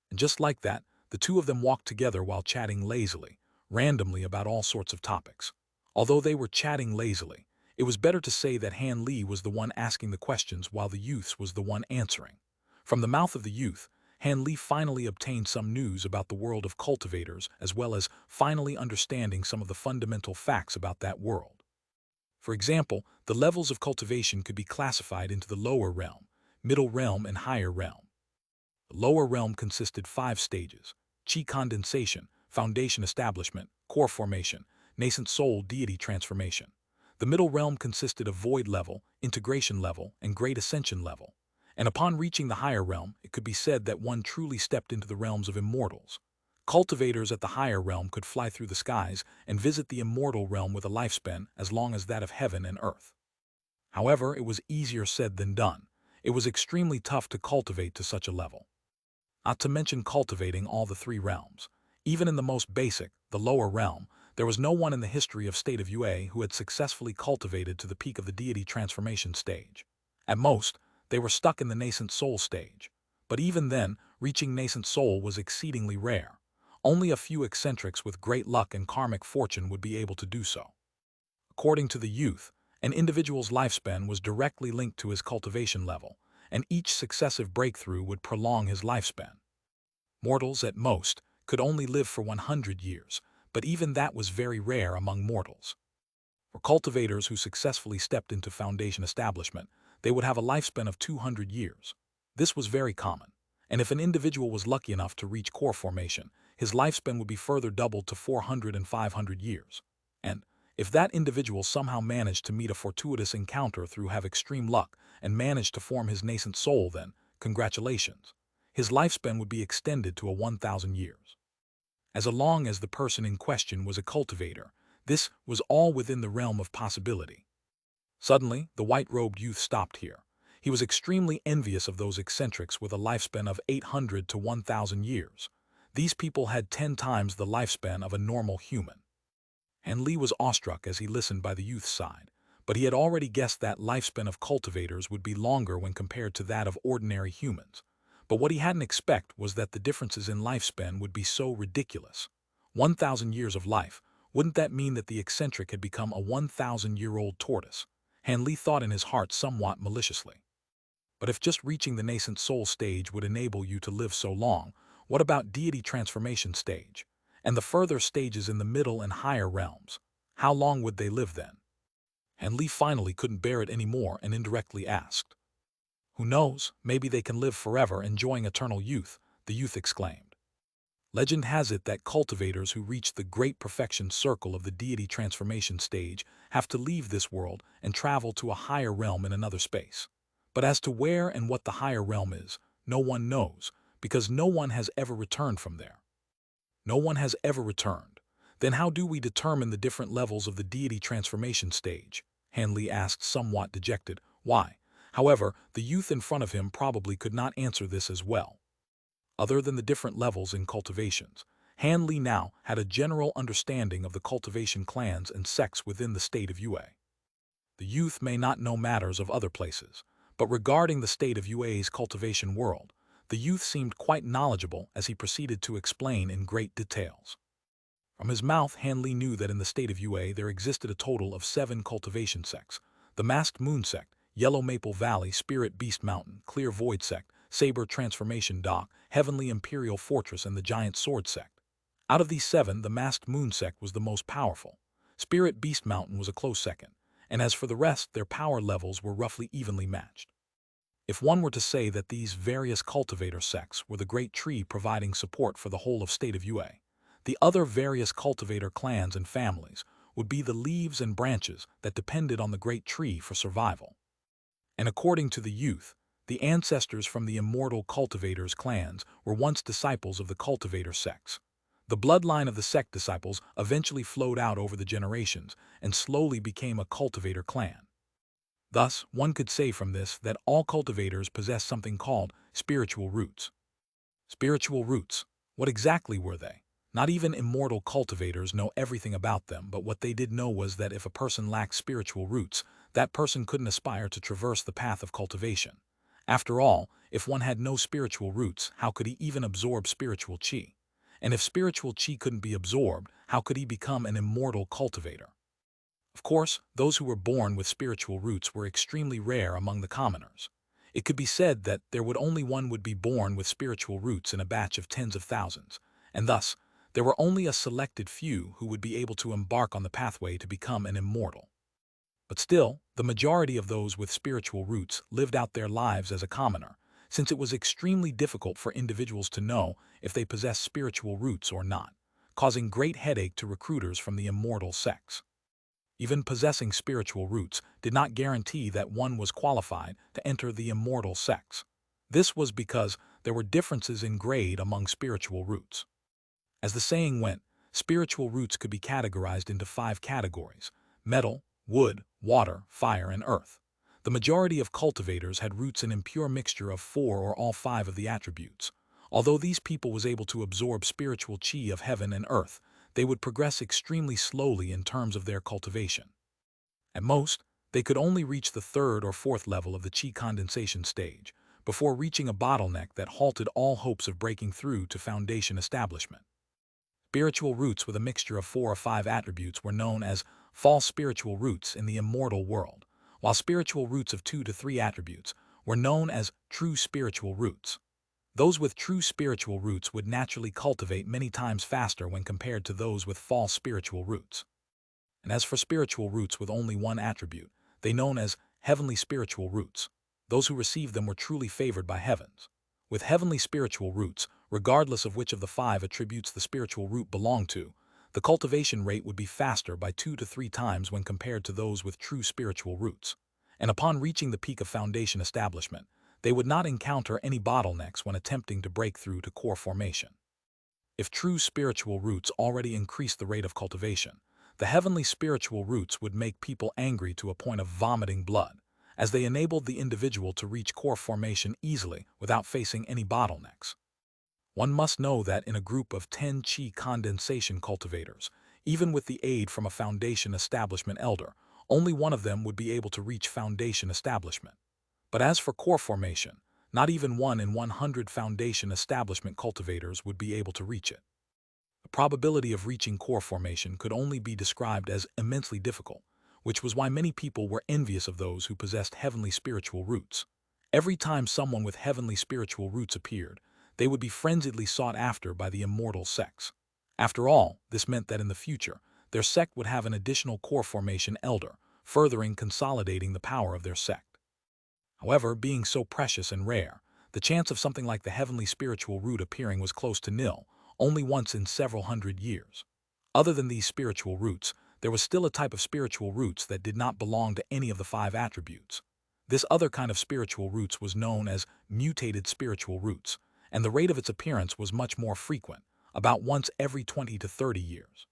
And just like that, the two of them walked together while chatting lazily, randomly about all sorts of topics. Although they were chatting lazily, it was better to say that Hanley was the one asking the questions while the youth was the one answering. From the mouth of the youth, Hanley finally obtained some news about the world of cultivators as well as finally understanding some of the fundamental facts about that world. For example, the levels of cultivation could be classified into the lower realm, middle realm, and higher realm. The lower realm consisted 5 stages: chi condensation, foundation establishment, core formation, nascent soul deity transformation. The middle realm consisted of void level, integration level, and great ascension level. And upon reaching the higher realm, it could be said that one truly stepped into the realms of immortals. Cultivators at the higher realm could fly through the skies and visit the immortal realm with a lifespan as long as that of heaven and earth. However, it was easier said than done. It was extremely tough to cultivate to such a level. Not to mention cultivating all the 3 realms. Even in the most basic, the lower realm, there was no one in the history of State of UA who had successfully cultivated to the peak of the deity transformation stage. At most, they were stuck in the nascent soul stage. But even then, reaching nascent soul was exceedingly rare. Only a few eccentrics with great luck and karmic fortune would be able to do so. According to the youth, an individual's lifespan was directly linked to his cultivation level, and each successive breakthrough would prolong his lifespan. Mortals, at most, could only live for 100 years, but even that was very rare among mortals. For cultivators who successfully stepped into foundation establishment, they would have a lifespan of 200 years. This was very common, and if an individual was lucky enough to reach core formation, his lifespan would be further doubled to 400 and 500 years. And if that individual somehow managed to meet a fortuitous encounter through have extreme luck and managed to form his nascent soul, then, congratulations. His lifespan would be extended to 1,000 years. As long as the person in question was a cultivator, this was all within the realm of possibility. Suddenly, the white-robed youth stopped here. He was extremely envious of those eccentrics with a lifespan of 800 to 1,000 years. These people had 10 times the lifespan of a normal human. Hanley was awestruck as he listened by the youth's side, but he had already guessed that lifespan of cultivators would be longer when compared to that of ordinary humans. But what he hadn't expected was that the differences in lifespan would be so ridiculous. 1,000 years of life, wouldn't that mean that the eccentric had become a 1,000-year-old tortoise? Hanley thought in his heart somewhat maliciously. But if just reaching the nascent soul stage would enable you to live so long, what about deity transformation stage? And the further stages in the middle and higher realms? How long would they live then? Hanley finally couldn't bear it anymore and indirectly asked. Who knows, maybe they can live forever enjoying eternal youth, the youth exclaimed. Legend has it that cultivators who reach the great perfection circle of the deity transformation stage have to leave this world and travel to a higher realm in another space. But as to where and what the higher realm is, no one knows, because no one has ever returned from there. No one has ever returned. Then how do we determine the different levels of the deity transformation stage? Hanley asked, somewhat dejected. Why? However, the youth in front of him probably could not answer this as well. Other than the different levels in cultivations, Hanley now had a general understanding of the cultivation clans and sects within the state of UA. The youth may not know matters of other places, but regarding the state of UA's cultivation world, the youth seemed quite knowledgeable as he proceeded to explain in great details. From his mouth, Hanley knew that in the state of UA there existed a total of 7 cultivation sects: the Masked Moon Sect, Yellow Maple Valley, Spirit Beast Mountain, Clear Void Sect, Saber Transformation Dock, Heavenly Imperial Fortress, and the Giant Sword Sect. Out of these 7, the Masked Moon Sect was the most powerful. Spirit Beast Mountain was a close second, and as for the rest, their power levels were roughly evenly matched. If one were to say that these various cultivator sects were the great tree providing support for the whole of state of UA, the other various cultivator clans and families would be the leaves and branches that depended on the great tree for survival. And according to the youth, the ancestors from the immortal cultivators clans were once disciples of the cultivator sects. The bloodline of the sect disciples eventually flowed out over the generations and slowly became a cultivator clan. Thus, one could say from this that all cultivators possess something called spiritual roots. Spiritual roots. What exactly were they? Not even immortal cultivators know everything about them, but what they did know was that if a person lacked spiritual roots, that person couldn't aspire to traverse the path of cultivation. After all, if one had no spiritual roots, how could he even absorb spiritual chi? And if spiritual chi couldn't be absorbed, how could he become an immortal cultivator? Of course, those who were born with spiritual roots were extremely rare among the commoners. It could be said that there would only one would be born with spiritual roots in a batch of tens of thousands, and thus, there were only a selected few who would be able to embark on the pathway to become an immortal. But still, the majority of those with spiritual roots lived out their lives as a commoner, since it was extremely difficult for individuals to know if they possessed spiritual roots or not, causing great headache to recruiters from the immortal sects. Even possessing spiritual roots did not guarantee that one was qualified to enter the immortal sects. This was because there were differences in grade among spiritual roots. As the saying went, spiritual roots could be categorized into 5 categories: metal, wood, water, fire, and earth. The majority of cultivators had roots in impure mixture of 4 or all 5 of the attributes. Although these people was able to absorb spiritual chi of heaven and earth, they would progress extremely slowly in terms of their cultivation. At most, they could only reach the 3rd or 4th level of the chi condensation stage, before reaching a bottleneck that halted all hopes of breaking through to foundation establishment. Spiritual roots with a mixture of 4 or 5 attributes were known as false spiritual roots in the immortal world, while spiritual roots of 2 to 3 attributes were known as true spiritual roots. Those with true spiritual roots would naturally cultivate many times faster when compared to those with false spiritual roots. And as for spiritual roots with only 1 attribute, they known as heavenly spiritual roots. Those who received them were truly favored by heavens. With heavenly spiritual roots, regardless of which of the 5 attributes the spiritual root belonged to, the cultivation rate would be faster by 2 to 3 times when compared to those with true spiritual roots. And upon reaching the peak of foundation establishment, they would not encounter any bottlenecks when attempting to break through to core formation. If true spiritual roots already increased the rate of cultivation, the heavenly spiritual roots would make people angry to a point of vomiting blood, as they enabled the individual to reach core formation easily without facing any bottlenecks. One must know that in a group of 10 chi condensation cultivators, even with the aid from a foundation establishment elder, only one of them would be able to reach foundation establishment. But as for core formation, not even 1 in 100 foundation establishment cultivators would be able to reach it. The probability of reaching core formation could only be described as immensely difficult, which was why many people were envious of those who possessed heavenly spiritual roots. Every time someone with heavenly spiritual roots appeared, they would be frenziedly sought after by the immortal sects. After all, this meant that in the future, their sect would have an additional core formation elder, furthering consolidating the power of their sect. However, being so precious and rare, the chance of something like the heavenly spiritual root appearing was close to nil, only once in several hundred years. Other than these spiritual roots, there was still a type of spiritual roots that did not belong to any of the 5 attributes. This other kind of spiritual roots was known as mutated spiritual roots, and the rate of its appearance was much more frequent, about once every 20 to 30 years.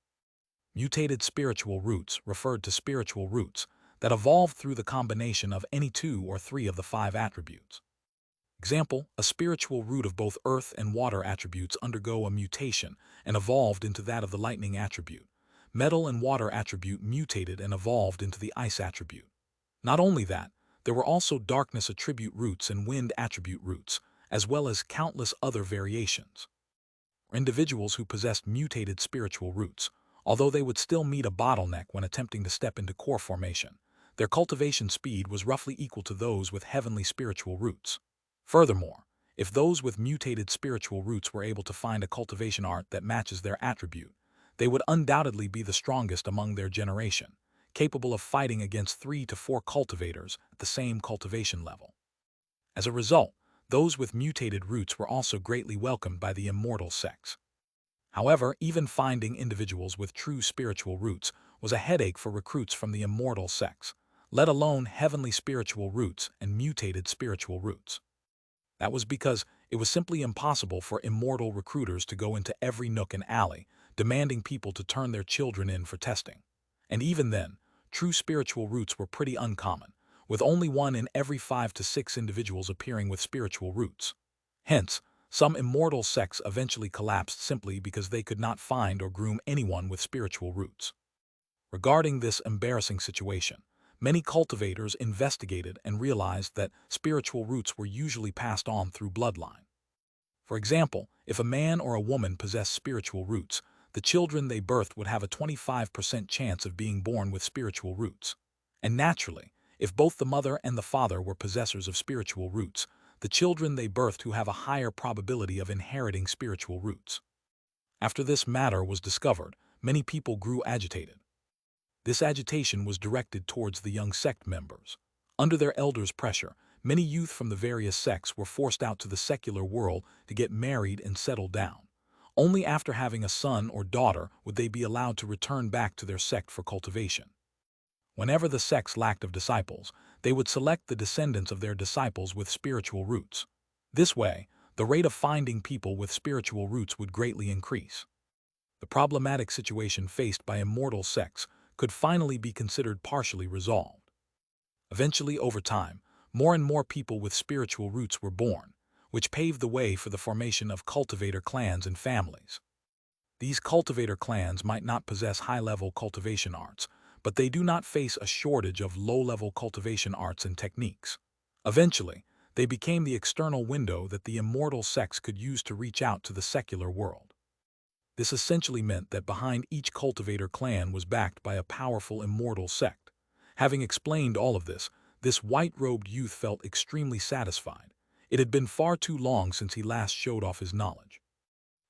Mutated spiritual roots referred to spiritual roots that evolved through the combination of any 2 or 3 of the 5 attributes. Example, a spiritual root of both earth and water attributes undergo a mutation and evolved into that of the lightning attribute. Metal and water attribute mutated and evolved into the ice attribute. Not only that, there were also darkness attribute roots and wind attribute roots, as well as countless other variations. Individuals who possessed mutated spiritual roots, although they would still meet a bottleneck when attempting to step into core formation, their cultivation speed was roughly equal to those with heavenly spiritual roots. Furthermore, if those with mutated spiritual roots were able to find a cultivation art that matches their attribute, they would undoubtedly be the strongest among their generation, capable of fighting against 3 to 4 cultivators at the same cultivation level. As a result, those with mutated roots were also greatly welcomed by the immortal sects. However, even finding individuals with true spiritual roots was a headache for recruits from the immortal sects, let alone heavenly spiritual roots and mutated spiritual roots. That was because It was simply impossible for immortal recruiters to go into every nook and alley, demanding people to turn their children in for testing. And even then, true spiritual roots were pretty uncommon, with only 1 in every 5 to 6 individuals appearing with spiritual roots. Hence, some immortal sects eventually collapsed simply because they could not find or groom anyone with spiritual roots. Regarding this embarrassing situation, many cultivators investigated and realized that spiritual roots were usually passed on through bloodline. For example, if a man or a woman possessed spiritual roots, the children they birthed would have a 25% chance of being born with spiritual roots. And naturally, if both the mother and the father were possessors of spiritual roots, the children they birthed who have a higher probability of inheriting spiritual roots. After this matter was discovered, many people grew agitated. This agitation was directed towards the young sect members. Under their elders' pressure, many youth from the various sects were forced out to the secular world to get married and settle down. Only after having a son or daughter would they be allowed to return back to their sect for cultivation. Whenever the sects lacked of disciples, they would select the descendants of their disciples with spiritual roots. This way, the rate of finding people with spiritual roots would greatly increase. The problematic situation faced by immortal sects could finally be considered partially resolved. Eventually, over time, more and more people with spiritual roots were born, which paved the way for the formation of cultivator clans and families. These cultivator clans might not possess high-level cultivation arts, but they do not face a shortage of low-level cultivation arts and techniques. Eventually, they became the external window that the immortal sects could use to reach out to the secular world. This essentially meant that behind each cultivator clan was backed by a powerful immortal sect. Having explained all of this white-robed youth felt extremely satisfied. It had been far too long since he last showed off his knowledge.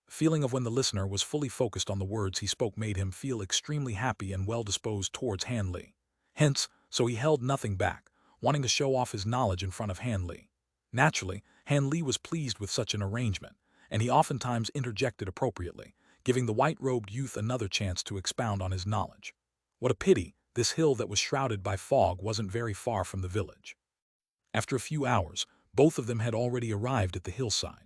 The feeling of when the listener was fully focused on the words he spoke made him feel extremely happy and well-disposed towards Han Li. Hence, so he held nothing back, wanting to show off his knowledge in front of Han Li. Naturally, Han Li was pleased with such an arrangement, and he oftentimes interjected appropriately, giving the white-robed youth another chance to expound on his knowledge. What a pity, this hill that was shrouded by fog wasn't very far from the village. After a few hours, both of them had already arrived at the hillside.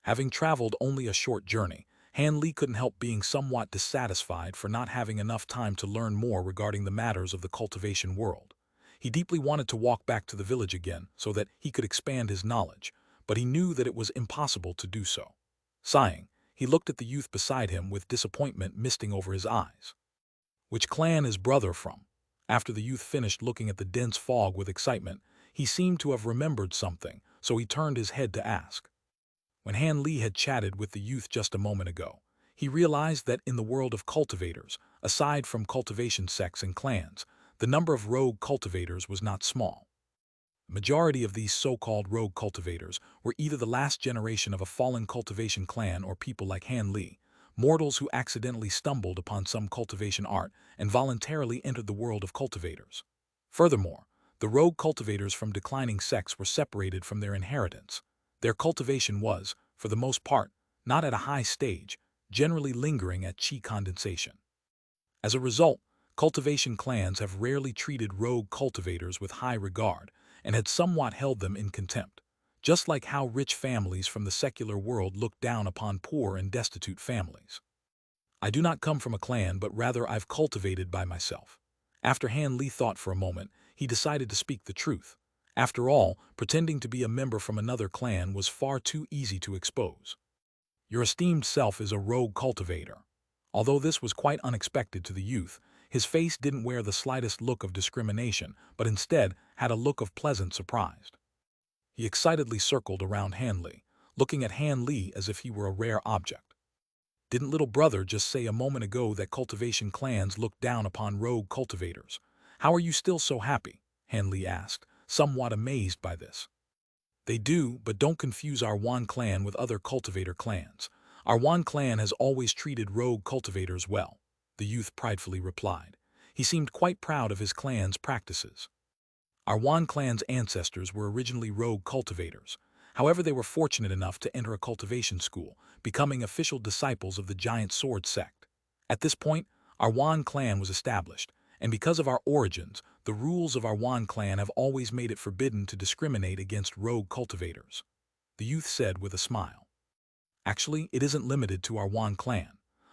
Having traveled only a short journey, Han Li couldn't help being somewhat dissatisfied for not having enough time to learn more regarding the matters of the cultivation world. He deeply wanted to walk back to the village again so that he could expand his knowledge, but he knew that it was impossible to do so. Sighing, he looked at the youth beside him with disappointment misting over his eyes. Which clan is brother from? After the youth finished looking at the dense fog with excitement, he seemed to have remembered something, so he turned his head to ask. When Han Li had chatted with the youth just a moment ago, he realized that in the world of cultivators, aside from cultivation sects and clans, the number of rogue cultivators was not small. The majority of these so-called rogue cultivators were either the last generation of a fallen cultivation clan or people like Han Li, mortals who accidentally stumbled upon some cultivation art and voluntarily entered the world of cultivators. Furthermore, the rogue cultivators from declining sects were separated from their inheritance. Their cultivation was, for the most part, not at a high stage, generally lingering at chi condensation. As a result, cultivation clans have rarely treated rogue cultivators with high regard and had somewhat held them in contempt, just like how rich families from the secular world look down upon poor and destitute families. I do not come from a clan, but rather I've cultivated by myself. After Han Li thought for a moment, he decided to speak the truth. After all, pretending to be a member from another clan was far too easy to expose. Your esteemed self is a rogue cultivator. Although this was quite unexpected to the youth, his face didn't wear the slightest look of discrimination, but instead had a look of pleasant surprise. He excitedly circled around Han Li, looking at Han Li as if he were a rare object. Didn't little brother just say a moment ago that cultivation clans look down upon rogue cultivators? How are you still so happy? Han Li asked, somewhat amazed by this. They do, but don't confuse our Wan clan with other cultivator clans. Our Wan clan has always treated rogue cultivators well, the youth pridefully replied. He seemed quite proud of his clan's practices. Our Wan clan's ancestors were originally rogue cultivators. However, they were fortunate enough to enter a cultivation school, becoming official disciples of the Giant Sword sect. At this point, our Wan clan was established, and because of our origins, the rules of our Wan clan have always made it forbidden to discriminate against rogue cultivators. the youth said with a smile. Actually, it isn't limited to our Wan clan.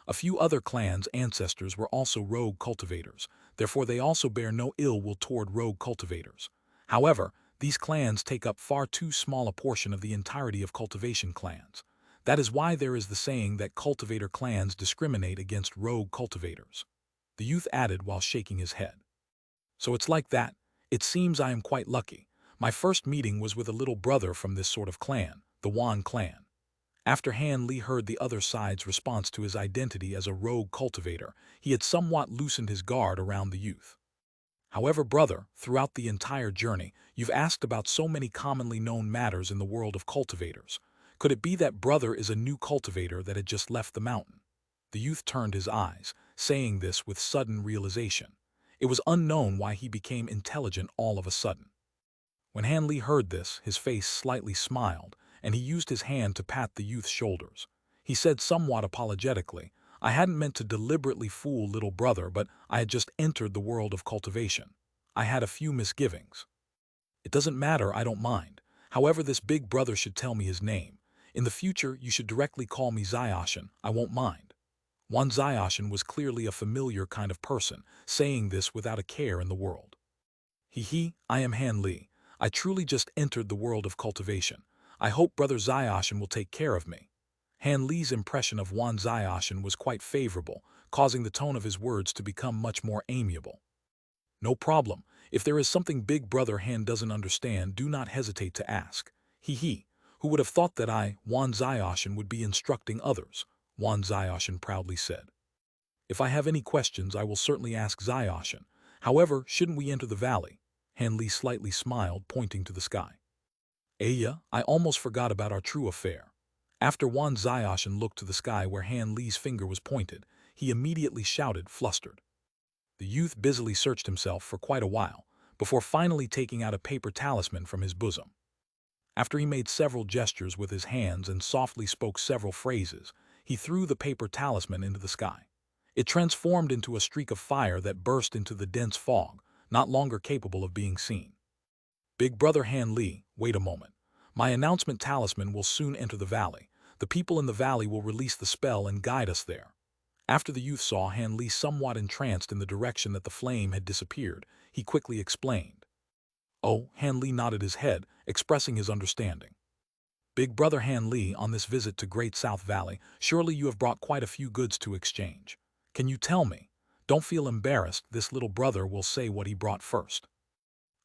A few other clans' ancestors were also rogue cultivators, therefore they also bear no ill will toward rogue cultivators. However, these clans take up far too small a portion of the entirety of cultivation clans. That is why there is the saying that cultivator clans discriminate against rogue cultivators. The youth added while shaking his head. So it's like that. It seems I am quite lucky. My first meeting was with a little brother from this sort of clan, the Wan clan. After Han Li heard the other side's response to his identity as a rogue cultivator, he had somewhat loosened his guard around the youth. However, brother, throughout the entire journey, you've asked about so many commonly known matters in the world of cultivators. Could it be that brother is a new cultivator that had just left the mountain? The youth turned his eyes, saying this with sudden realization. It was unknown why he became intelligent all of a sudden. When Han Li heard this, his face slightly smiled, and he used his hand to pat the youth's shoulders. He said somewhat apologetically, I hadn't meant to deliberately fool little brother, but I had just entered the world of cultivation. I had a few misgivings. It doesn't matter, I don't mind. However, this big brother should tell me his name. In the future, you should directly call me Xianxia, I won't mind. Wan Xianxia was clearly a familiar kind of person, saying this without a care in the world. I am Han Li. I truly just entered the world of cultivation. I hope brother Xianxia will take care of me. Han Li's impression of Wan Xianxia was quite favorable, causing the tone of his words to become much more amiable. No problem. If there is something big brother Han doesn't understand, do not hesitate to ask. Who would have thought that I, Wan Xianxia, would be instructing others? Wan Xianxia proudly said. If I have any questions, I will certainly ask Xianxia. However, shouldn't we enter the valley? Han Li slightly smiled, pointing to the sky. Yeah, I almost forgot about our true affair. After Wan Xianxia looked to the sky where Han Li's finger was pointed, he immediately shouted, flustered. The youth busily searched himself for quite a while, before finally taking out a paper talisman from his bosom. After he made several gestures with his hands and softly spoke several phrases, he threw the paper talisman into the sky. It transformed into a streak of fire that burst into the dense fog, not longer capable of being seen. Big brother Han Li, wait a moment. My announcement talisman will soon enter the valley. The people in the valley will release the spell and guide us there. After the youth saw Han Li somewhat entranced in the direction that the flame had disappeared, he quickly explained. Oh, Han Li nodded his head, expressing his understanding. Big brother Han Li, on this visit to Great South Valley, surely you have brought quite a few goods to exchange. Can you tell me? Don't feel embarrassed, this little brother will say what he brought first.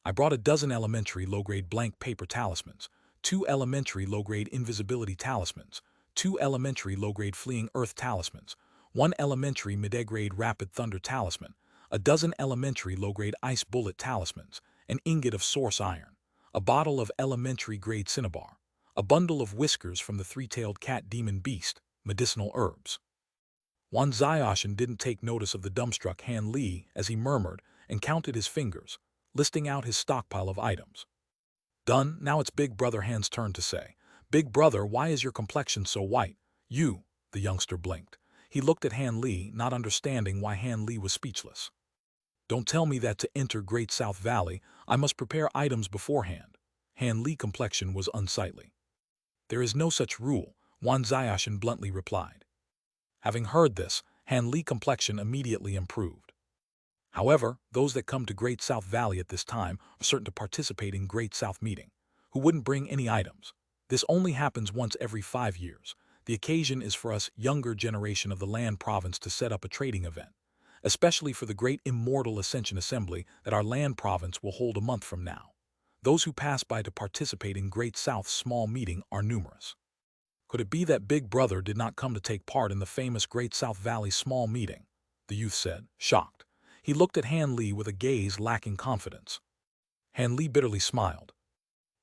I brought a dozen elementary low-grade blank paper talismans, 2 elementary low-grade invisibility talismans, 2 elementary low-grade fleeing earth talismans, 1 elementary mid-grade rapid thunder talisman, a dozen elementary low-grade ice bullet talismans, an ingot of source iron, a bottle of elementary grade cinnabar, a bundle of whiskers from the three-tailed cat demon beast, medicinal herbs. Wan Xianxia didn't take notice of the dumbstruck Han Li as he murmured and counted his fingers, listing out his stockpile of items. Done, now it's Big Brother Han's turn to say, Big Brother, why is your complexion so white? The youngster blinked. He looked at Han Li, not understanding why Han Li was speechless. Don't tell me that to enter Great South Valley, I must prepare items beforehand. Han Li's complexion was unsightly. There is no such rule, Wan Xianxia bluntly replied. Having heard this, Han Li's complexion immediately improved. However, those that come to Great South Valley at this time are certain to participate in Great South meeting, who wouldn't bring any items. This only happens once every 5 years. The occasion is for us younger generation of the land province to set up a trading event, especially for the great Immortal Ascension Assembly that our land province will hold a month from now. Those who pass by to participate in Great South's small meeting are numerous. Could it be that Big Brother did not come to take part in the famous Great South Valley small meeting? The youth said, shocked. He looked at Han Li with a gaze lacking confidence. Han Li bitterly smiled.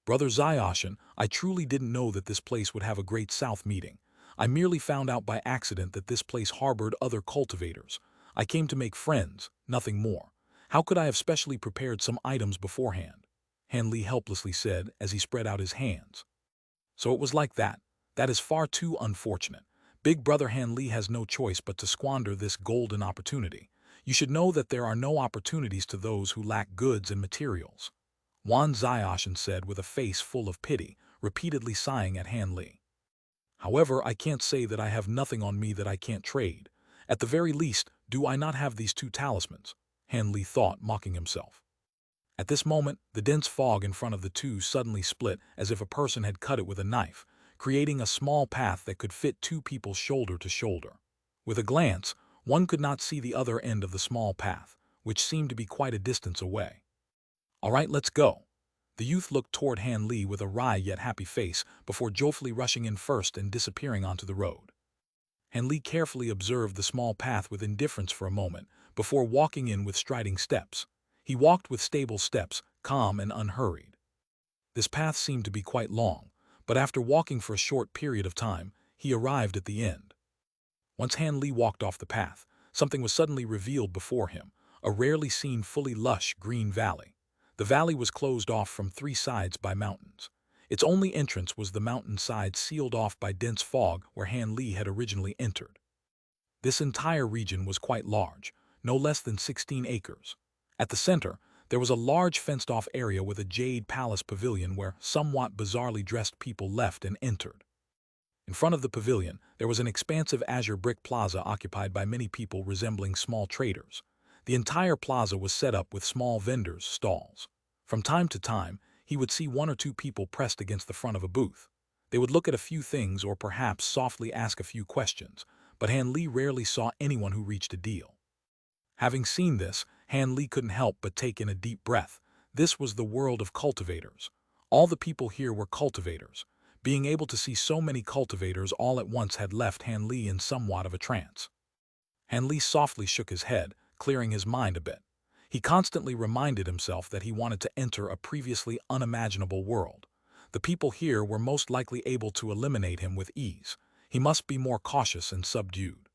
Brother Xianxia, I truly didn't know that this place would have a Great South meeting. I merely found out by accident that this place harbored other cultivators. I came to make friends, nothing more. How could I have specially prepared some items beforehand? Han Li helplessly said as he spread out his hands. So it was like that. That is far too unfortunate. Big brother Han Li has no choice but to squander this golden opportunity. You should know that there are no opportunities to those who lack goods and materials. Wan Xianxia said with a face full of pity, repeatedly sighing at Han Li. However, I can't say that I have nothing on me that I can't trade. At the very least, do I not have these two talismans? Han Li thought, mocking himself. At this moment, the dense fog in front of the two suddenly split as if a person had cut it with a knife, creating a small path that could fit two people shoulder to shoulder. With a glance, one could not see the other end of the small path, which seemed to be quite a distance away. All right, let's go. The youth looked toward Han Li with a wry yet happy face before joyfully rushing in first and disappearing onto the road. Han Li carefully observed the small path with indifference for a moment before walking in with striding steps. He walked with stable steps, calm and unhurried. This path seemed to be quite long, but after walking for a short period of time, he arrived at the end. Once Han Li walked off the path, something was suddenly revealed before him, a rarely seen fully lush green valley. The valley was closed off from three sides by mountains. Its only entrance was the mountain side sealed off by dense fog where Han Li had originally entered. This entire region was quite large, no less than 16 acres. At the center, there was a large fenced-off area with a Jade palace pavilion where somewhat bizarrely dressed people left and entered. In front of the pavilion, there was an expansive azure brick plaza occupied by many people resembling small traders. The entire plaza was set up with small vendors' stalls. From time to time, he would see one or two people pressed against the front of a booth. They would look at a few things or perhaps softly ask a few questions, but Han Li rarely saw anyone who reached a deal. Having seen this, Han Li couldn't help but take in a deep breath. This was the world of cultivators. All the people here were cultivators. Being able to see so many cultivators all at once had left Han Li in somewhat of a trance. Han Li softly shook his head, clearing his mind a bit. He constantly reminded himself that he wanted to enter a previously unimaginable world. The people here were most likely able to eliminate him with ease. He must be more cautious and subdued.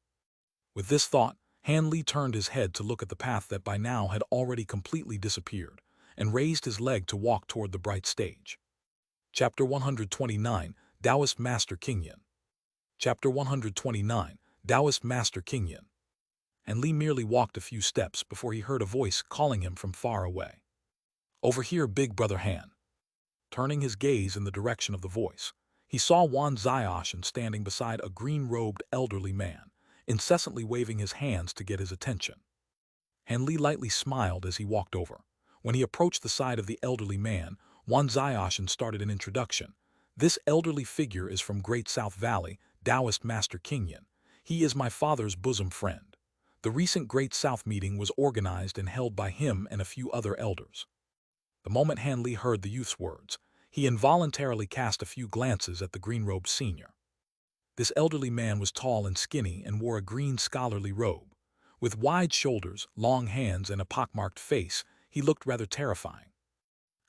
With this thought, Han Li turned his head to look at the path that by now had already completely disappeared, and raised his leg to walk toward the bright stage. Chapter 129, Taoist Master Qingyan. Chapter 129, Taoist Master Qingyan. Han Li merely walked a few steps before he heard a voice calling him from far away. "Over here, big brother Han." Turning his gaze in the direction of the voice, he saw Wan Xiaoshan standing beside a green-robed elderly man, incessantly waving his hands to get his attention. Han Li lightly smiled as he walked over. When he approached the side of the elderly man, Wan Xiaoshan started an introduction. "This elderly figure is from Great South Valley, Taoist Master Qingyan. He is my father's bosom friend. The recent Great South meeting was organized and held by him and a few other elders." The moment Han Li heard the youth's words, he involuntarily cast a few glances at the green-robed senior. This elderly man was tall and skinny and wore a green scholarly robe. With wide shoulders, long hands, and a pockmarked face, he looked rather terrifying.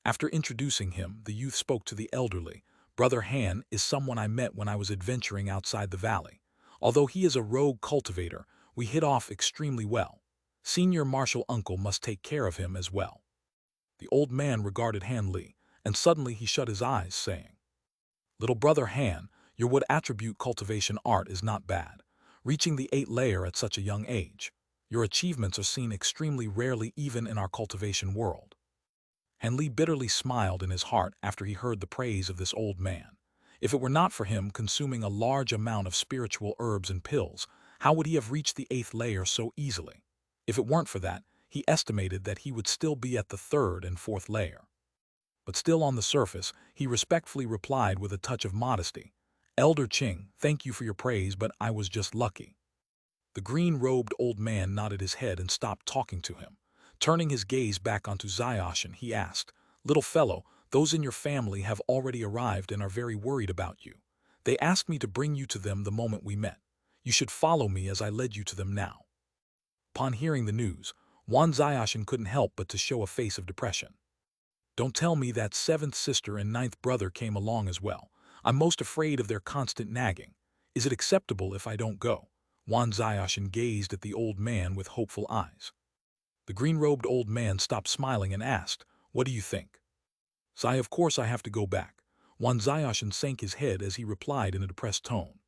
After introducing him, the youth spoke to the elderly. "Brother Han is someone I met when I was adventuring outside the valley. Although he is a rogue cultivator, we hit off extremely well. Senior martial uncle must take care of him as well." The old man regarded Han Li, and suddenly he shut his eyes, saying, "Little brother Han, your wood attribute cultivation art is not bad. Reaching the 8th layer at such a young age. Your achievements are seen extremely rarely even in our cultivation world." Han Li bitterly smiled in his heart after he heard the praise of this old man. If it were not for him consuming a large amount of spiritual herbs and pills, how would he have reached the 8th layer so easily? If it weren't for that, he estimated that he would still be at the 3rd and 4th layer. But still on the surface, he respectfully replied with a touch of modesty, "Elder Qing, thank you for your praise, but I was just lucky." The green-robed old man nodded his head and stopped talking to him. Turning his gaze back onto Xiaoshan, he asked, "Little fellow, those in your family have already arrived and are very worried about you. They asked me to bring you to them the moment we met. You should follow me as I led you to them now." Upon hearing the news, Wan Xiaoshan couldn't help but to show a face of depression. "Don't tell me that 7th sister and 9th brother came along as well. I'm most afraid of their constant nagging. Is it acceptable if I don't go?" Wan Xiaoshan gazed at the old man with hopeful eyes. The green-robed old man stopped smiling and asked, "What do you think?" "Sai, of course I have to go back." Wan Xiaoshan sank his head as he replied in a depressed tone.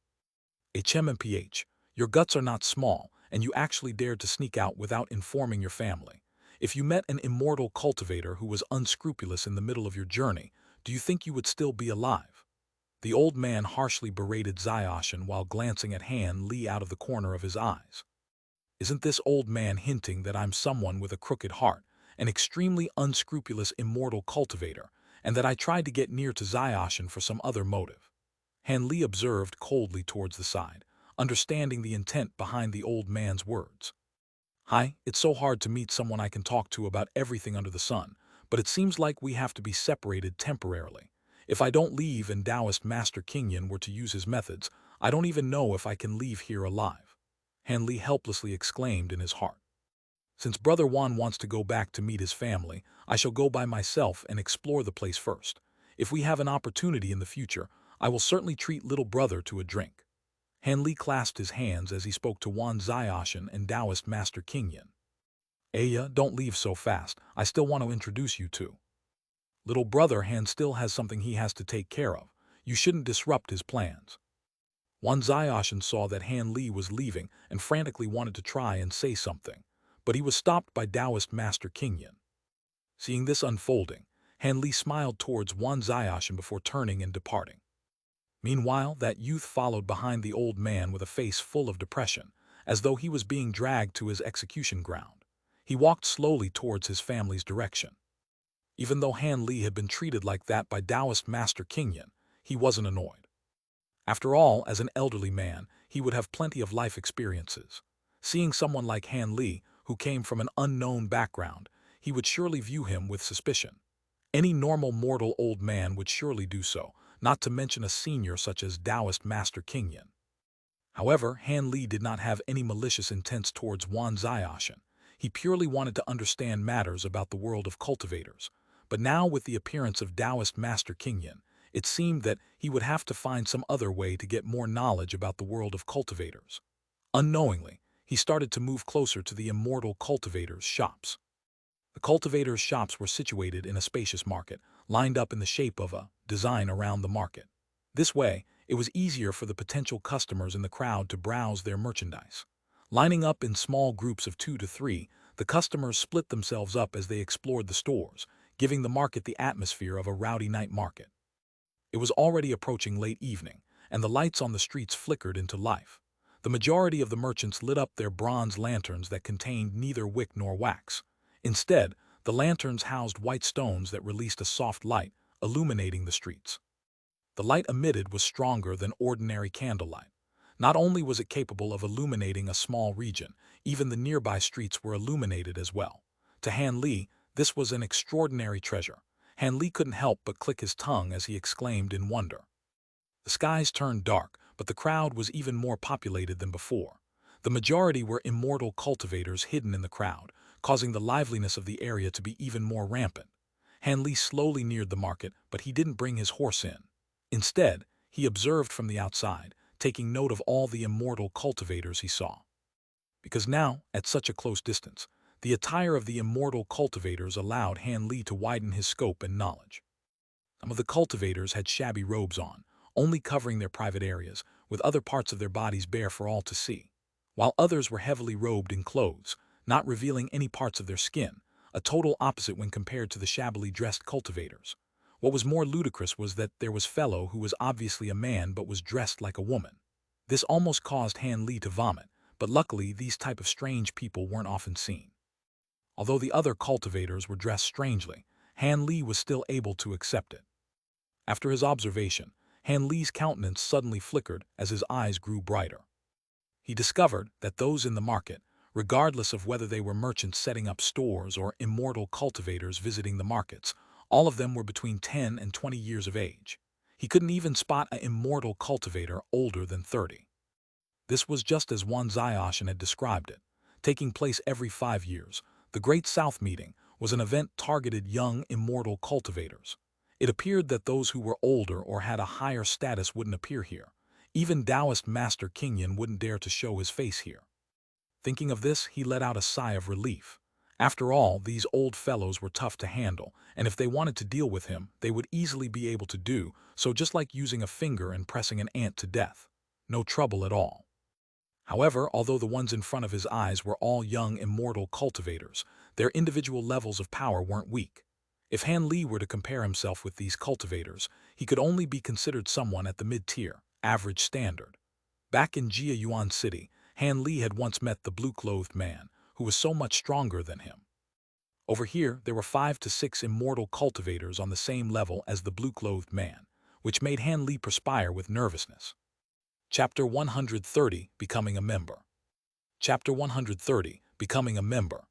"HMMPH, your guts are not small, and you actually dared to sneak out without informing your family. If you met an immortal cultivator who was unscrupulous in the middle of your journey, do you think you would still be alive?" The old man harshly berated Xianxia while glancing at Han Li out of the corner of his eyes. Isn't this old man hinting that I'm someone with a crooked heart, an extremely unscrupulous immortal cultivator, and that I tried to get near to Xianxia for some other motive? Han Li observed coldly towards the side, understanding the intent behind the old man's words. Hi, it's so hard to meet someone I can talk to about everything under the sun, but it seems like we have to be separated temporarily. If I don't leave and Taoist Master Qingyan were to use his methods, I don't even know if I can leave here alive. Han Li helplessly exclaimed in his heart. Since Brother Wan wants to go back to meet his family, I shall go by myself and explore the place first. If we have an opportunity in the future, I will certainly treat little brother to a drink. Han Li clasped his hands as he spoke to Wan Xianxia and Taoist Master Qingyan. Aya, don't leave so fast. I still want to introduce you to. Little brother Han still has something he has to take care of. You shouldn't disrupt his plans. Wan Xianxia saw that Han Li was leaving and frantically wanted to try and say something, but he was stopped by Taoist Master Qingyan. Seeing this unfolding, Han Li smiled towards Wan Xianxia before turning and departing. Meanwhile, that youth followed behind the old man with a face full of depression, as though he was being dragged to his execution ground. He walked slowly towards his family's direction. Even though Han Li had been treated like that by Taoist Master Qingyan, he wasn't annoyed. After all, as an elderly man, he would have plenty of life experiences. Seeing someone like Han Li, who came from an unknown background, he would surely view him with suspicion. Any normal mortal old man would surely do so, not to mention a senior such as Taoist Master Qingyan. However, Han Li did not have any malicious intents towards Wan Xianxia. He purely wanted to understand matters about the world of cultivators. But now, with the appearance of Taoist Master Qingyan, it seemed that he would have to find some other way to get more knowledge about the world of cultivators. Unknowingly, he started to move closer to the immortal cultivators' shops. The cultivators' shops were situated in a spacious market, lined up in the shape of a design around the market. This way, it was easier for the potential customers in the crowd to browse their merchandise. Lining up in small groups of 2 to 3, the customers split themselves up as they explored the stores, giving the market the atmosphere of a rowdy night market. It was already approaching late evening, and the lights on the streets flickered into life. The majority of the merchants lit up their bronze lanterns that contained neither wick nor wax. Instead, the lanterns housed white stones that released a soft light, illuminating the streets. The light emitted was stronger than ordinary candlelight. Not only was it capable of illuminating a small region, even the nearby streets were illuminated as well. To Han Li, this was an extraordinary treasure. Han Li couldn't help but click his tongue as he exclaimed in wonder. The skies turned dark, but the crowd was even more populated than before. The majority were immortal cultivators hidden in the crowd, causing the liveliness of the area to be even more rampant. Han Li slowly neared the market, but he didn't bring his horse in. Instead, he observed from the outside, taking note of all the immortal cultivators he saw. Because now, at such a close distance, the attire of the immortal cultivators allowed Han Li to widen his scope and knowledge. Some of the cultivators had shabby robes on, only covering their private areas, with other parts of their bodies bare for all to see, while others were heavily robed in clothes, not revealing any parts of their skin, a total opposite when compared to the shabbily dressed cultivators. What was more ludicrous was that there was fellow who was obviously a man but was dressed like a woman. This almost caused Han Li to vomit, but luckily these type of strange people weren't often seen. Although the other cultivators were dressed strangely, Han Li was still able to accept it. After his observation, Han Li's countenance suddenly flickered as his eyes grew brighter. He discovered that those in the market, regardless of whether they were merchants setting up stores or immortal cultivators visiting the markets, all of them were between 10 and 20 years of age. He couldn't even spot an immortal cultivator older than 30. This was just as Wan Xianxia had described it, taking place every 5 years. The Great South Meeting was an event targeted young immortal cultivators. It appeared that those who were older or had a higher status wouldn't appear here. Even Taoist Master Qingyan wouldn't dare to show his face here. Thinking of this, he let out a sigh of relief. After all, these old fellows were tough to handle, and if they wanted to deal with him, they would easily be able to do so, just like using a finger and pressing an ant to death. No trouble at all. However, although the ones in front of his eyes were all young immortal cultivators, their individual levels of power weren't weak. If Han Li were to compare himself with these cultivators, he could only be considered someone at the mid-tier, average standard. Back in Jia Yuan City, Han Li had once met the blue-clothed man, who was so much stronger than him. Over here, there were 5 to 6 immortal cultivators on the same level as the blue-clothed man, which made Han Li perspire with nervousness. Chapter 130, Becoming a Member. Chapter 130, Becoming a Member.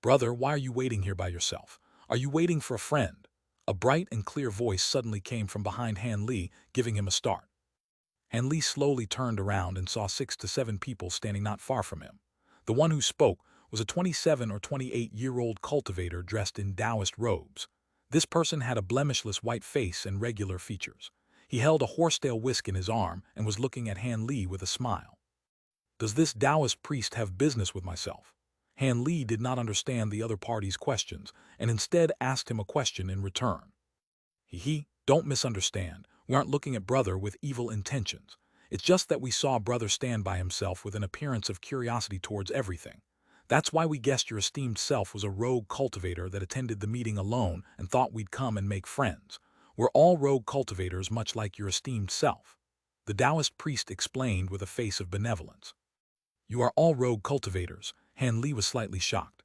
Brother, why are you waiting here by yourself? Are you waiting for a friend? A bright and clear voice suddenly came from behind Han Li, giving him a start. Han Li slowly turned around and saw 6 to 7 people standing not far from him. The one who spoke was a 27 or 28-year-old cultivator dressed in Taoist robes. This person had a blemishless white face and regular features. He held a horsetail whisk in his arm and was looking at Han Li with a smile. Does this Taoist priest have business with myself? Han Li did not understand the other party's questions and instead asked him a question in return. Don't misunderstand. We aren't looking at brother with evil intentions. It's just that we saw brother stand by himself with an appearance of curiosity towards everything. That's why we guessed your esteemed self was a rogue cultivator that attended the meeting alone and thought we'd come and make friends. We're all rogue cultivators, much like your esteemed self. The Taoist priest explained with a face of benevolence. You are all rogue cultivators. Han Li was slightly shocked.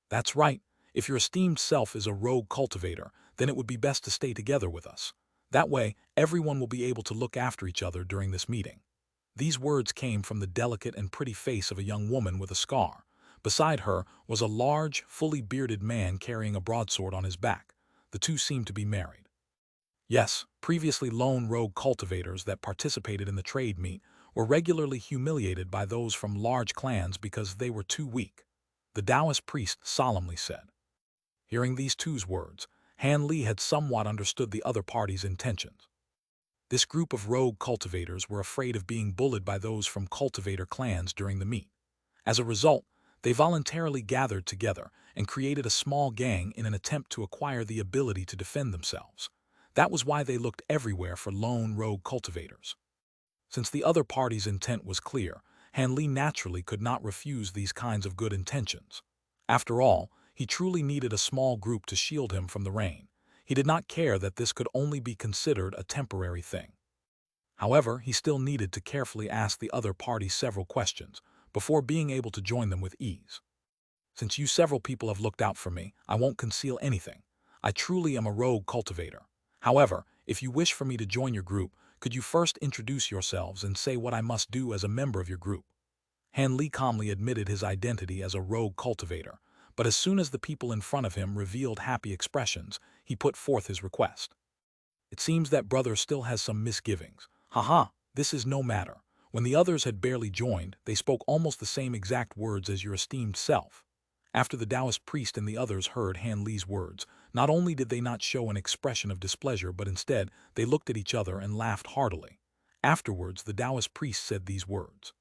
That's right. If your esteemed self is a rogue cultivator, then it would be best to stay together with us. That way, everyone will be able to look after each other during this meeting. These words came from the delicate and pretty face of a young woman with a scar. Beside her was a large, fully bearded man carrying a broadsword on his back. The two seemed to be married. Yes, previously lone rogue cultivators that participated in the trade meet were regularly humiliated by those from large clans because they were too weak, the Taoist priest solemnly said. Hearing these two words, Han Li had somewhat understood the other party's intentions. This group of rogue cultivators were afraid of being bullied by those from cultivator clans during the meet. As a result, they voluntarily gathered together and created a small gang in an attempt to acquire the ability to defend themselves. That was why they looked everywhere for lone rogue cultivators. Since the other party's intent was clear, Han Li naturally could not refuse these kinds of good intentions. After all, he truly needed a small group to shield him from the rain. He did not care that this could only be considered a temporary thing. However, he still needed to carefully ask the other party several questions before being able to join them with ease. Since you several people have looked out for me, I won't conceal anything. I truly am a rogue cultivator. However, if you wish for me to join your group, could you first introduce yourselves and say what I must do as a member of your group? Han Li calmly admitted his identity as a rogue cultivator, but as soon as the people in front of him revealed happy expressions, he put forth his request. It seems that brother still has some misgivings. Haha, this is no matter. When the others had barely joined, they spoke almost the same exact words as your esteemed self. After the Taoist priest and the others heard Han Li's words, not only did they not show an expression of displeasure, but instead they looked at each other and laughed heartily. Afterwards, the Taoist priest said these words.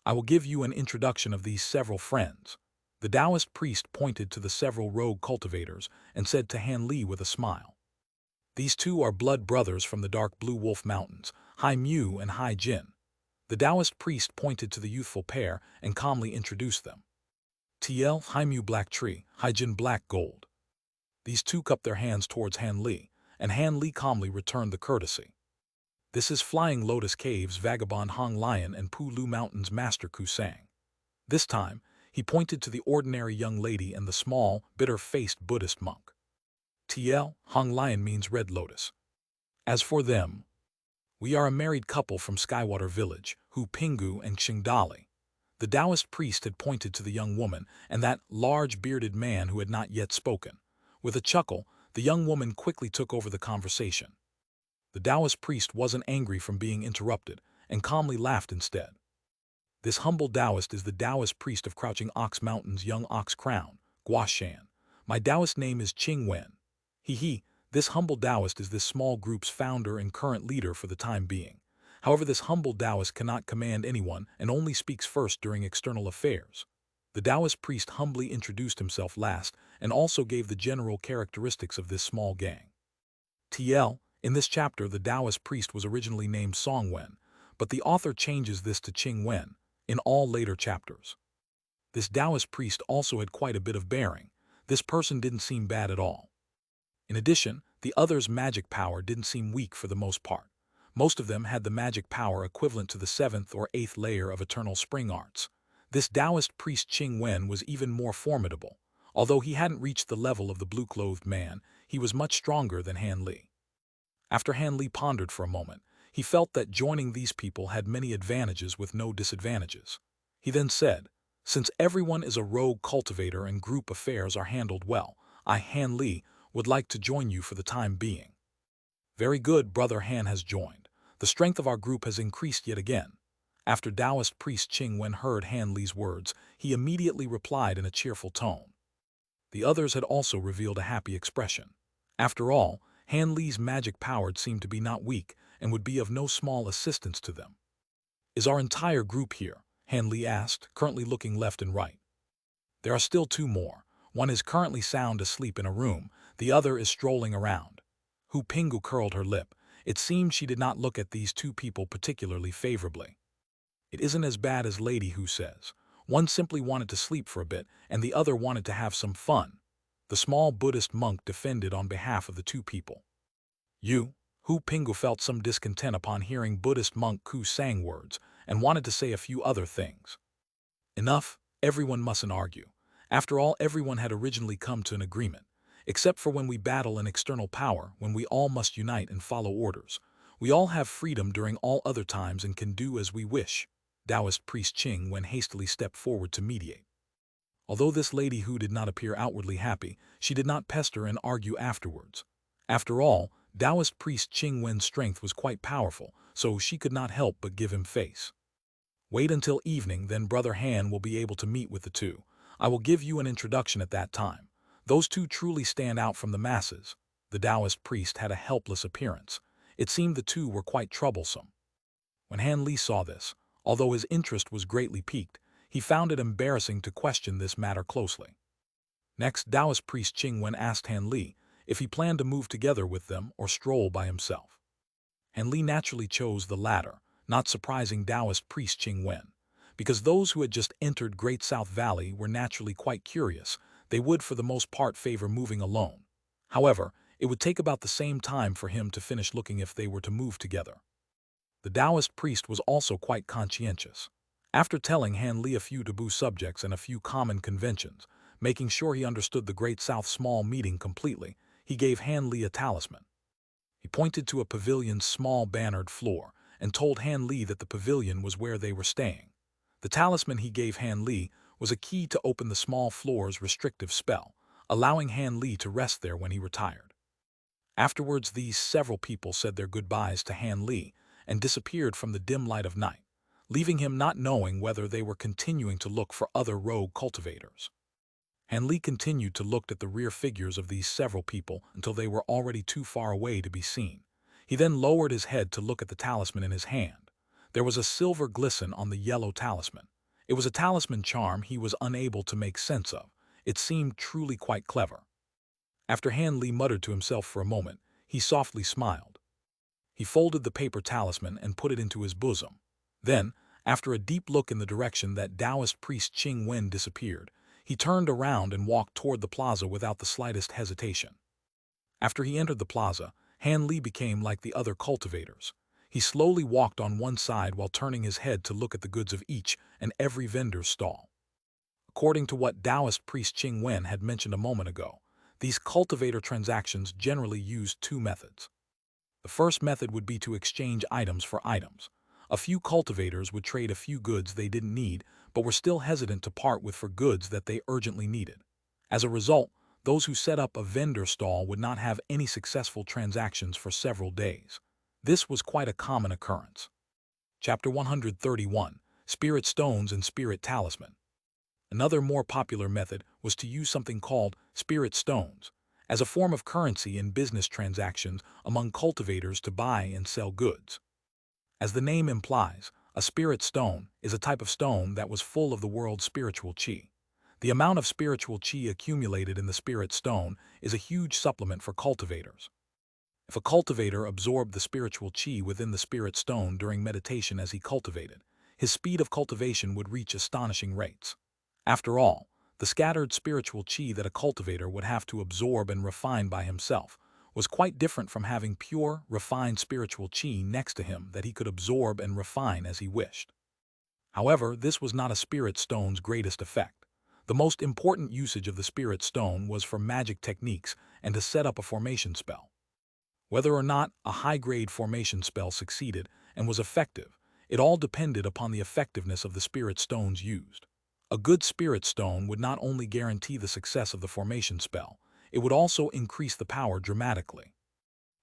I will give you an introduction of these several friends. The Taoist priest pointed to the several rogue cultivators and said to Han Li with a smile. These two are blood brothers from the dark blue wolf mountains, Hai Mu and Hai Jin. The Taoist priest pointed to the youthful pair and calmly introduced them. TL Hai Mu black tree, Hai Jin black gold. These two cupped their hands towards Han Li, and Han Li calmly returned the courtesy. This is Flying Lotus Cave's vagabond Hong Lion and Pu Lu Mountain's master Ku Sang. This time, he pointed to the ordinary young lady and the small, bitter-faced Buddhist monk. TL, Hong Lion means red lotus. As for them, we are a married couple from Skywater Village, Hu Pingu and Xingdali. The Taoist priest had pointed to the young woman and that large bearded man who had not yet spoken. With a chuckle, the young woman quickly took over the conversation. The Taoist priest wasn't angry from being interrupted and calmly laughed instead. This humble Taoist is the Taoist priest of Crouching Ox Mountain's Young Ox Crown, Guashan. My Taoist name is Qing Wen. This humble Taoist is this small group's founder and current leader for the time being. However, this humble Taoist cannot command anyone and only speaks first during external affairs. The Taoist priest humbly introduced himself last and also gave the general characteristics of this small gang. TL, in this chapter the Taoist priest was originally named Song Wen, but the author changes this to Qing Wen in all later chapters. This Taoist priest also had quite a bit of bearing. This person didn't seem bad at all. In addition, the others' magic power didn't seem weak for the most part. Most of them had the magic power equivalent to the 7th or 8th layer of eternal spring arts. This Taoist priest Qing Wen was even more formidable. Although he hadn't reached the level of the blue-clothed man, he was much stronger than Han Li. After Han Li pondered for a moment, he felt that joining these people had many advantages with no disadvantages. He then said, "Since everyone is a rogue cultivator and group affairs are handled well, I, Han Li, would like to join you for the time being." "Very good, Brother Han has joined. The strength of our group has increased yet again." After Taoist priest Qing Wen heard Han Li's words, he immediately replied in a cheerful tone. The others had also revealed a happy expression. After all, Han Li's magic power seemed to be not weak and would be of no small assistance to them. "Is our entire group here?" Han Li asked, currently looking left and right. "There are still 2 more. One is currently sound asleep in a room, the other is strolling around." Hu Pingu curled her lip. It seemed she did not look at these 2 people particularly favorably. "It isn't as bad as Lady Hu says. One simply wanted to sleep for a bit, and the other wanted to have some fun," the small Buddhist monk defended on behalf of the 2 people. Hu Pingu felt some discontent upon hearing Buddhist monk Ku sang words, and wanted to say a few other things. "Enough, everyone mustn't argue. After all, everyone had originally come to an agreement. Except for when we battle an external power, when we all must unite and follow orders. We all have freedom during all other times and can do as we wish." Taoist priest Qing Wen hastily stepped forward to mediate. Although this Lady Hu did not appear outwardly happy, she did not pester and argue afterwards. After all, Taoist priest Qing Wen's strength was quite powerful, so she could not help but give him face. "Wait until evening, then Brother Han will be able to meet with the 2. I will give you an introduction at that time. Those 2 truly stand out from the masses." The Taoist priest had a helpless appearance. It seemed the 2 were quite troublesome. When Han Li saw this, although his interest was greatly piqued, he found it embarrassing to question this matter closely. Next, Taoist priest Qing Wen asked Han Li if he planned to move together with them or stroll by himself. Han Li naturally chose the latter, not surprising Taoist priest Qing Wen. Because those who had just entered Great South Valley were naturally quite curious, they would for the most part favor moving alone. However, it would take about the same time for him to finish looking if they were to move together. The Taoist priest was also quite conscientious. After telling Han Li a few taboo subjects and a few common conventions, making sure he understood the Great South small meeting completely, he gave Han Li a talisman. He pointed to a pavilion's small bannered floor and told Han Li that the pavilion was where they were staying. The talisman he gave Han Li was a key to open the small floor's restrictive spell, allowing Han Li to rest there when he retired. Afterwards, these several people said their goodbyes to Han Li and disappeared from the dim light of night, leaving him not knowing whether they were continuing to look for other rogue cultivators. Han Li continued to look at the rear figures of these several people until they were already too far away to be seen. He then lowered his head to look at the talisman in his hand. There was a silver glisten on the yellow talisman. It was a talisman charm he was unable to make sense of. It seemed truly quite clever. After Han Li muttered to himself for a moment, he softly smiled. He folded the paper talisman and put it into his bosom. Then, after a deep look in the direction that Taoist priest Qing Wen disappeared, he turned around and walked toward the plaza without the slightest hesitation. After he entered the plaza, Han Li became like the other cultivators. He slowly walked on one side while turning his head to look at the goods of each and every vendor's stall. According to what Taoist priest Qing Wen had mentioned a moment ago, these cultivator transactions generally used 2 methods. The first method would be to exchange items for items. A few cultivators would trade a few goods they didn't need but were still hesitant to part with for goods that they urgently needed. As a result, those who set up a vendor stall would not have any successful transactions for several days. This was quite a common occurrence. Chapter 131, Spirit Stones and Spirit Talisman. Another more popular method was to use something called spirit stones as a form of currency in business transactions among cultivators to buy and sell goods. As the name implies, a spirit stone is a type of stone that was full of the world's spiritual qi. The amount of spiritual qi accumulated in the spirit stone is a huge supplement for cultivators. If a cultivator absorbed the spiritual qi within the spirit stone during meditation as he cultivated, his speed of cultivation would reach astonishing rates. After all, The scattered spiritual chi that a cultivator would have to absorb and refine by himself was quite different from having pure, refined spiritual chi next to him that he could absorb and refine as he wished. However, this was not a spirit stone's greatest effect. The most important usage of the spirit stone was for magic techniques and to set up a formation spell. Whether or not a high-grade formation spell succeeded and was effective, it all depended upon the effectiveness of the spirit stones used. A good spirit stone would not only guarantee the success of the formation spell, it would also increase the power dramatically.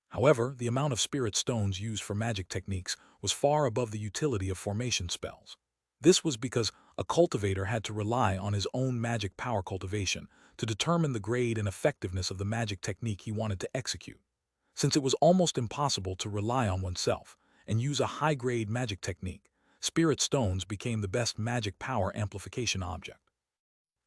However, the amount of spirit stones used for magic techniques was far above the utility of formation spells. This was because a cultivator had to rely on his own magic power cultivation to determine the grade and effectiveness of the magic technique he wanted to execute. Since it was almost impossible to rely on oneself and use a high-grade magic technique, spirit stones became the best magic power amplification object.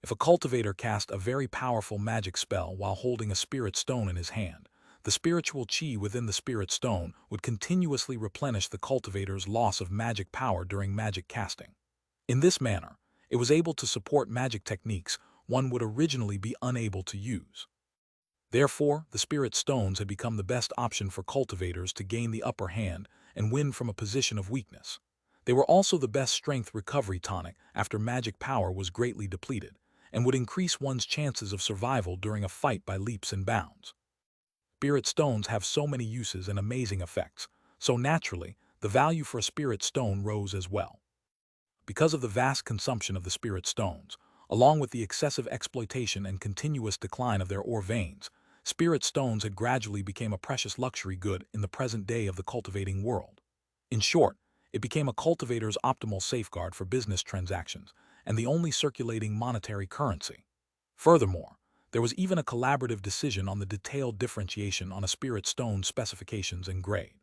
If a cultivator cast a very powerful magic spell while holding a spirit stone in his hand, the spiritual chi within the spirit stone would continuously replenish the cultivator's loss of magic power during magic casting. In this manner, it was able to support magic techniques one would originally be unable to use. Therefore, the spirit stones had become the best option for cultivators to gain the upper hand and win from a position of weakness. They were also the best strength recovery tonic after magic power was greatly depleted, and would increase one's chances of survival during a fight by leaps and bounds. Spirit stones have so many uses and amazing effects, so naturally, the value for a spirit stone rose as well. Because of the vast consumption of the spirit stones, along with the excessive exploitation and continuous decline of their ore veins, spirit stones had gradually become a precious luxury good in the present day of the cultivating world. In short, it became a cultivator's optimal safeguard for business transactions and the only circulating monetary currency. Furthermore, there was even a collaborative decision on the detailed differentiation on a spirit stone's specifications and grade.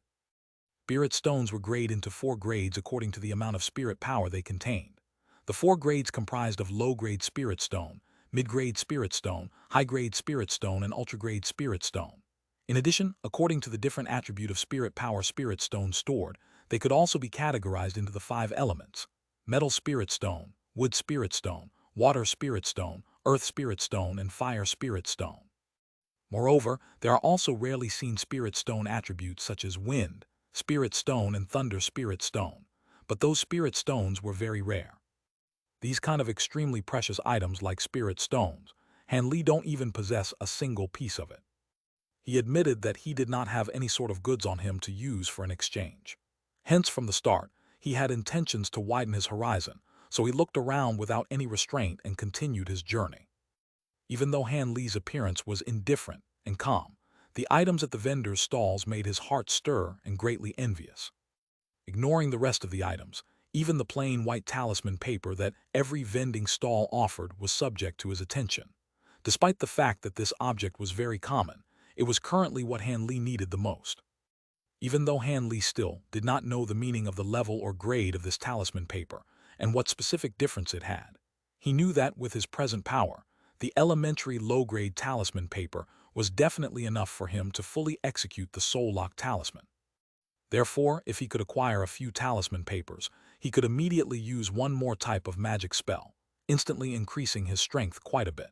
Spirit stones were graded into 4 grades according to the amount of spirit power they contained. The 4 grades comprised of low-grade spirit stone, mid-grade spirit stone, high-grade spirit stone, and ultra-grade spirit stone. In addition, according to the different attribute of spirit power spirit stone stored, they could also be categorized into the 5 elements: metal spirit stone, wood spirit stone, water spirit stone, earth spirit stone, and fire spirit stone. Moreover, there are also rarely seen spirit stone attributes such as wind spirit stone and thunder spirit stone, but those spirit stones were very rare. These kind of extremely precious items like spirit stones, Han Li don't even possess a single piece of it. He admitted that he did not have any sort of goods on him to use for an exchange. Hence, from the start, he had intentions to widen his horizon, so he looked around without any restraint and continued his journey. Even though Han Li's appearance was indifferent and calm, the items at the vendor's stalls made his heart stir and greatly envious. Ignoring the rest of the items, even the plain white talisman paper that every vending stall offered was subject to his attention. Despite the fact that this object was very common, it was currently what Han Li needed the most. Even though Han Li still did not know the meaning of the level or grade of this talisman paper and what specific difference it had, he knew that with his present power, the elementary low-grade talisman paper was definitely enough for him to fully execute the soul lock talisman. Therefore, if he could acquire a few talisman papers, he could immediately use one more type of magic spell, instantly increasing his strength quite a bit.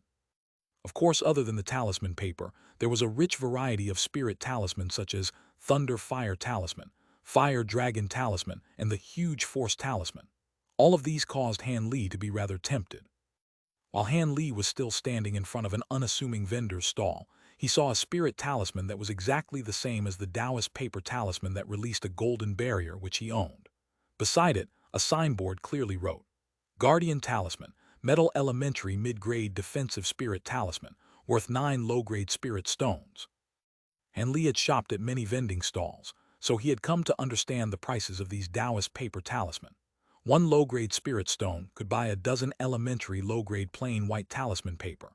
Of course, other than the talisman paper, there was a rich variety of spirit talismans such as Thunder Fire Talisman, Fire Dragon Talisman, and the Huge Force Talisman. All of these caused Han Li to be rather tempted. While Han Li was still standing in front of an unassuming vendor's stall, he saw a spirit talisman that was exactly the same as the Taoist paper talisman that released a golden barrier which he owned. Beside it, a signboard clearly wrote, Guardian Talisman, Metal Elementary Mid-Grade Defensive Spirit Talisman, worth 9 low-grade spirit stones. Han Li had shopped at many vending stalls, so he had come to understand the prices of these Taoist paper talisman. 1 low-grade spirit stone could buy a dozen elementary low-grade plain white talisman paper,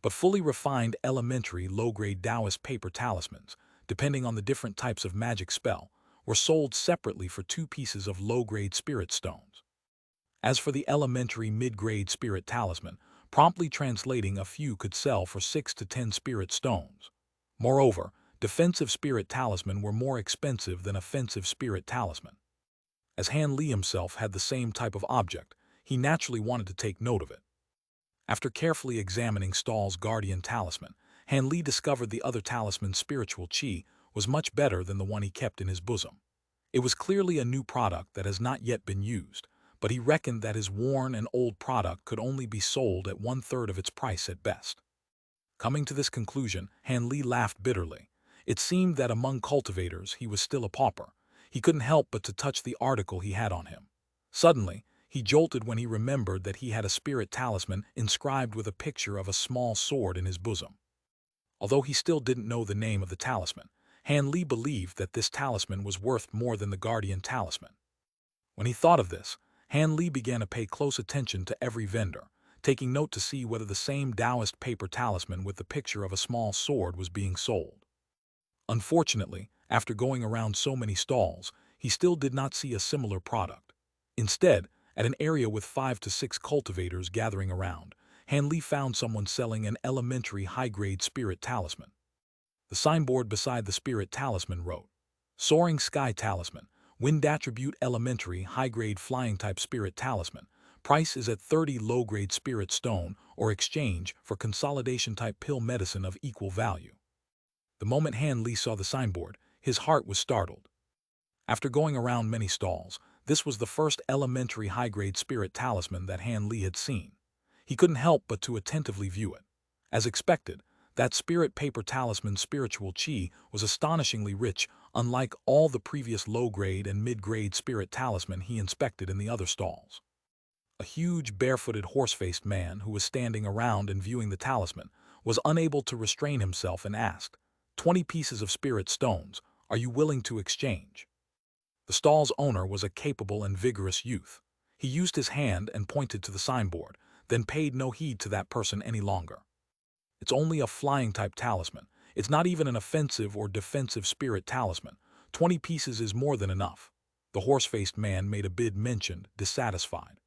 but fully refined elementary low-grade Taoist paper talismans, depending on the different types of magic spell, were sold separately for 2 pieces of low-grade spirit stones. As for the elementary mid-grade spirit talisman, promptly translating a few could sell for 6 to 10 spirit stones. Moreover, defensive spirit talisman were more expensive than offensive spirit talisman. As Han Li himself had the same type of object, he naturally wanted to take note of it. After carefully examining Stahl's guardian talisman, Han Li discovered the other talisman's spiritual qi was much better than the one he kept in his bosom. It was clearly a new product that has not yet been used, but he reckoned that his worn and old product could only be sold at 1/3 of its price at best. Coming to this conclusion, Han Li laughed bitterly. It seemed that among cultivators he was still a pauper. He couldn't help but to touch the article he had on him. Suddenly, he jolted when he remembered that he had a spirit talisman inscribed with a picture of a small sword in his bosom. Although he still didn't know the name of the talisman, Han Li believed that this talisman was worth more than the guardian talisman. When he thought of this, Han Li began to pay close attention to every vendor, taking note to see whether the same Taoist paper talisman with the picture of a small sword was being sold. Unfortunately, after going around so many stalls, he still did not see a similar product. Instead, at an area with 5 to 6 cultivators gathering around, Han Li found someone selling an elementary high-grade spirit talisman. The signboard beside the spirit talisman wrote, "Soaring Sky Talisman, Wind Attribute Elementary High-Grade Flying-Type Spirit Talisman. Price is at 30 low-grade spirit stone or exchange for consolidation-type pill medicine of equal value." The moment Han Li saw the signboard, his heart was startled. After going around many stalls, this was the first elementary high-grade spirit talisman that Han Li had seen. He couldn't help but to attentively view it. As expected, that spirit paper talisman's spiritual qi was astonishingly rich, unlike all the previous low-grade and mid-grade spirit talisman he inspected in the other stalls. A huge, barefooted, horse-faced man who was standing around and viewing the talisman was unable to restrain himself and asked, 20 pieces of spirit stones, are you willing to exchange?" The stall's owner was a capable and vigorous youth. He used his hand and pointed to the signboard, then paid no heed to that person any longer. "It's only a flying-type talisman. It's not even an offensive or defensive spirit talisman. 20 pieces is more than enough." The horse-faced man made a bid mentioned, dissatisfied.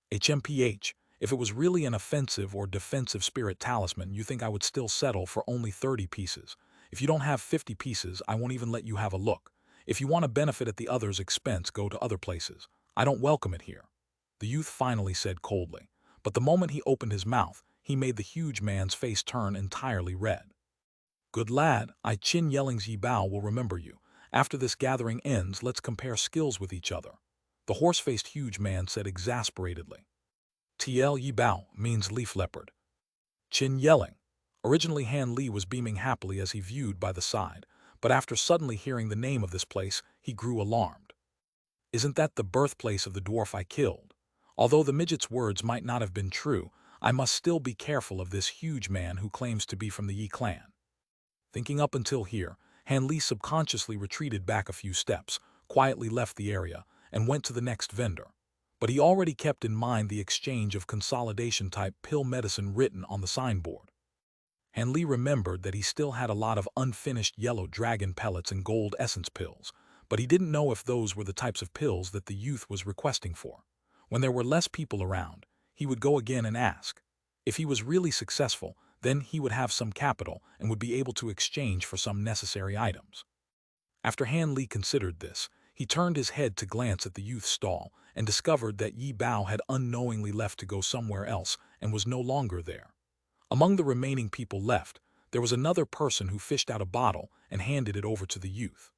"HMPH, if it was really an offensive or defensive spirit talisman, you think I would still settle for only 30 pieces. If you don't have 50 pieces, I won't even let you have a look. If you want to benefit at the other's expense, go to other places. I don't welcome it here," the youth finally said coldly. But the moment he opened his mouth, he made the huge man's face turn entirely red. "Good lad, Qin Yelling's Yi Bao will remember you. After this gathering ends, let's compare skills with each other," the horse-faced huge man said exasperatedly. TL Yi Bao means leaf leopard. Qin Yelling. Originally Han Li was beaming happily as he viewed by the side, but after suddenly hearing the name of this place, he grew alarmed. "Isn't that the birthplace of the dwarf I killed? Although the midget's words might not have been true, I must still be careful of this huge man who claims to be from the Yi clan." Thinking up until here, Han Li subconsciously retreated back a few steps, quietly left the area, and went to the next vendor. But he already kept in mind the exchange of consolidation-type pill medicine written on the signboard. Han Li remembered that he still had a lot of unfinished yellow dragon pellets and gold essence pills, but he didn't know if those were the types of pills that the youth was requesting for. When there were less people around, he would go again and ask. If he was really successful, then he would have some capital and would be able to exchange for some necessary items. After Han Li considered this, he turned his head to glance at the youth's stall and discovered that Yi Bao had unknowingly left to go somewhere else and was no longer there. Among the remaining people left, there was another person who fished out a bottle and handed it over to the youth.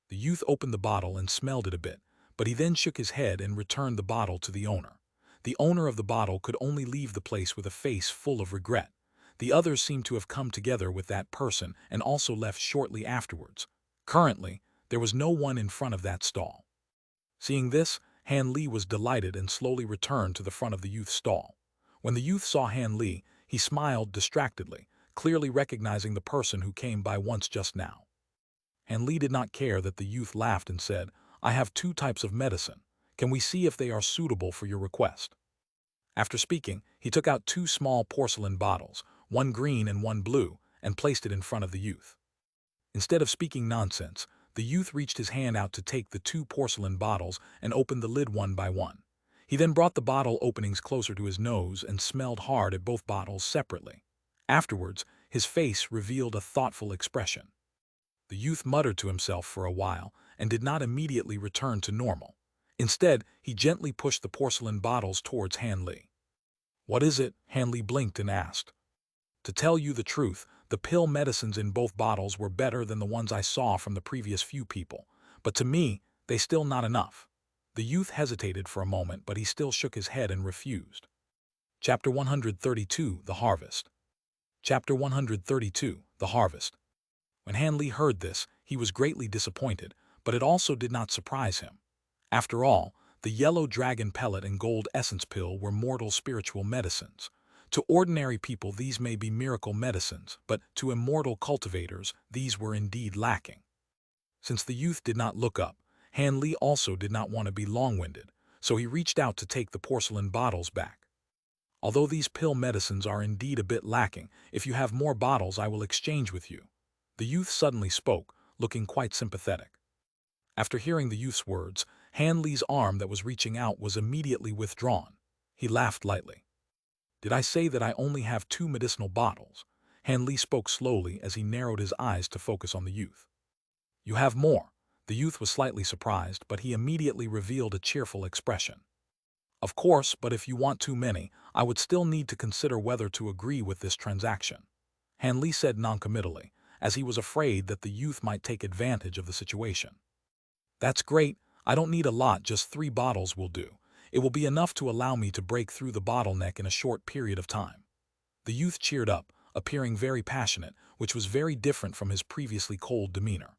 The youth opened the bottle and smelled it a bit, but he then shook his head and returned the bottle to the owner. The owner of the bottle could only leave the place with a face full of regret. The others seemed to have come together with that person and also left shortly afterwards. Currently, there was no one in front of that stall. Seeing this, Han Li was delighted and slowly returned to the front of the youth's stall. When the youth saw Han Li, he smiled distractedly, clearly recognizing the person who came by once just now. Han Li did not care that the youth laughed and said, "I have 2 types of medicine. Can we see if they are suitable for your request?" After speaking, he took out 2 small porcelain bottles, one green and one blue, and placed it in front of the youth. Instead of speaking nonsense, the youth reached his hand out to take the 2 porcelain bottles and opened the lid one by one. He then brought the bottle openings closer to his nose and smelled hard at both bottles separately. Afterwards, his face revealed a thoughtful expression. The youth muttered to himself for a while and did not immediately return to normal. Instead, he gently pushed the porcelain bottles towards Han Li. "What is it?" Hanley blinked and asked. "To tell you the truth, the pill medicines in both bottles were better than the ones I saw from the previous few people, but to me, they still not enough." The youth hesitated for a moment, but he still shook his head and refused. Chapter 132, The Harvest. Chapter 132, The Harvest. When Hanley heard this, he was greatly disappointed, but it also did not surprise him. After all, the yellow dragon pellet and gold essence pill were mortal spiritual medicines. To ordinary people these may be miracle medicines, but to immortal cultivators these were indeed lacking. Since the youth did not look up, Hanley also did not want to be long-winded, so he reached out to take the porcelain bottles back. "Although these pill medicines are indeed a bit lacking, if you have more bottles I will exchange with you." The youth suddenly spoke, looking quite sympathetic. After hearing the youth's words, Hanley's arm that was reaching out was immediately withdrawn. He laughed lightly. "Did I say that I only have 2 medicinal bottles?" Hanley spoke slowly as he narrowed his eyes to focus on the youth. "You have more." The youth was slightly surprised, but he immediately revealed a cheerful expression. "Of course, but if you want too many, I would still need to consider whether to agree with this transaction," Hanley said noncommittally, as he was afraid that the youth might take advantage of the situation. "That's great. I don't need a lot, just 3 bottles will do. It will be enough to allow me to break through the bottleneck in a short period of time." The youth cheered up, appearing very passionate, which was very different from his previously cold demeanor.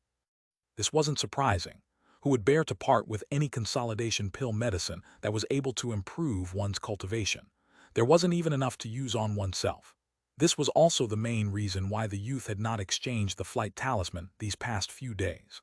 This wasn't surprising. Who would bear to part with any consolidation pill medicine that was able to improve one's cultivation? There wasn't even enough to use on oneself. This was also the main reason why the youth had not exchanged the flight talisman these past few days.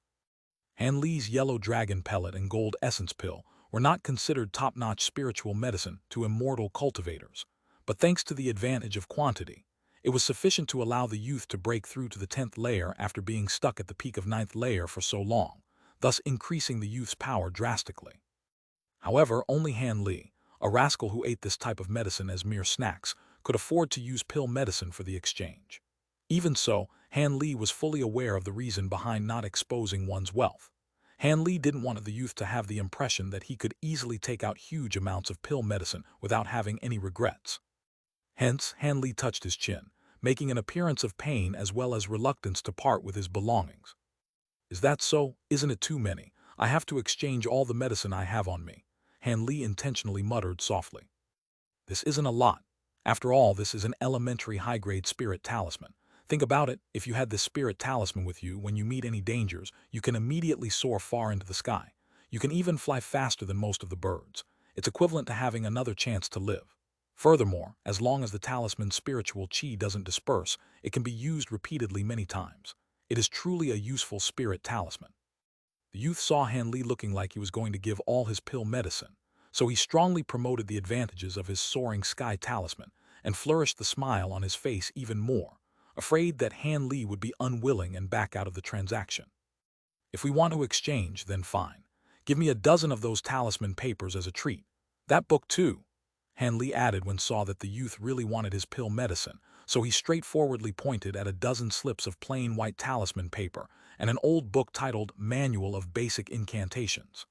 Hanley's yellow dragon pellet and gold essence pill were not considered top-notch spiritual medicine to immortal cultivators, but thanks to the advantage of quantity, it was sufficient to allow the youth to break through to the 10th layer after being stuck at the peak of 9th layer for so long, thus increasing the youth's power drastically. However, only Hanley, a rascal who ate this type of medicine as mere snacks, could afford to use pill medicine for the exchange. Even so, Hanley was fully aware of the reason behind not exposing one's wealth. Hanley didn't want the youth to have the impression that he could easily take out huge amounts of pill medicine without having any regrets. Hence, Hanley touched his chin, making an appearance of pain as well as reluctance to part with his belongings. "Is that so? Isn't it too many? I have to exchange all the medicine I have on me," Hanley intentionally muttered softly. "This isn't a lot. After all, this is an elementary high-grade spirit talisman. Think about it, if you had this spirit talisman with you when you meet any dangers, you can immediately soar far into the sky. You can even fly faster than most of the birds. It's equivalent to having another chance to live. Furthermore, as long as the talisman's spiritual chi doesn't disperse, it can be used repeatedly many times. It is truly a useful spirit talisman." The youth saw Hanley looking like he was going to give all his pill medicine, so he strongly promoted the advantages of his soaring sky talisman and flourished the smile on his face even more, afraid that Hanley would be unwilling and back out of the transaction. "If we want to exchange, then fine. Give me a dozen of those talisman papers as a treat. That book too," Hanley added when saw that the youth really wanted his pill medicine, so he straightforwardly pointed at a dozen slips of plain white talisman paper and an old book titled Manual of Basic Incantations.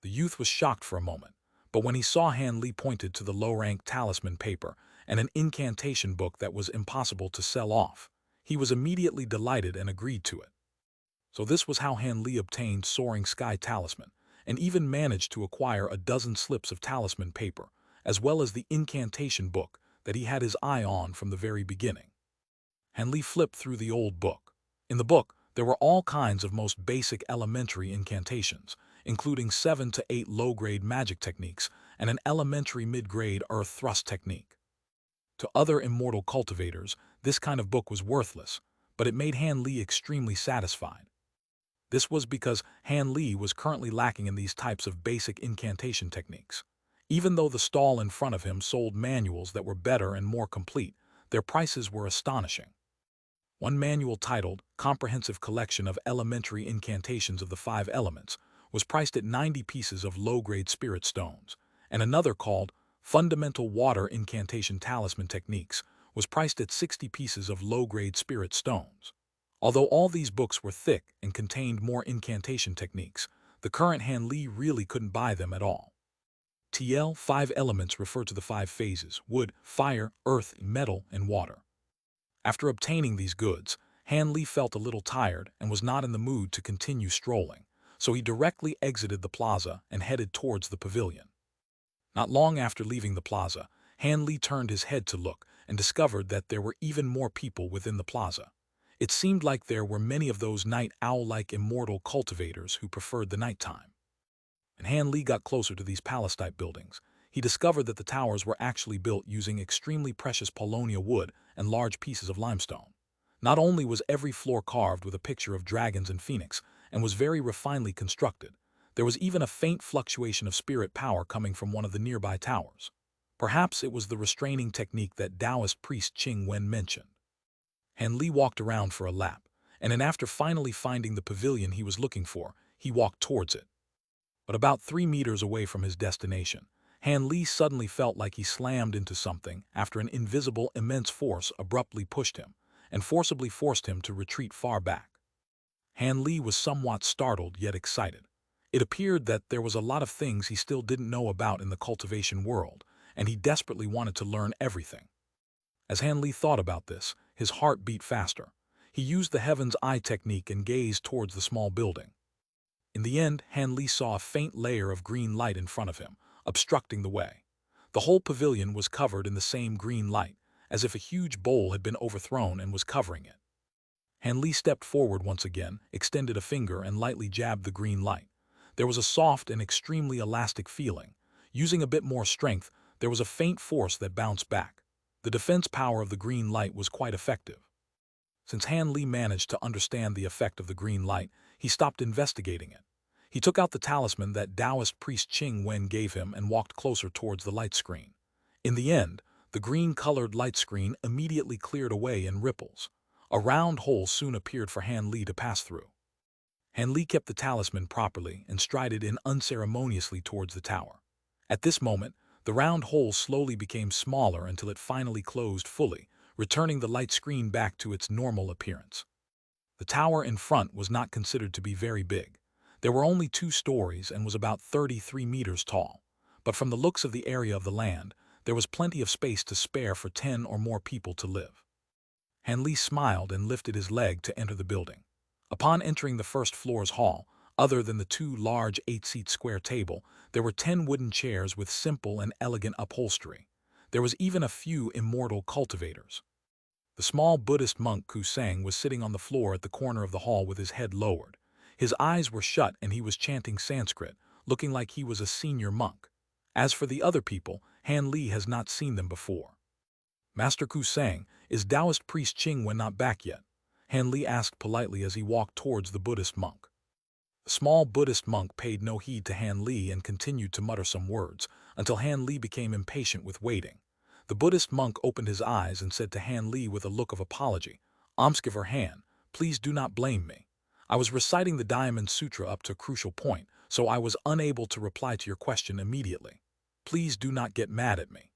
The youth was shocked for a moment, but when he saw Hanley pointed to the low-rank talisman paper and an incantation book that was impossible to sell off, he was immediately delighted and agreed to it. So this was how Hanley obtained Soaring Sky Talisman, and even managed to acquire a dozen slips of talisman paper, as well as the incantation book that he had his eye on from the very beginning. Hanley flipped through the old book. In the book, there were all kinds of most basic elementary incantations, including 7 to 8 low-grade magic techniques and an elementary mid-grade earth thrust technique. To other immortal cultivators, this kind of book was worthless, but it made Hanley extremely satisfied. This was because Hanley was currently lacking in these types of basic incantation techniques. Even though the stall in front of him sold manuals that were better and more complete, their prices were astonishing. One manual titled Comprehensive Collection of Elementary Incantations of the 5 Elements was priced at 90 pieces of low-grade spirit stones, and another called Fundamental Water Incantation Talisman Techniques was priced at 60 pieces of low-grade spirit stones. Although all these books were thick and contained more incantation techniques, the current Hanley really couldn't buy them at all. TL, 5 elements refer to the 5 phases: wood, fire, earth, metal, and water. After obtaining these goods, Han Li felt a little tired and was not in the mood to continue strolling, so he directly exited the plaza and headed towards the pavilion. Not long after leaving the plaza, Han Li turned his head to look and discovered that there were even more people within the plaza. It seemed like there were many of those night owl-like immortal cultivators who preferred the nighttime. And Han Li got closer to these palace-type buildings. He discovered that the towers were actually built using extremely precious paulownia wood and large pieces of limestone. Not only was every floor carved with a picture of dragons and phoenix and was very refinedly constructed, there was even a faint fluctuation of spirit power coming from one of the nearby towers. Perhaps it was the restraining technique that Taoist priest Qing Wen mentioned. Han Li walked around for a lap, and after finally finding the pavilion he was looking for, he walked towards it. But about 3 meters away from his destination, Han Li suddenly felt like he slammed into something after an invisible immense force abruptly pushed him and forcibly forced him to retreat far back. Han Li was somewhat startled yet excited. It appeared that there was a lot of things he still didn't know about in the cultivation world, and he desperately wanted to learn everything. As Han Li thought about this, his heart beat faster. He used the heaven's eye technique and gazed towards the small building. In the end, Han Li saw a faint layer of green light in front of him, obstructing the way. The whole pavilion was covered in the same green light, as if a huge bowl had been overthrown and was covering it. Han Li stepped forward once again, extended a finger and lightly jabbed the green light. There was a soft and extremely elastic feeling. Using a bit more strength, there was a faint force that bounced back. The defense power of the green light was quite effective. Since Han Li managed to understand the effect of the green light, he stopped investigating it. He took out the talisman that Taoist priest Qing Wen gave him and walked closer towards the light screen. In the end, the green-colored light screen immediately cleared away in ripples. A round hole soon appeared for Han Li to pass through. Han Li kept the talisman properly and strided in unceremoniously towards the tower. At this moment, the round hole slowly became smaller until it finally closed fully, returning the light screen back to its normal appearance. The tower in front was not considered to be very big. There were only 2 stories and was about 33 meters tall. But from the looks of the area of the land, there was plenty of space to spare for 10 or more people to live. Han Li smiled and lifted his leg to enter the building. Upon entering the first floor's hall, other than the 2 large 8-seat square table, there were 10 wooden chairs with simple and elegant upholstery. There was even a few immortal cultivators. The small Buddhist monk Kusang was sitting on the floor at the corner of the hall with his head lowered. His eyes were shut and he was chanting Sanskrit, looking like he was a senior monk. As for the other people, Han Li has not seen them before. Master Kusang, is Taoist priest Qing Wen not back yet? Han Li asked politely as he walked towards the Buddhist monk. The small Buddhist monk paid no heed to Han Li and continued to mutter some words, until Han Li became impatient with waiting. The Buddhist monk opened his eyes and said to Han Li with a look of apology, "Omskiver Han, please do not blame me. I was reciting the Diamond Sutra up to a crucial point, so I was unable to reply to your question immediately. Please do not get mad at me."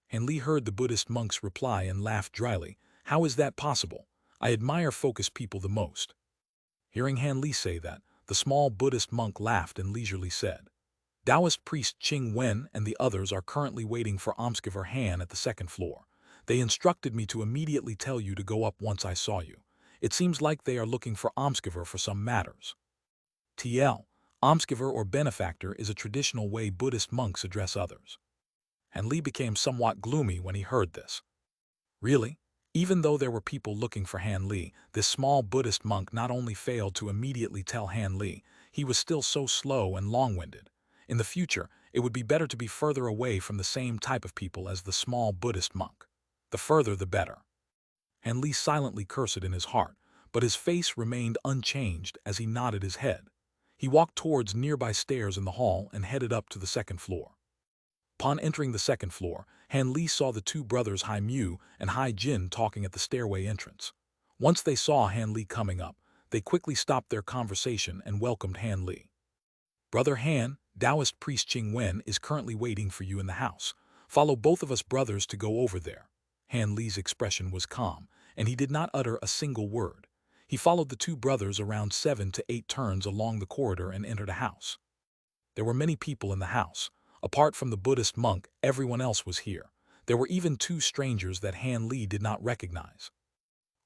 Han Li heard the Buddhist monk's reply and laughed dryly. "How is that possible? I admire focused people the most." Hearing Han Li say that, the small Buddhist monk laughed and leisurely said, "Taoist priest Qing Wen and the others are currently waiting for Omskiver Han at the 2nd floor. They instructed me to immediately tell you to go up once I saw you. It seems like they are looking for Omskiver for some matters." TL, Omskiver or benefactor is a traditional way Buddhist monks address others. Han Li became somewhat gloomy when he heard this. Really? Even though there were people looking for Han Li, this small Buddhist monk not only failed to immediately tell Han Li, he was still so slow and long-winded. In the future, it would be better to be further away from the same type of people as the small Buddhist monk. The further the better. Han Li silently cursed in his heart, but his face remained unchanged as he nodded his head. He walked towards nearby stairs in the hall and headed up to the 2nd floor. Upon entering the 2nd floor, Han Li saw the 2 brothers Hai Mu and Hai Jin talking at the stairway entrance. Once they saw Han Li coming up, they quickly stopped their conversation and welcomed Han Li. "Brother Han, Taoist priest Qing Wen is currently waiting for you in the house. Follow both of us brothers to go over there." Han Li's expression was calm, and he did not utter a single word. He followed the 2 brothers around 7 to 8 turns along the corridor and entered a house. There were many people in the house. Apart from the Buddhist monk, everyone else was here. There were even two strangers that Han Li did not recognize.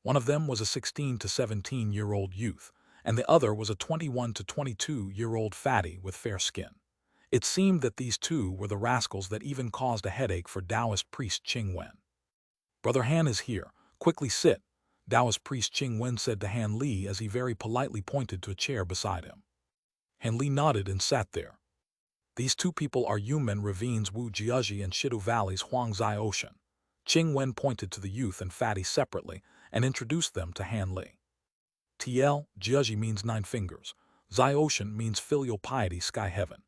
One of them was a 16 to 17-year-old youth, and the other was a 21 to 22-year-old fatty with fair skin. It seemed that these two were the rascals that even caused a headache for Taoist priest Qing Wen. "Brother Han is here. Quickly sit," Taoist priest Qing Wen said to Han Li as he very politely pointed to a chair beside him. Han Li nodded and sat there. "These two people are Yumen Ravines Wu Jiaji and Shidu Valley's Huangzai Ocean." Qing Wen pointed to the youth and fatty separately and introduced them to Han Li. TL, Jiaji means 9 fingers. Zai Ocean means filial piety sky heaven.